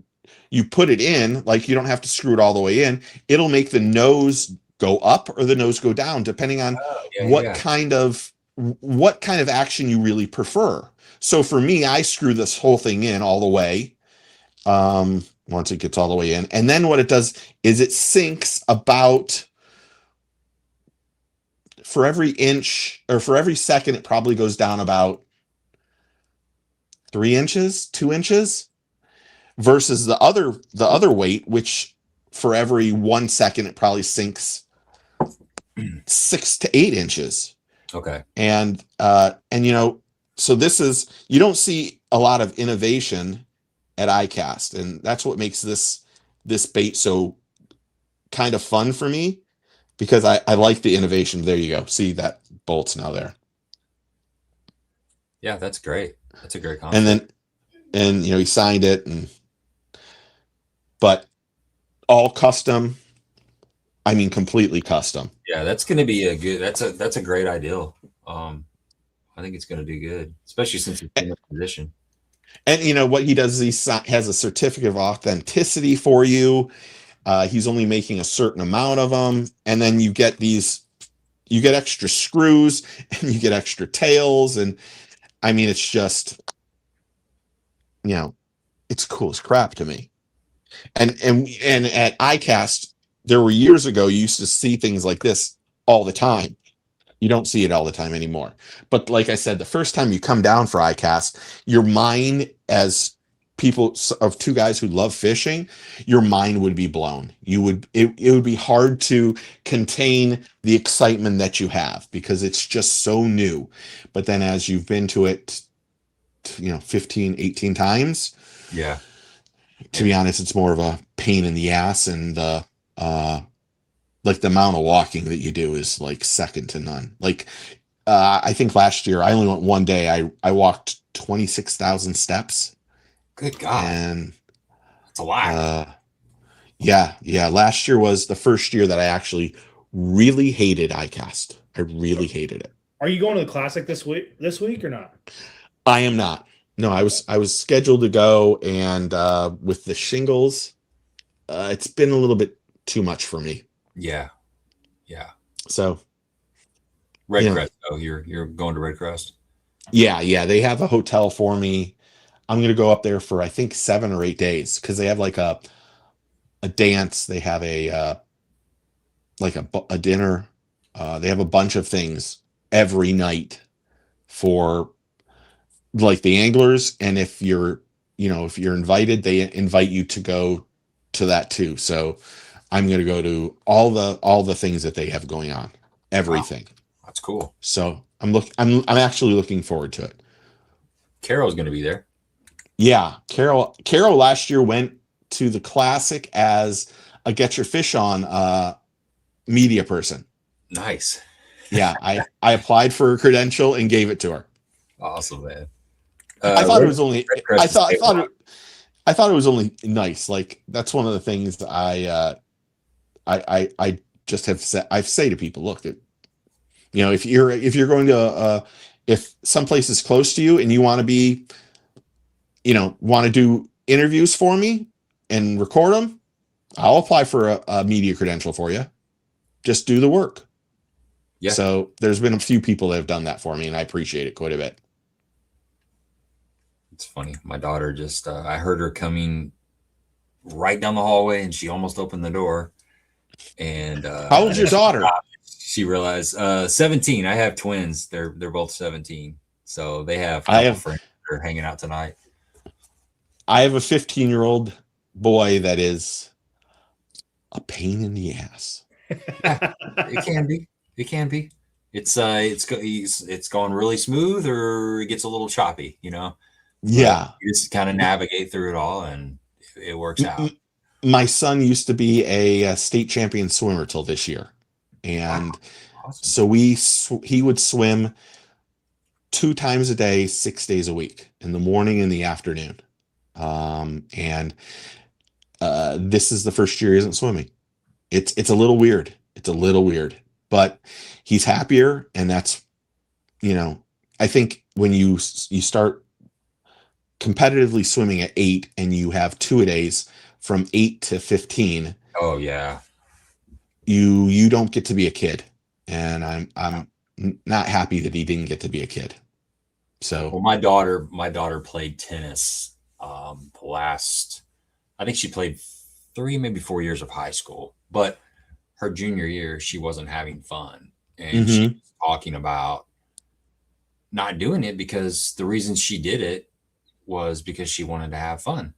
you put it in, like you don't have to screw it all the way in. It'll make the nose go up or the nose go down, depending on what kind of action you really prefer. So for me, I screw this whole thing in all the way. Once it gets all the way in, and then what it does is it sinks about. For every inch or for every second, it probably goes down about 3 inches, 2 inches, versus the other weight, which for every 1 second, it probably sinks 6 to 8 inches. Okay. And you know, so this is, you don't see a lot of innovation at iCast, and that's what makes this bait so kind of fun for me. Because I like the innovation. There you go. See, that bolt's now there. Yeah, that's great. That's a great concept. And you know, he signed it, but all custom. I mean, completely custom. Yeah, that's going to be that's a great ideal. I think it's going to do good, especially since it's in a position. And you know what he does is he has a certificate of authenticity for you. He's only making a certain amount of them, and then you get extra screws and you get extra tails, and I mean, it's just, you know, it's cool as crap to me. And at iCast, there were years ago, you used to see things like this all the time. You don't see it all the time anymore. But like I said, the first time you come down for iCast, your mind, as people of two guys who love fishing, your mind would be blown. It would be hard to contain the excitement that you have because it's just so new. But then as you've been to it, you know, 15, 18 times. Yeah. To be honest, it's more of a pain in the ass, and the amount of walking that you do is like second to none. Like I think last year I only went one day. I walked 26,000 steps. Good God. And that's a lot. Yeah. Last year was the first year that I actually really hated iCast. I really hated it. Are you going to the Classic this week or not? I am not. No, I was scheduled to go, and with the shingles, it's been a little bit too much for me. Yeah. So Red Crest. Oh, you're going to Red Crest? Yeah. They have a hotel for me. I'm going to go up there for, I think, 7 or 8 days, because they have like a dance. They have a dinner. They have a bunch of things every night for like the anglers. And if you're invited, they invite you to go to that too. So I'm going to go to all the things that they have going on, everything. Wow. That's cool. So I'm actually looking forward to it. Carol's going to be there. Yeah, Carol last year went to the Classic as a Get Your Fish On media person. Nice. Yeah, I applied for a credential and gave it to her. Awesome, man. I thought it was only nice. Like, that's one of the things that I just have said. I say to people, look, if you're going to if someplace is close to you and you want to be, want to do interviews for me and record them, I'll apply for a media credential for you. Just do the work. Yeah. So there's been a few people that have done that for me, and I appreciate it quite a bit. It's funny. My daughter just, I heard her coming right down the hallway, and she almost opened the door. And how old's your daughter? She realized 17. I have twins. They're both 17. So they have a I couple have friends that are hanging out tonight. I have a 15-year-old boy that is a pain in the ass. Yeah, it can be. It can be. It's going really smooth, or it gets a little choppy, But Yeah. you just kind of navigate through it all, and it works out. My son used to be a state champion swimmer till this year, and Wow. Awesome. so he would swim 2 times a day, 6 days a week, in the morning and the afternoon. And this is the first year he isn't swimming. It's a little weird. It's a little weird, but he's happier, and that's, I think when you start competitively swimming at 8 and you have 2-a-days from 8 to 15. Oh yeah. You don't get to be a kid, and I'm not happy that he didn't get to be a kid. So Well, my daughter played tennis I think she played 3, maybe 4 years of high school, but her junior year she wasn't having fun, and she was talking about not doing it because the reason she did it was because she wanted to have fun,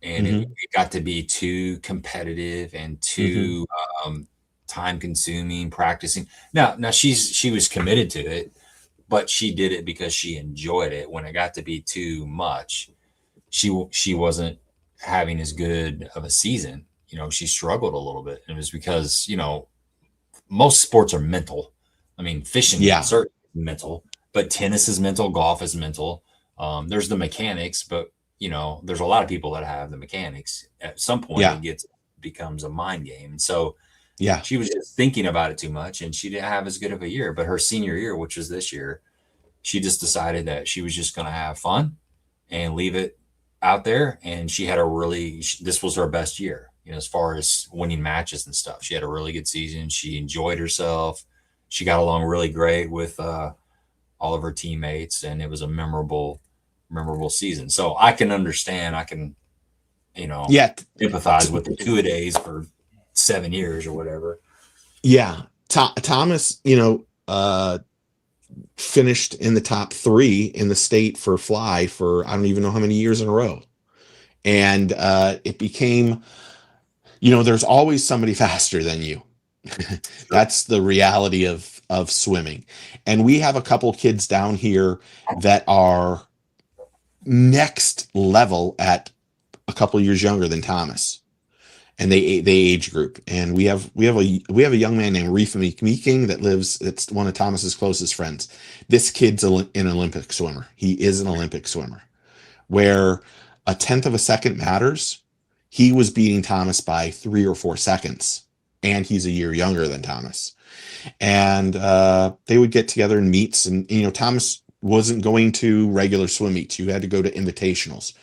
and it got to be too competitive and too time consuming practicing. Now she was committed to it, but she did it because she enjoyed it. When it got to be too much, she wasn't having as good of a season. She struggled a little bit, and it was because most sports are mental. I mean, fishing is certainly mental, but tennis is mental, golf is mental. There's the mechanics, but there's a lot of people that have the mechanics. At some point, it becomes a mind game. And so she was just thinking about it too much, and she didn't have as good of a year. But her senior year, which was this year, she just decided that she was just going to have fun and leave it out there. And she had this was her best year, as far as winning matches and stuff. She had a really good season. She enjoyed herself. She got along really great with all of her teammates, and it was a memorable season. So I can understand. I can, empathize with the 2-a-days for 7 years or whatever. Yeah. Thomas, finished in the top 3 in the state for fly for I don't even know how many years in a row. And it became, there's always somebody faster than you. That's the reality of swimming. And we have a couple kids down here that are next level at a couple years younger than Thomas, and they age group. And we have a young man named Reef Meeking that's one of Thomas's closest friends. This kid's an Olympic swimmer. He is an Olympic swimmer, where a 1/10 of a second matters. He was beating Thomas by 3 or 4 seconds, and he's a year younger than Thomas. And they would get together in meets, and Thomas wasn't going to regular swim meets. You had to go to invitationals.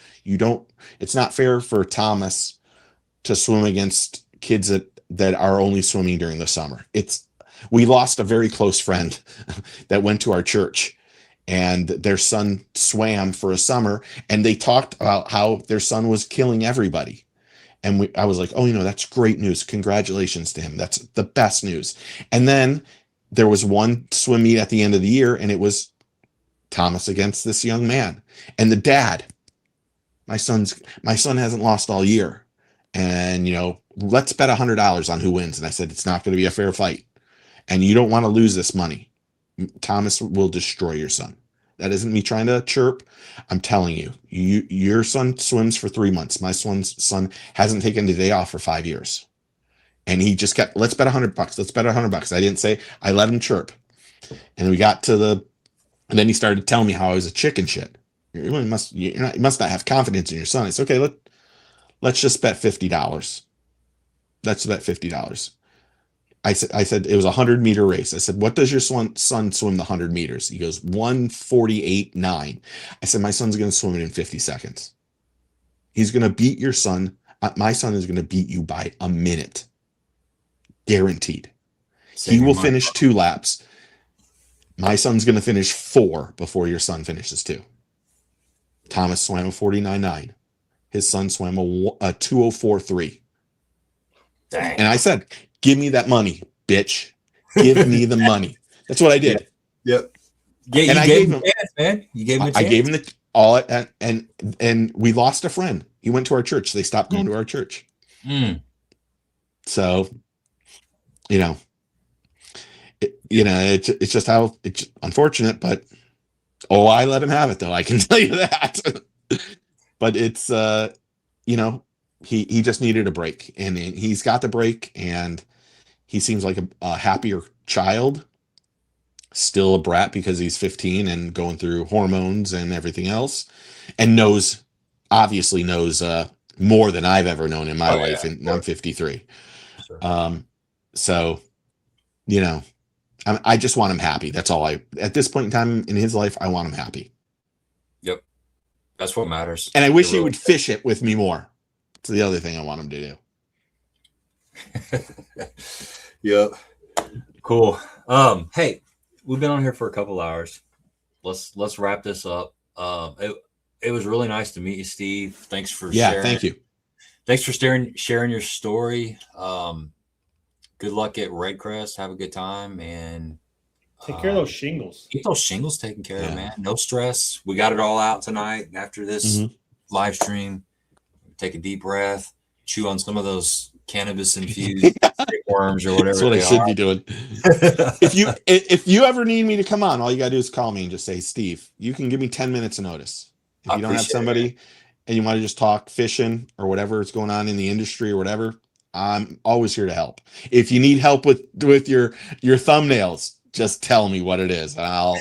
It's not fair for Thomas to swim against kids that are only swimming during the summer. We lost a very close friend that went to our church, and their son swam for a summer, and they talked about how their son was killing everybody. And I was like, oh, that's great news. Congratulations to him. That's the best news. And then there was one swim meet at the end of the year, and it was Thomas against this young man. And the dad, my son hasn't lost all year. And, let's bet $100 on who wins. And I said, it's not going to be a fair fight. And you don't want to lose this money. Thomas will destroy your son. That isn't me trying to chirp. I'm telling you, your son swims for 3 months. My son hasn't taken a day off for 5 years. And he just kept, let's bet $100. Let's bet $100. I didn't say, I let him chirp. And we got to and then he started telling me how I was a chicken shit. You must not have confidence in your son. It's okay. Let's just bet $50. Let's bet $50. I said it was a 100-meter race. I said, what does your son swim the 100 meters? He goes 1:48.9. I said, my son's going to swim it in 50 seconds. He's going to beat your son. My son is going to beat you by a minute. Guaranteed. He will finish 2 laps. My son's going to finish 4 before your son finishes 2. Thomas swam a 49.9. His son swam a 2:04.3. Dang. And I said, give me that money, bitch. Give me the money. That's what I did. Yep. Yeah, and you I gave gave him him a chance, man. You gave him a chance. I gave him the all, and we lost a friend. He went to our church. They stopped going to our church. So, you know, it's just how it's unfortunate, but I let him have it though. I can tell you that. But it's you know, he just needed a break, and he's got the break, and he seems like a happier child. Still a brat because he's 15 and going through hormones and everything else, and obviously knows more than I've ever known in my life. And I'm 53. Sure. So, you know, I just want him happy. That's all at this point in time in his life, I want him happy. Yep. That's what matters. And I wish he would fish it with me more. It's the other thing I want him to do. Yep. Cool. Hey, we've been on here for a couple hours. Let's wrap this up. It was really nice to meet you, Steve. Thanks for sharing. Thank you. Thanks for sharing your story. Good luck at Redcrest. Have a good time, and take care of those shingles. Keep those shingles taken care of, man. No stress. We got it all out tonight. After this live stream, take a deep breath, chew on some of those cannabis infused worms or whatever. That's what I should be doing. If you ever need me to come on, all you gotta do is call me and just say, Steve, you can give me 10 minutes of notice. If you don't have somebody and you want to just talk fishing or whatever is going on in the industry or whatever, I'm always here to help. If you need help with your thumbnails, just tell me what it is. I'll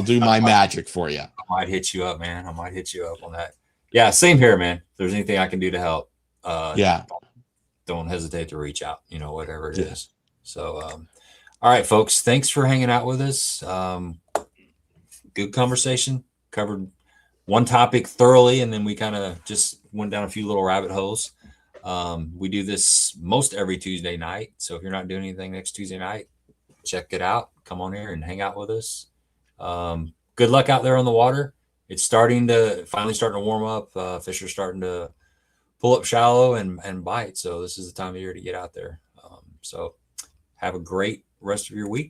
do my magic for you. I might hit you up, man. I might hit you up on that. Yeah, same here, man. If there's anything I can do to help, don't hesitate to reach out, whatever it is. So, all right, folks, thanks for hanging out with us. Good conversation, covered one topic thoroughly, and then we kind of just went down a few little rabbit holes. We do this most every Tuesday night. So if you're not doing anything next Tuesday night, check it out. Come on here and hang out with us. Good luck out there on the water. It's finally starting to warm up. Fish are starting to pull up shallow and bite. So this is the time of year to get out there. So have a great rest of your week.